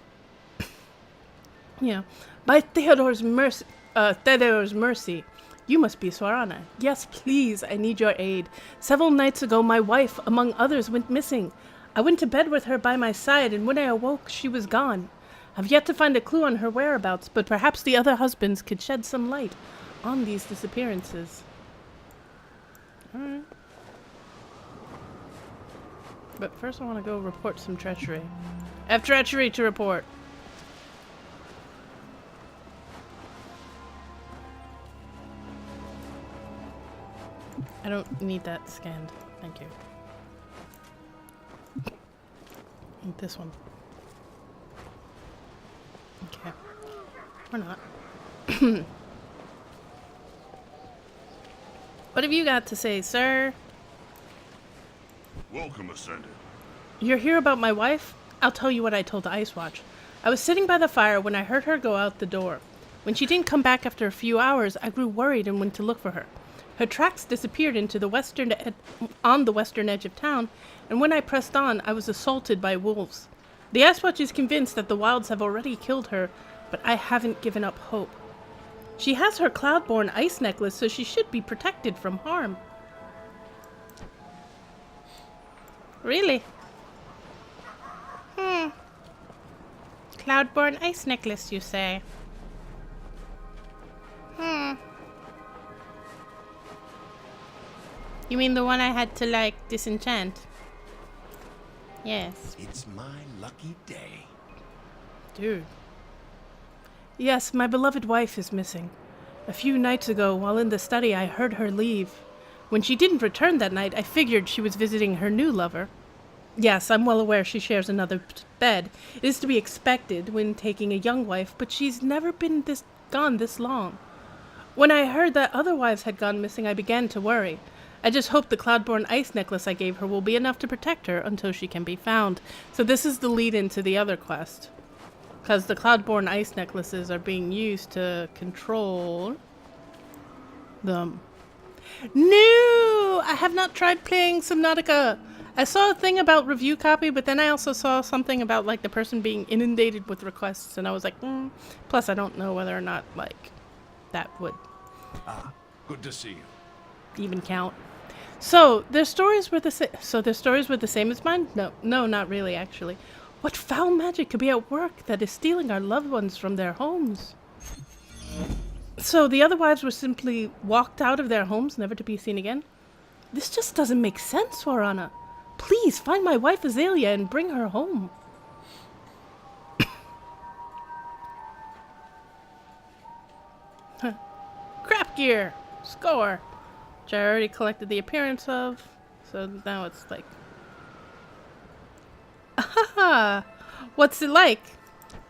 yeah. By Theodore's mercy, you must be Swarana. Yes, please, I need your aid. Several nights ago, my wife, among others, went missing. I went to bed with her by my side, and when I awoke, she was gone. I've yet to find a clue on her whereabouts, but perhaps the other husbands could shed some light on these disappearances. Alright. But first I want to go report some treachery. I have treachery to report. I don't need that scanned. Thank you. Need this one. Okay. Or not. What have you got to say, sir? Welcome, Ascended. You're here about my wife? I'll tell you what I told the Ice Watch. I was sitting by the fire when I heard her go out the door. When she didn't come back after a few hours, I grew worried and went to look for her. Her tracks disappeared on the western edge of town, and when I pressed on, I was assaulted by wolves. The Ice Watch is convinced that the wilds have already killed her, but I haven't given up hope. She has her Cloudborn ice necklace, so she should be protected from harm. Really? Cloudborn ice necklace, you say? You mean the one I had to, like, disenchant? Yes. It's my lucky day. Dude. Yes, my beloved wife is missing. A few nights ago, while in the study, I heard her leave. When she didn't return that night, I figured she was visiting her new lover. Yes, I'm well aware she shares another bed. It is to be expected when taking a young wife, but she's never been gone this long. When I heard that other wives had gone missing, I began to worry. I just hope the Cloudborn ice necklace I gave her will be enough to protect her until she can be found. So this is the lead-in to the other quest. Because the Cloudborn ice necklaces are being used to control them. No! I have not tried playing Subnautica! I saw a thing about review copy, but then I also saw something about, like, the person being inundated with requests, and I was like, Plus, I don't know whether or not, like, that would... Good to see you. even count. So, their stories were the same as mine? No, not really, actually. What foul magic could be at work that is stealing our loved ones from their homes? So, the other wives were simply walked out of their homes, never to be seen again? This just doesn't make sense, Warana. Please, find my wife Azalea and bring her home. Crap gear! Score! Which I already collected the appearance of, so now it's like... Ahaha! What's it like?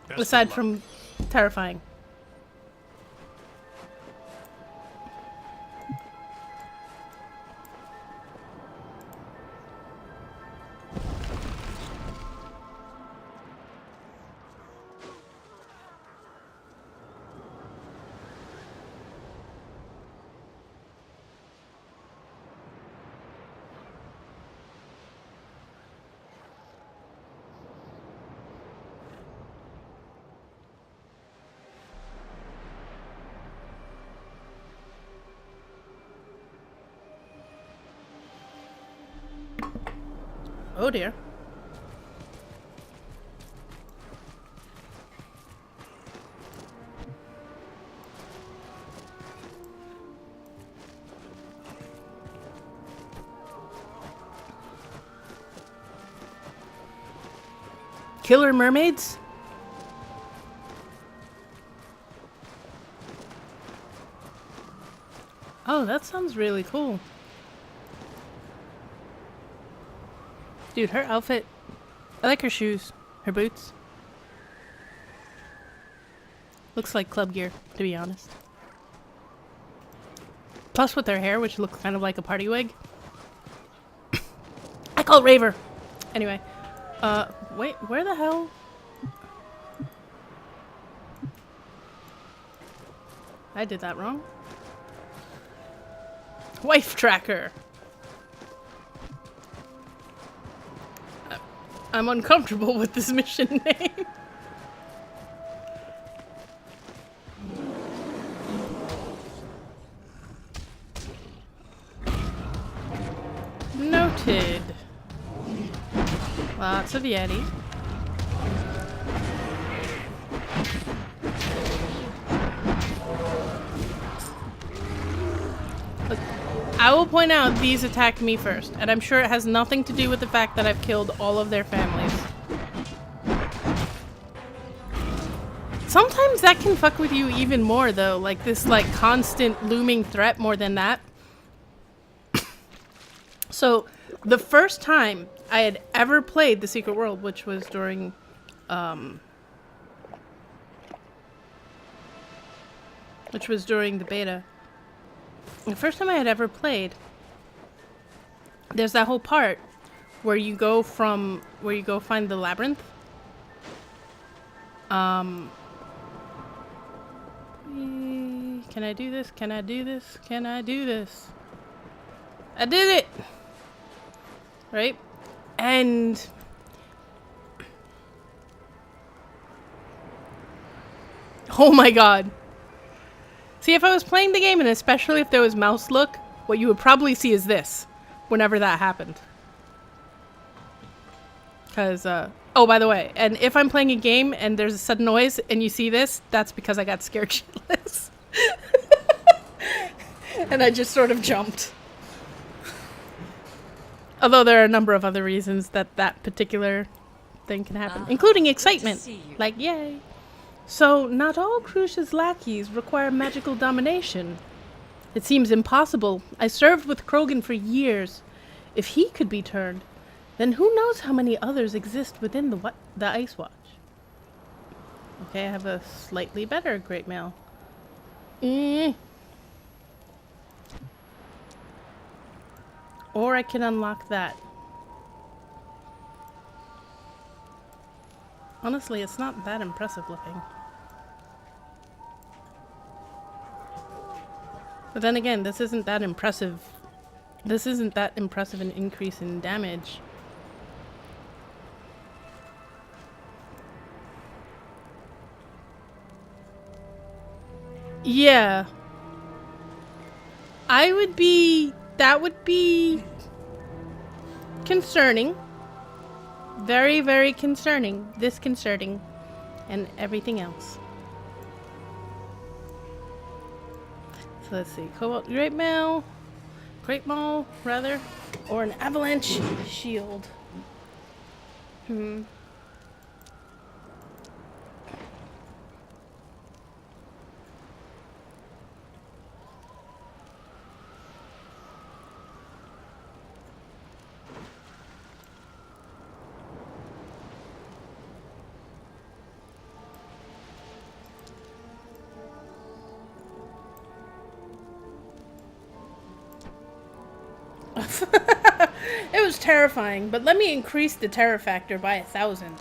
Best Aside of luck. from terrifying. Oh dear. Killer mermaids? Oh, that sounds really cool. Dude, her outfit... I like her shoes. Her boots. Looks like club gear, to be honest. Plus with her hair, which looks kind of like a party wig. I call it Raver! Anyway. Wait, where the hell? I did that wrong. Wife tracker! I'm uncomfortable with this mission name. Noted. Lots of Yeti. I will point out these attacked me first, and I'm sure it has nothing to do with the fact that I've killed all of their families. Sometimes that can fuck with you even more though, like this like constant looming threat more than that. So, the first time I had ever played The Secret World, which was during the beta. The first time I had ever played, there's that whole part where you go find the labyrinth. Can I do this? Can I do this? Can I do this? I did it! Right? And oh my god. See, if I was playing the game, and especially if there was mouse look, what you would probably see is this whenever that happened. Because, oh, by the way, and if I'm playing a game and there's a sudden noise and you see this, that's because I got scared shitless. And I just sort of jumped. Although there are a number of other reasons that that particular thing can happen, including excitement. Like, yay. So, not all Crucia's lackeys require magical domination. It seems impossible. I served with Krogan for years. If he could be turned, then who knows how many others exist within the Ice Watch. Okay, I have a slightly better Great Mail. Or I can unlock that. Honestly, it's not that impressive looking. But then again, this isn't that impressive. This isn't that impressive an increase in damage. Yeah. That would be concerning. Very, very concerning. Disconcerting. And everything else. So let's see. Cobalt Great Mail. Great Maul, rather. Or an Avalanche Shield. It was terrifying, but let me increase the terror factor by 1,000.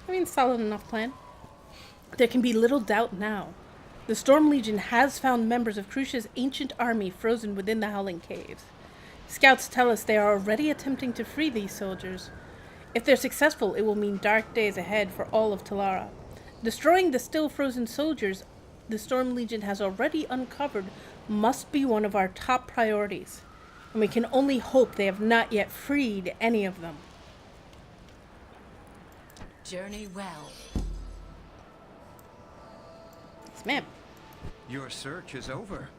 I mean, solid enough plan. There can be little doubt now. The Storm Legion has found members of Crucia's ancient army frozen within the Howling Caves. Scouts tell us they are already attempting to free these soldiers. If they're successful, it will mean dark days ahead for all of Talara. Destroying the still frozen soldiers the Storm Legion has already uncovered must be one of our top priorities, and we can only hope they have not yet freed any of them. Journey well. Yes, ma'am. Your search is over.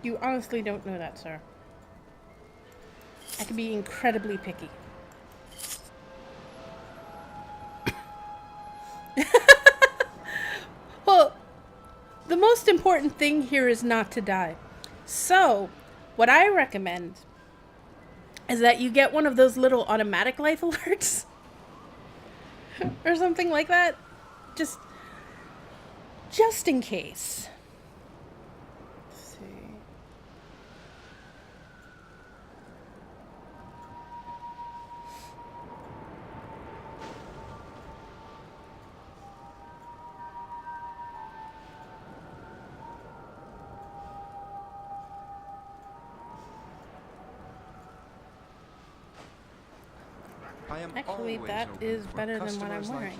You honestly don't know that, sir. I can be incredibly picky. Well, the most important thing here is not to die. So, what I recommend is that you get one of those little automatic life alerts. Or something like that. Just in case. Let's see. I am Actually, always that open is for better than what I'm customers like wearing. you.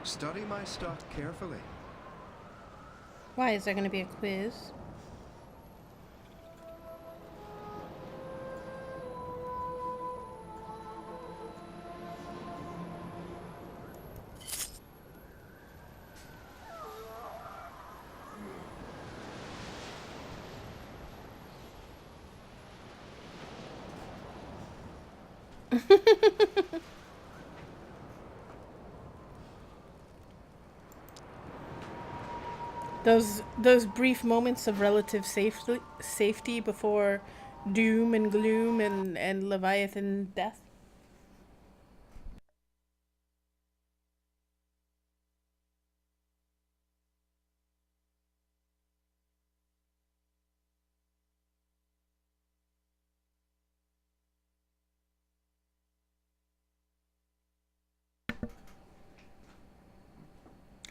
Study my stuff carefully. Why, is there going to be a quiz? Those brief moments of relative safety before doom and gloom and Leviathan death.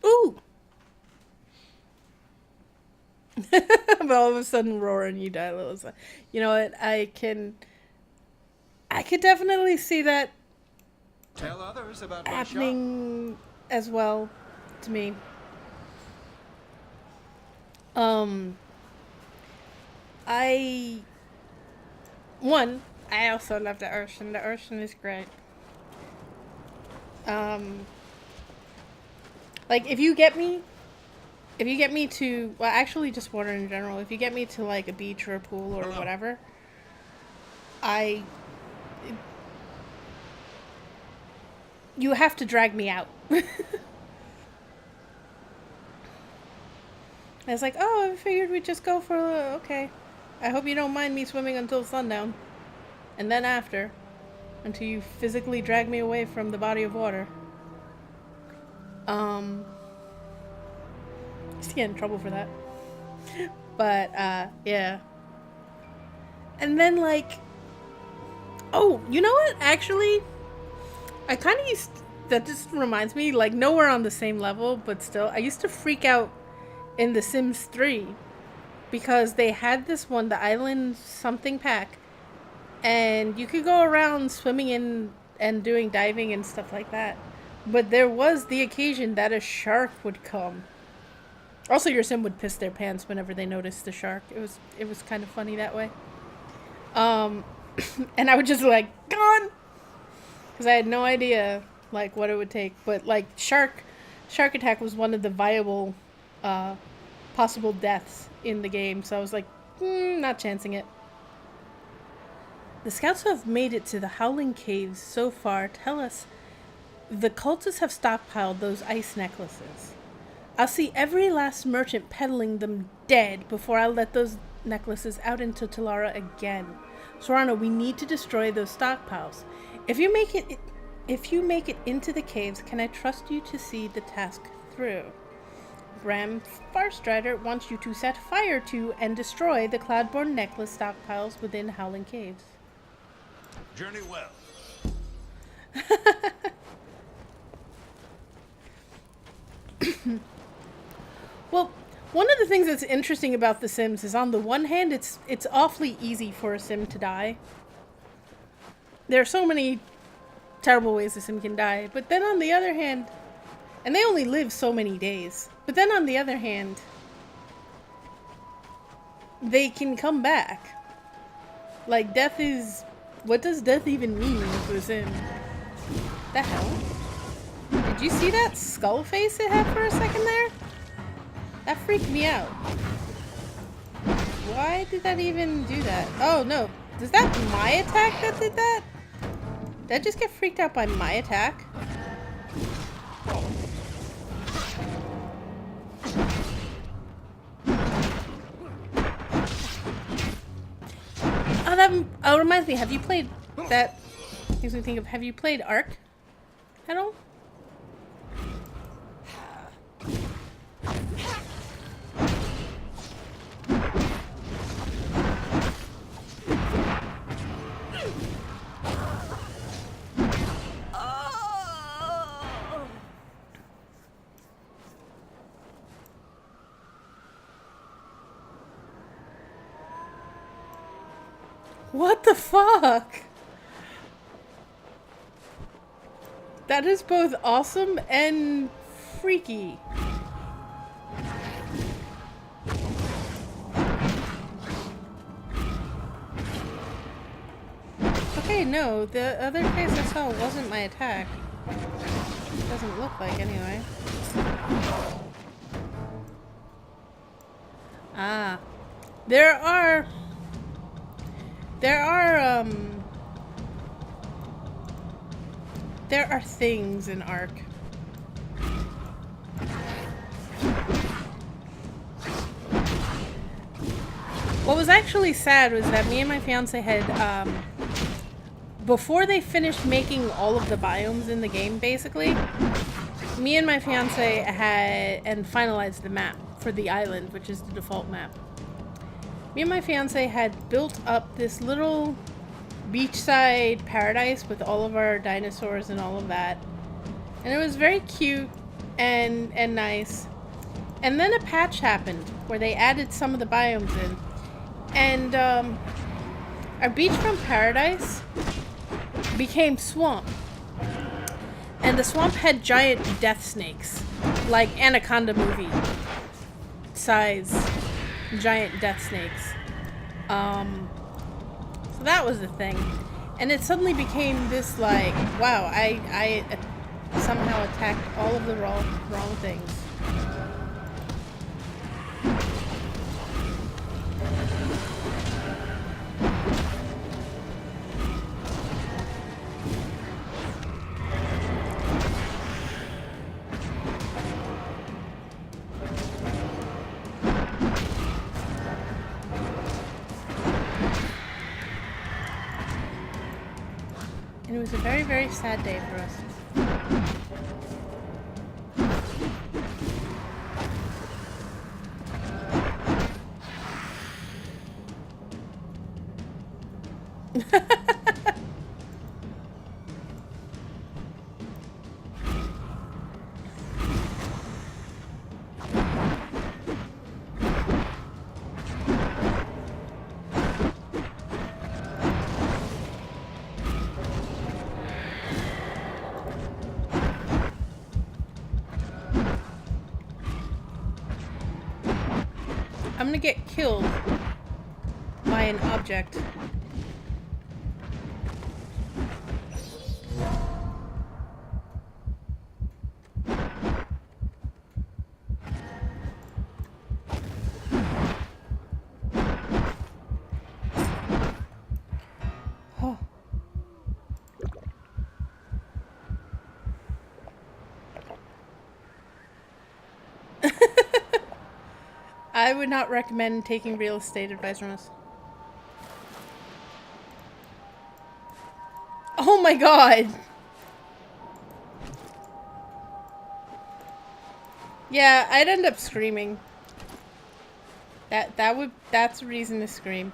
Ooh! But all of a sudden roar and you die, Lilith. You know what? I could definitely see that Tell others about my shop. happening as well to me. I also love the ocean. The ocean is great. Like if you get me to, well, actually just water in general. If you get me to like a beach or a pool or whatever, you have to drag me out. I was like, oh, I figured we'd just go for okay. I hope you don't mind me swimming until sundown. And then after. Until you physically drag me away from the body of water. Used to get in trouble for that. But, yeah. And then, like... Oh, you know what? Actually, I kind of used... That just reminds me, like, nowhere on the same level, but still. I used to freak out in The Sims 3. Because they had this one, the Island something pack. And you could go around swimming in and doing diving and stuff like that. But there was the occasion that a shark would come. Also, your sim would piss their pants whenever they noticed the shark. It was kind of funny that way. And I would just like, gone! Because I had no idea, like, what it would take. But, like, shark attack was one of the viable, possible deaths in the game. So I was like, not chancing it. The scouts who have made it to the Howling Caves so far tell us the cultists have stockpiled those ice necklaces. I'll see every last merchant peddling them dead before I let those necklaces out into Talara again. Sorana, we need to destroy those stockpiles. If you make it into the caves, can I trust you to see the task through? Bram Farstrider wants you to set fire to and destroy the Cloudborn necklace stockpiles within Howling Caves. Journey well. Well, one of the things that's interesting about The Sims is on the one hand, it's awfully easy for a sim to die. There are so many terrible ways a sim can die, but then on the other hand, and they only live so many days, but then on the other hand, they can come back. Like, death is... What does death even mean to a sim? The hell? Did you see that skull face it had for a second there? That freaked me out. Why did that even do that? Oh, no. Is that my attack that did that? Did I just get freaked out by my attack? Oh, that reminds me. Have you played that? Makes me think of. Have you played Ark at all? What the fuck? That is both awesome and freaky. Okay, no, the other face I saw wasn't my attack. Doesn't look like anyway. Ah. There are There are things in Ark. What was actually sad was that me and my fiance had, before they finished making all of the biomes in the game, basically, me and my fiance had and finalized the map for the island, which is the default map. Me and my fiance had built up this little beachside paradise with all of our dinosaurs and all of that. And it was very cute and nice. And then a patch happened where they added some of the biomes in. And our beachfront paradise became swamp. And the swamp had giant death snakes. Like Anaconda movie size giant death snakes. So that was the thing. And it suddenly became this like, wow, I somehow attacked all of the wrong things. And it was a very, very sad day for us. I'm gonna get killed by an object. Oh. I would not recommend taking real estate advice from us. Oh my god! Yeah, I'd end up screaming. That's a reason to scream.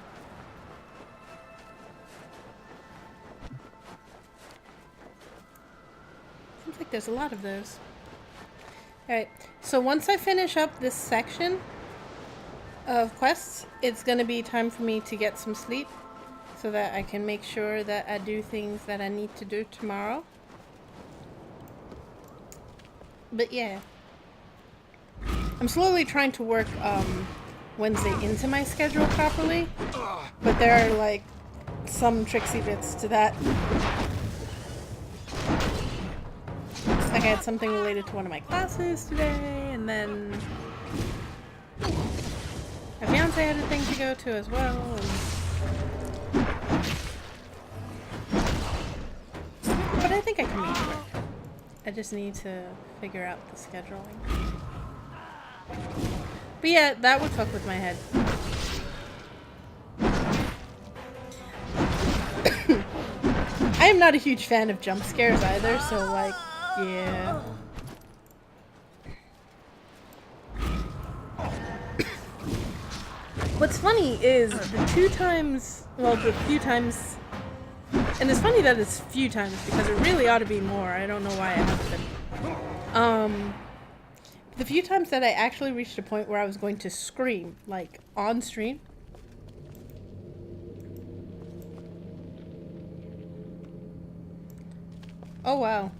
Seems like there's a lot of those. Alright, so once I finish up this section of quests, it's gonna be time for me to get some sleep so that I can make sure that I do things that I need to do tomorrow. But yeah. I'm slowly trying to work Wednesday into my schedule properly, but there are like some tricksy bits to that. Like I had something related to one of my classes today, and then my fiance had a thing to go to as well. But I think I can make it work. I just need to figure out the scheduling. But yeah, that would fuck with my head. I am not a huge fan of jump scares either, so like, yeah. What's funny is the few times, and it's funny that it's few times because it really ought to be more. I don't know why it hasn't been. The few times that I actually reached a point where I was going to scream, like on stream. Oh wow.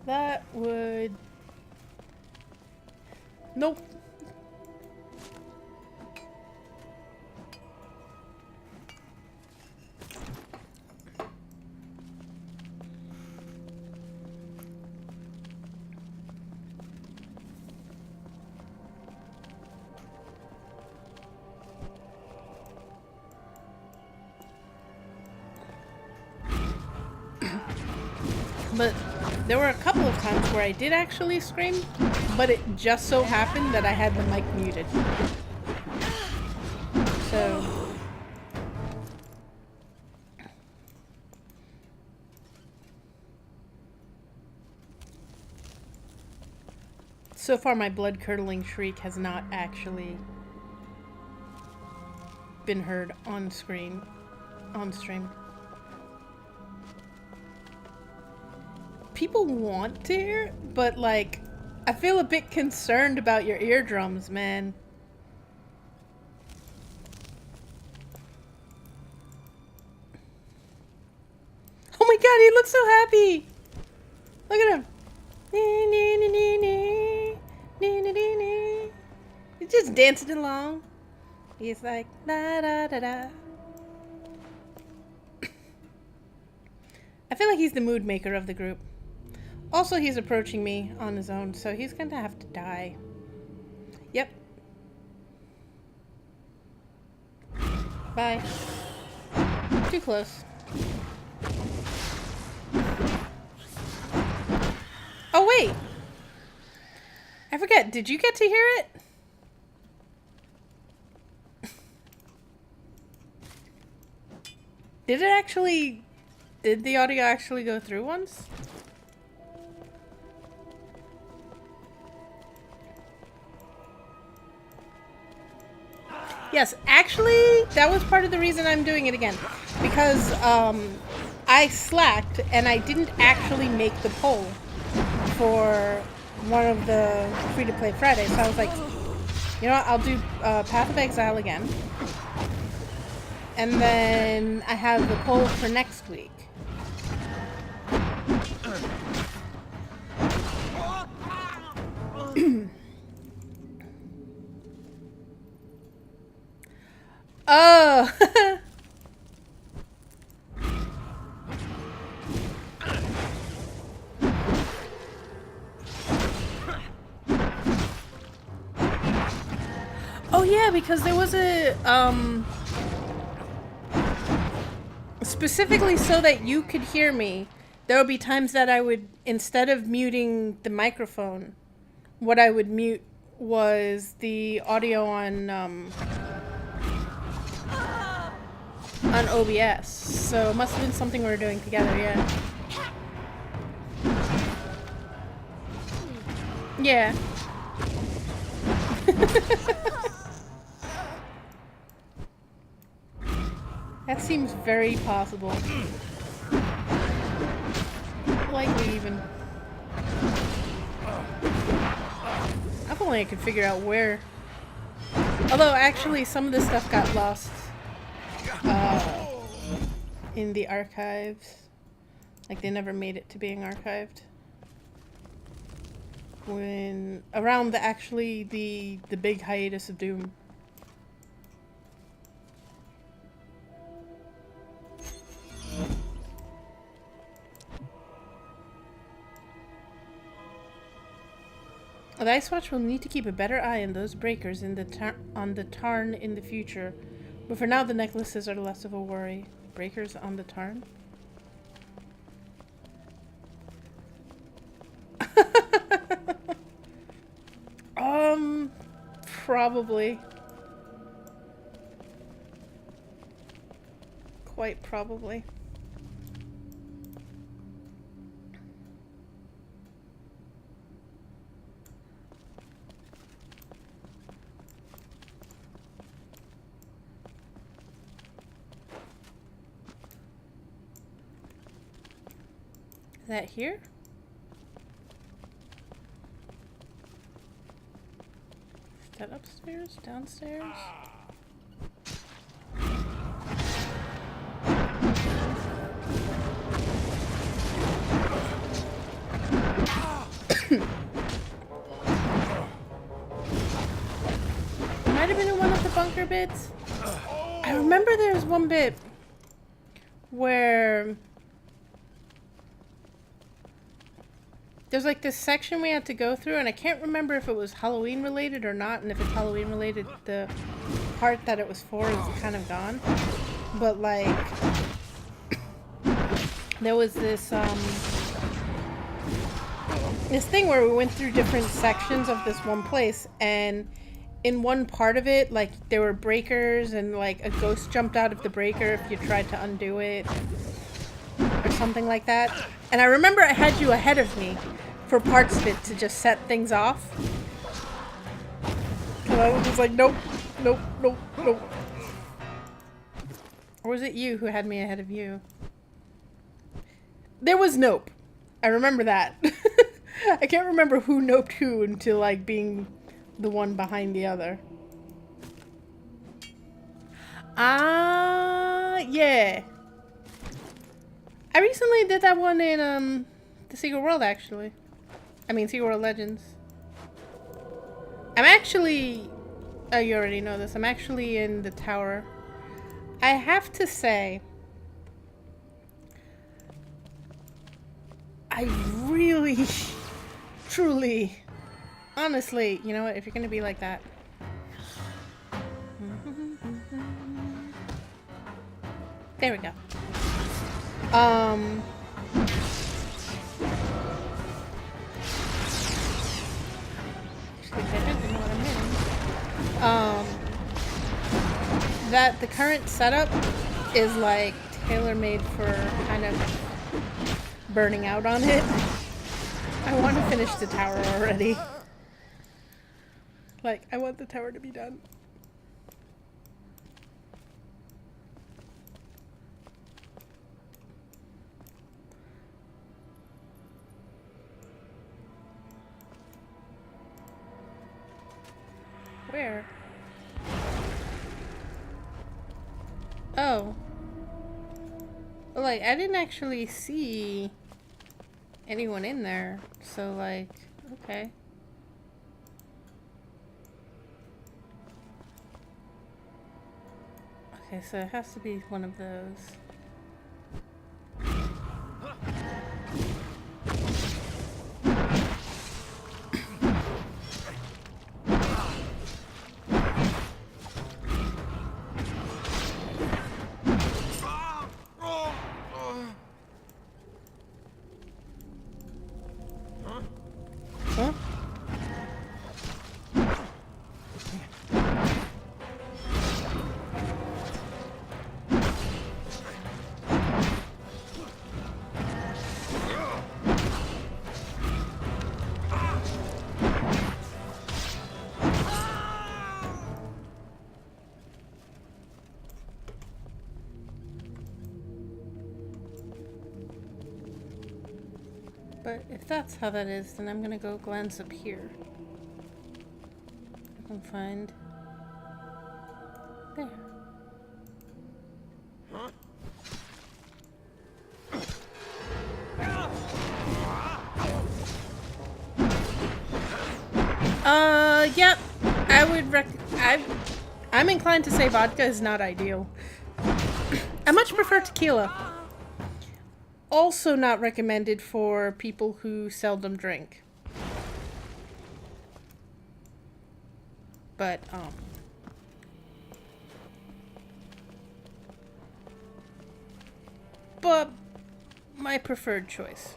That would... Nope. But there were a couple of times where I did actually scream, but it just so happened that I had the mic muted. So far my blood-curdling shriek has not actually been heard on stream. People want to hear it, but like, I feel a bit concerned about your eardrums, man. Oh my god, he looks so happy! Look at him! He's just dancing along. He's like, da da da da. I feel like he's the mood maker of the group. Also, he's approaching me on his own, so he's gonna have to die. Yep. Bye. Too close. Oh, wait! I forget, did you get to hear it? Did the audio actually go through once? Yes, actually, that was part of the reason I'm doing it again. Because, I slacked and I didn't actually make the poll for one of the free-to-play Fridays. So I was like, you know what, I'll do Path of Exile again. And then I have the poll for next week. Oh! Oh yeah, because there was a, specifically so that you could hear me, there would be times that I would, instead of muting the microphone, what I would mute was the audio on OBS. So it must have been something we were doing together, yeah. Yeah. That seems very possible. Likely even. If only I could figure out where. Although actually some of this stuff got lost in the archives. Like they never made it to being archived. When around the big hiatus of Doom. The Ice Watch will need to keep a better eye on those breakers in on the Tarn in the future, but for now the necklaces are less of a worry. Breakers on the Tarn? Probably. Quite probably. Is that here? Is that upstairs? Downstairs? Might have been in one of the bunker bits. I remember there was one bit where there's like this section we had to go through, and I can't remember if it was Halloween related or not, and if it's Halloween related, the part that it was for is kind of gone. But like, there was this this thing where we went through different sections of this one place, and in one part of it, like, there were breakers, and like a ghost jumped out of the breaker if you tried to undo it or something like that. And I remember I had you ahead of me for parts of it to just set things off. And I was just like, nope, nope, nope, nope. Or was it you who had me ahead of you? There was nope. I remember that. I can't remember who noped who until, like, being the one behind the other. Ah, yeah. I recently did that one in, the Secret World, actually. I mean, Secret World Legends. I'm actually... Oh, you already know this. I'm actually in the tower. I have to say... I really, truly, honestly, you know what, if you're gonna be like that. There we go. Actually, I don't know what I'm hitting. That the current setup is like tailor-made for kind of burning out on it. I want to finish the tower already. Like, I want the tower to be done. Where? Oh. Like, I didn't actually see anyone in there, so, like, okay. Okay, so it has to be one of those. Huh? But if that's how that is, then I'm gonna go glance up here. I can find... There. Yep. I would I'm inclined to say vodka is not ideal. I much prefer tequila. Also not recommended for people who seldom drink. But, but my preferred choice.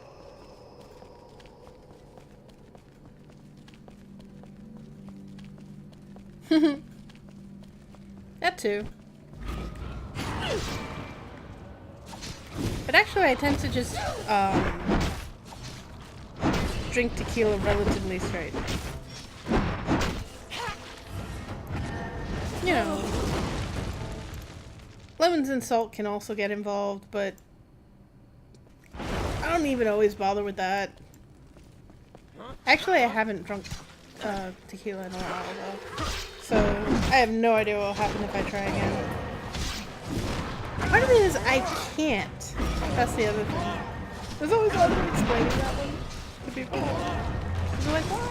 That too. But actually I tend to just drink tequila relatively straight. You know, lemons and salt can also get involved, but I don't even always bother with that. Actually, I haven't drunk tequila in a while though, so I have no idea what will happen if I try again. Part of it is I can't. That's the other thing. There's always one of explaining that one to people. They're like, why?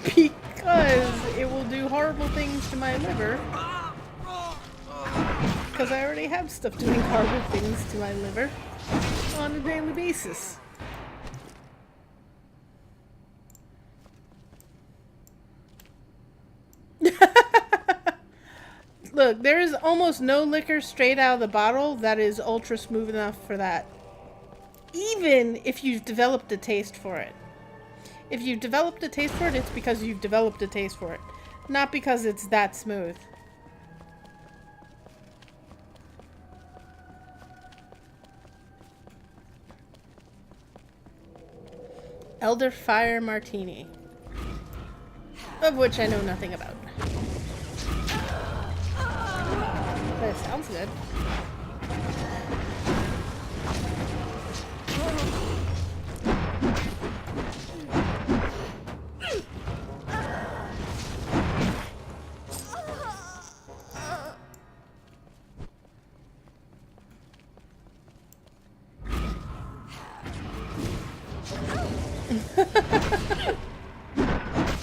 Because it will do horrible things to my liver. Because I already have stuff doing horrible things to my liver on a daily basis. Look, there is almost no liquor straight out of the bottle that is ultra smooth enough for that. even if you've developed a taste for it. If you've developed a taste for it, it's because you've developed a taste for it. Not because it's that smooth. Elder Fire Martini. Of which I know nothing about. But it sounds good.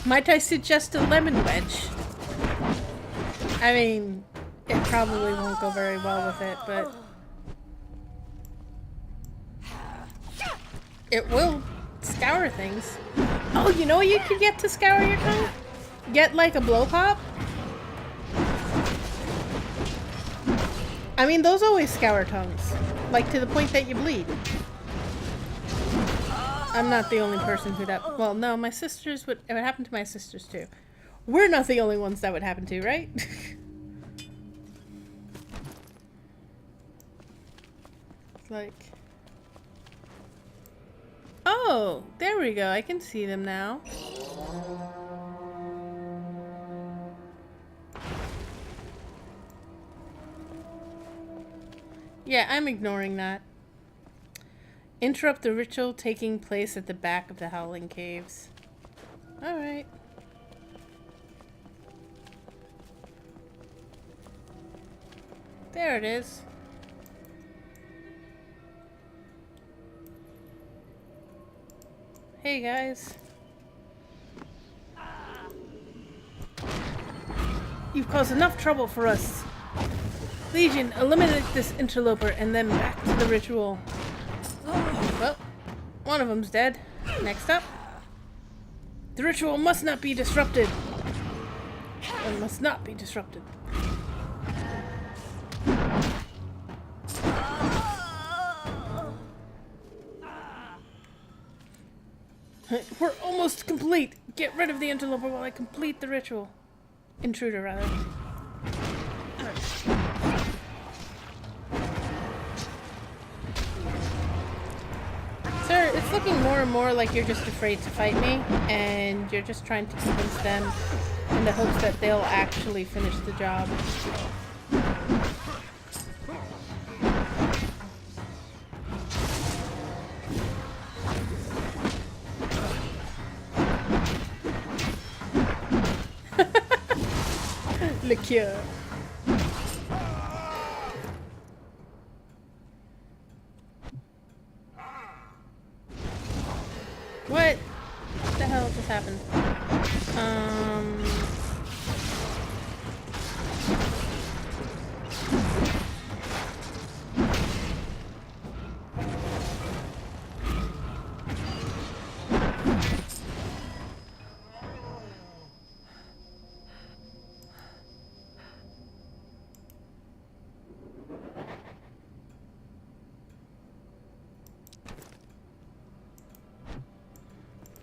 Might I suggest a lemon wedge? I mean, it probably won't go very well with it, but it will scour things. Oh, you know what you could get to scour your tongue? Get like a blow pop. I mean, those always scour tongues, like to the point that you bleed. I'm not the only person who that. Well, no, my sisters would. It would happen to my sisters too. We're not the only ones that would happen to, right? Like. Oh, there we go. I can see them now. Yeah, I'm ignoring that. Interrupt the ritual taking place at the back of the Howling Caves. Alright. There it is. Hey guys. You've caused enough trouble for us. Legion, eliminate this interloper and then back to the ritual. Well, one of them's dead. Next up. The ritual must not be disrupted. It must not be disrupted. We're almost complete. Get rid of the interloper while I complete the ritual. Intruder, rather. Sir, it's looking more and more like you're just afraid to fight me, and you're just trying to convince them in the hopes that they'll actually finish the job. Liqueur. What the hell just happened?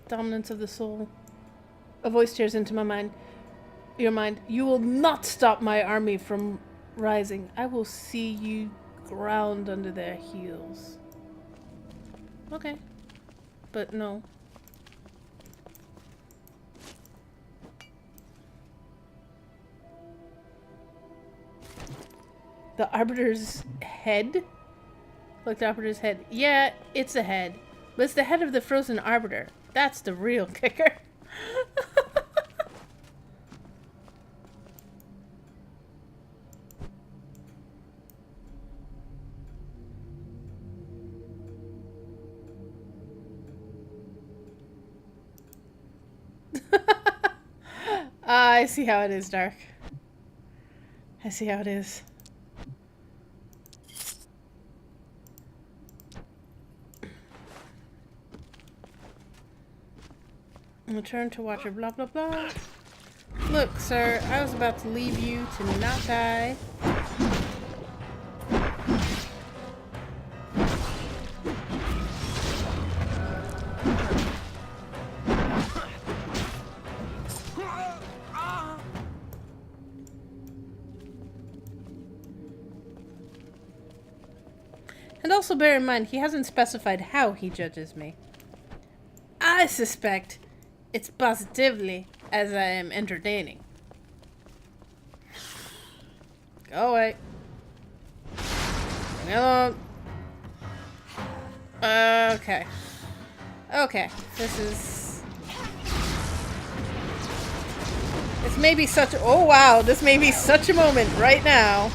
Dominance of the soul. A voice tears into my mind. Your mind. You will not stop my army from rising. I will see you ground under their heels. Okay. But no. The Arbiter's head? Like the Arbiter's head. Yeah, it's a head. But it's the head of the frozen Arbiter. That's the real kicker. I see how it is, Dark. I see how it is. Return to watcher, blah blah blah. Look, sir, I was about to leave you to not die. And also bear in mind, he hasn't specified how he judges me. I suspect it's positively as I am entertaining. Go away. Leave me alone. Okay. Okay. This may be such a... Oh wow, this may be such a moment right now.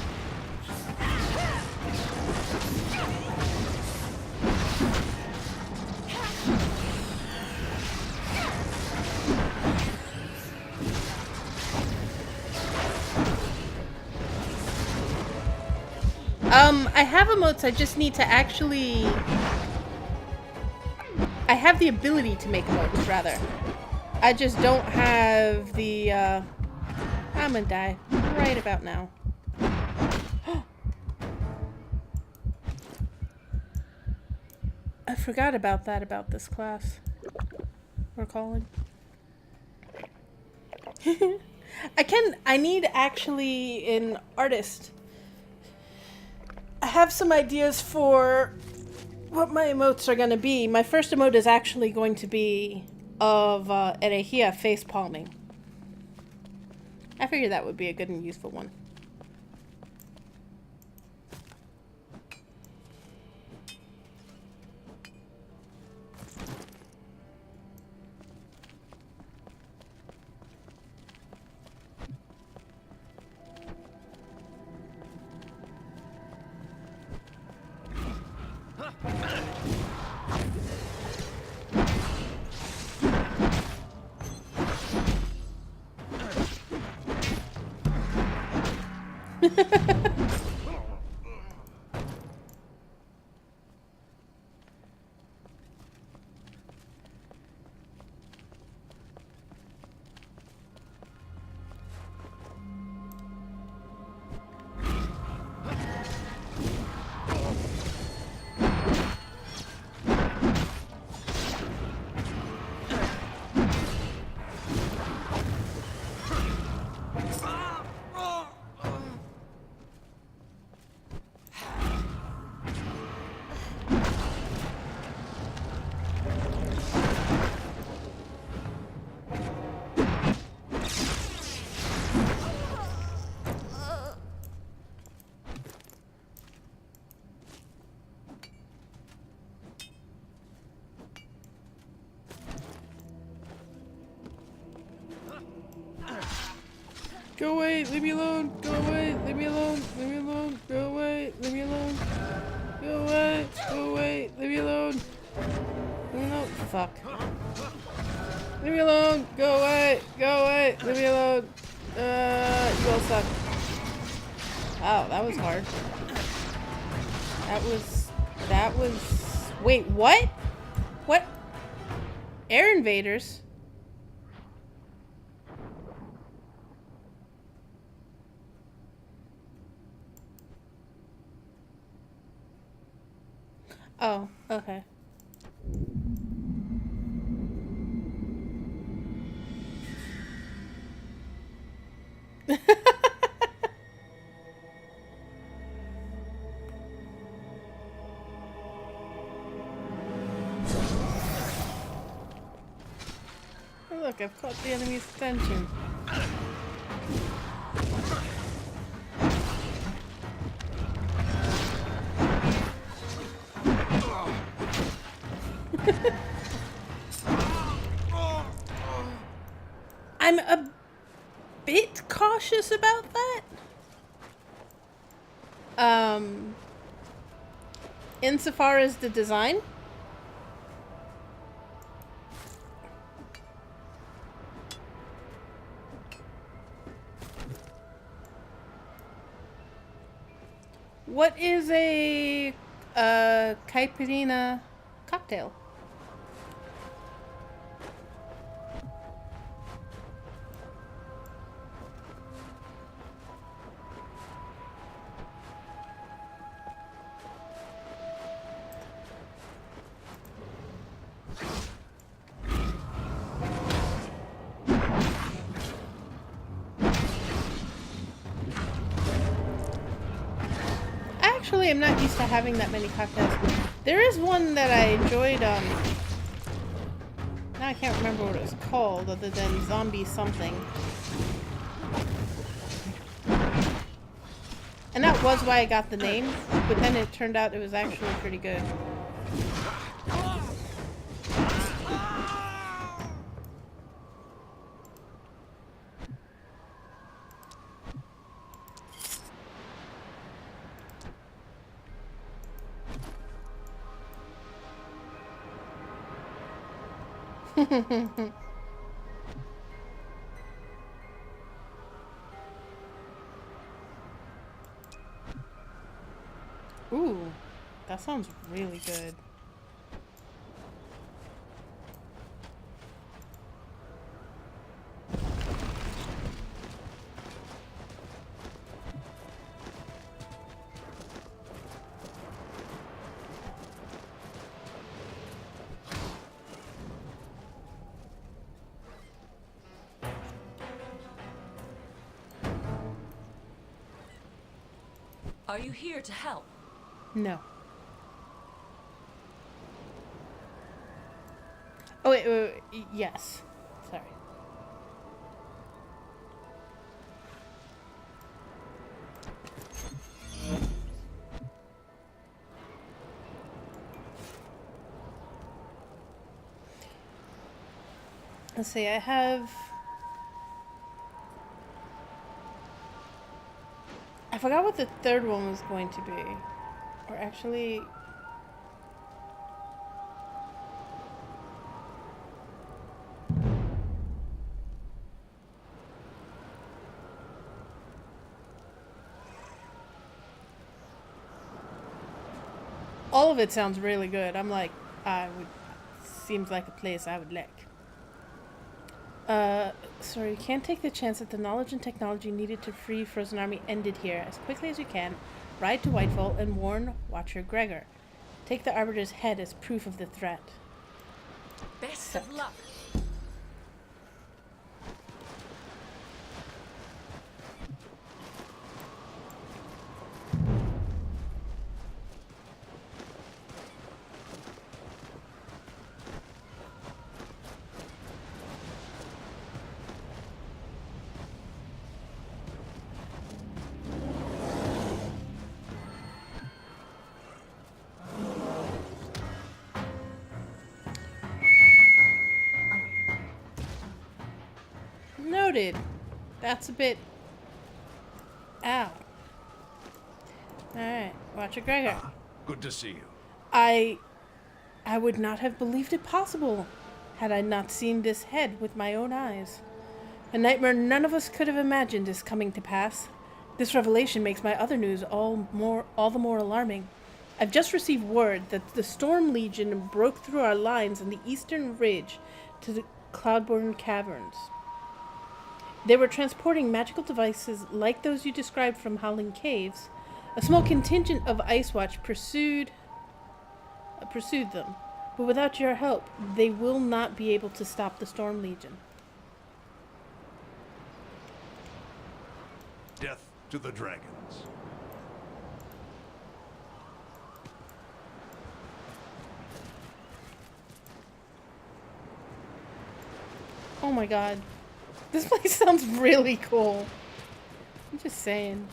I have emotes, I just need to actually... I have the ability to make emotes, rather. I just don't have the, I'm gonna die right about now. I forgot about that, about this class we're calling. I need actually an artist. I have some ideas for what my emotes are going to be. My first emote is actually going to be of Erehia face palming. I figured that would be a good and useful one. Go away, leave me alone, go away, leave me alone, leave me alone, go away, leave me alone, go away, leave me alone, leave me alone, fuck. Leave me alone, go away, leave me alone, you all suck. Wow, that was hard. That was, wait, what? What? Air invaders? Oh, okay. Oh, look, I've caught the enemy's attention. I'm a bit cautious about that. Insofar as the design. What is a caipirinha cocktail? Actually, I'm not used to having that many cocktails. There is one that I enjoyed, now I can't remember what it was called, other than Zombie something. And that was why I got the name, but then it turned out it was actually pretty good. Ooh, that sounds really good. Are you here to help? No. Oh, wait, yes. Sorry. Let's see, I have... I forgot what the third one was going to be. Or actually... all of it sounds really good. I'm like, seems like a place I would like. Sorry, you can't take the chance that the knowledge and technology needed to free Frozen Army ended here. As quickly as you can, ride to Whitefall and warn Watcher Gregor. Take the Arbiter's head as proof of the threat. Best of luck. Noted. That's a bit... Ow. Alright, Watcher Gregor. Good to see you. I would not have believed it possible had I not seen this head with my own eyes. A nightmare none of us could have imagined is coming to pass. This revelation makes my other news all the more alarming. I've just received word that the Storm Legion broke through our lines on the eastern ridge to the Cloudborn Caverns. They were transporting magical devices like those you described from Howling Caves. A small contingent of Ice Watch pursued them, but without your help, they will not be able to stop the Storm Legion. Death to the dragons. Oh my god. This place sounds really cool. I'm just saying.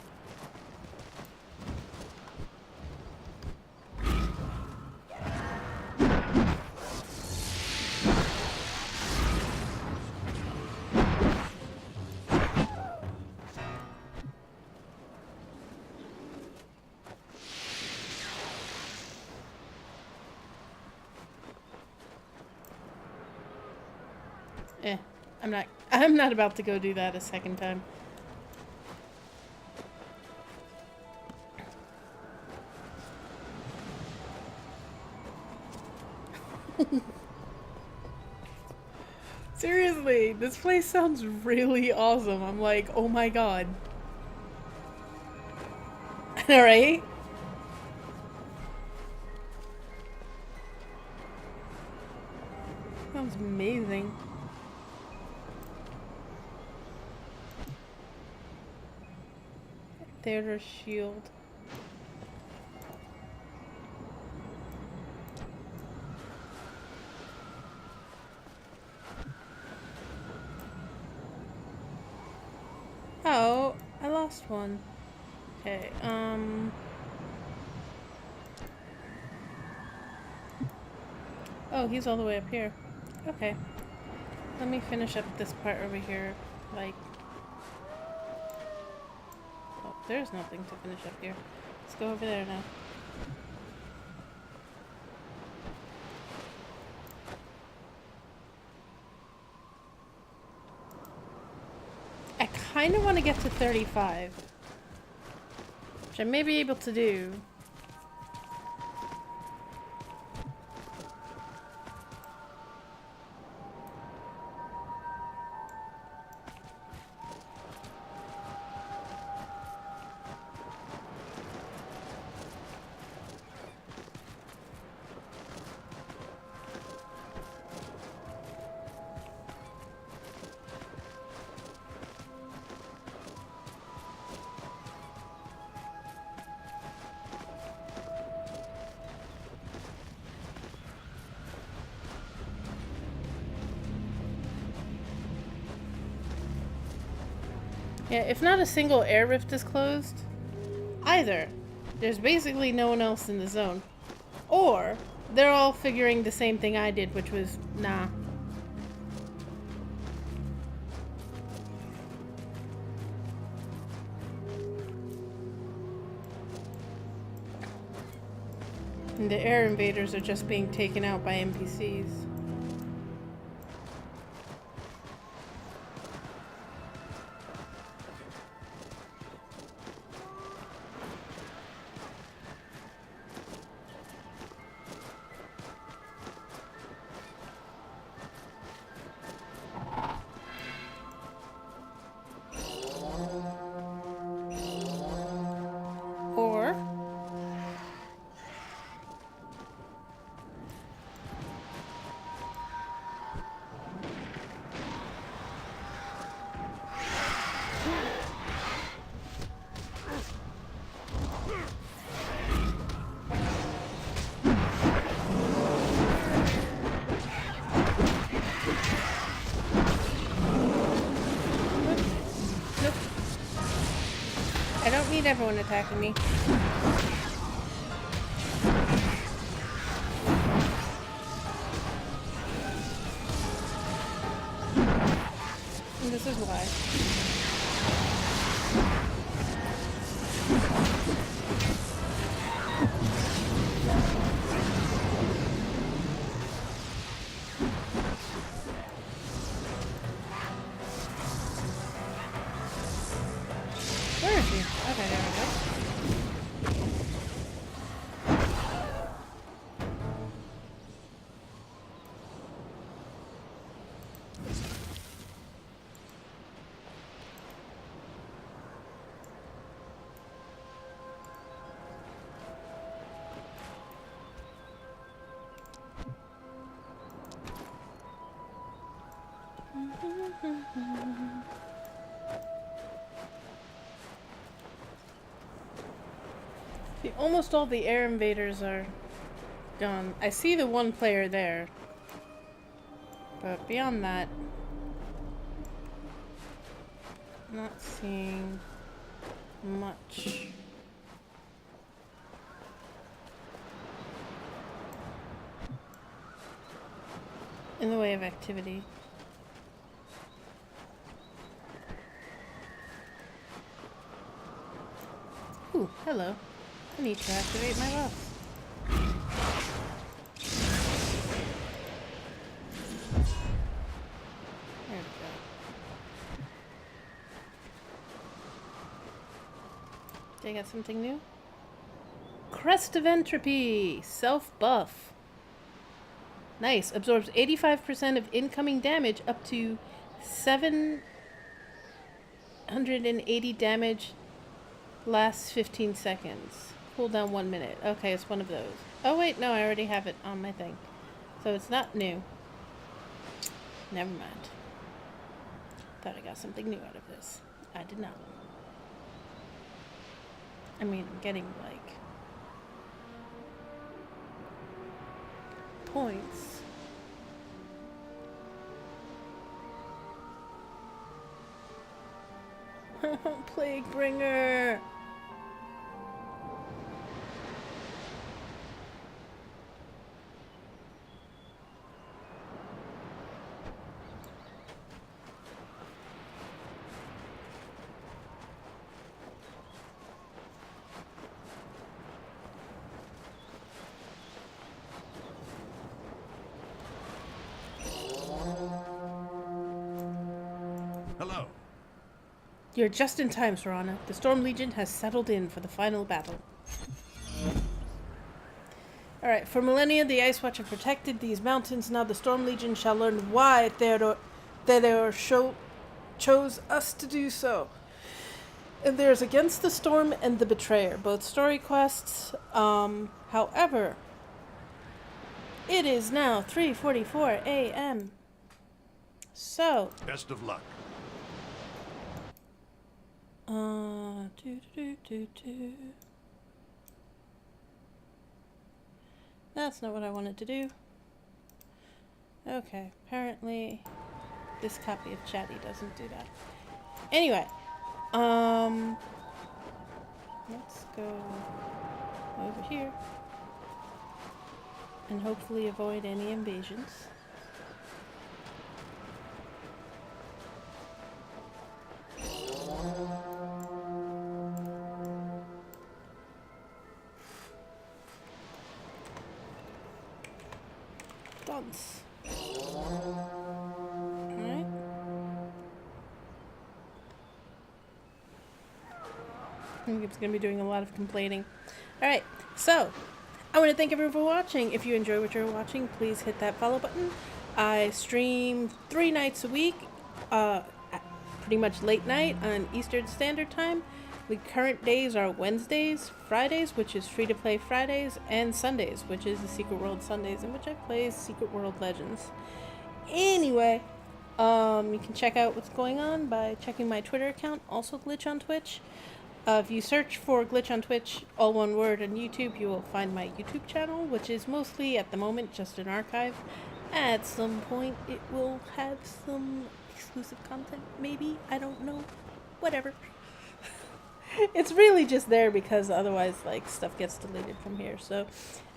I'm not about to go do that a second time. Seriously, this place sounds really awesome. I'm like, oh my god. Alright? Sounds amazing. Theater shield. next one. Okay, oh, he's all the way up here. Okay. Let me finish up this part over here. Like... Oh, there's nothing to finish up here. Let's go over there now. I kind of want to get to 35. Which I may be able to do. Yeah, if not a single air rift is closed, either there's basically no one else in the zone, or they're all figuring the same thing I did, which was, nah. And the air invaders are just being taken out by NPCs. Or nope. I don't need everyone attacking me. And this is why. Where is he? Okay, there we go. See, almost all the air invaders are gone. I see the one player there. But beyond that, I'm not seeing much. In the way of activity. Ooh, hello. I need to activate my buff. There we go. Did I get something new? Crest of Entropy! Self-buff. Nice. Absorbs 85% of incoming damage up to 780 damage. Lasts 15 seconds. Cooldown 1 minute. Okay, it's one of those. Oh wait, no, I already have it on my thing. So it's not new. Never mind. Thought I got something new out of this. I did not. I mean, I'm getting, like, points. Plague bringer. Hello. You're just in time, Serana. The Storm Legion has settled in for the final battle. Alright, for millennia the Ice Watch have protected these mountains. Now the Storm Legion shall learn why Theodore chose us to do so. And there's Against the Storm and the Betrayer, both story quests. However, it is now 3:44 a.m. So, Best of luck. That's not what I wanted to do. Okay, apparently this copy of Chatty doesn't do that. Anyway, let's go over here and hopefully avoid any invasions. Dance. Alright. I think it's going to be doing a lot of complaining. Alright, so I want to thank everyone for watching. If you enjoy what you're watching, please hit that follow button. I stream 3 nights a week, pretty much late night on Eastern Standard Time. The current days are Wednesdays, Fridays, which is Free to Play Fridays, and Sundays, which is the Secret World Sundays, in which I play Secret World Legends. Anyway, you can check out what's going on by checking my Twitter account, also Glitchontwitch. If you search for Glitchontwitch, all one word, on YouTube, you will find my YouTube channel, which is mostly, at the moment, just an archive. At some point, it will have some exclusive content, maybe. I don't know. Whatever. It's really just there because otherwise, like, stuff gets deleted from here. So,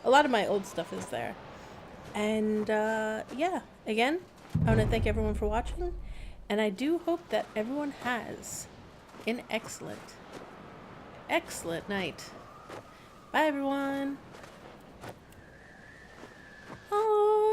a lot of my old stuff is there. And, yeah. Again, I want to thank everyone for watching. And I do hope that everyone has an excellent night. Bye, everyone. Bye.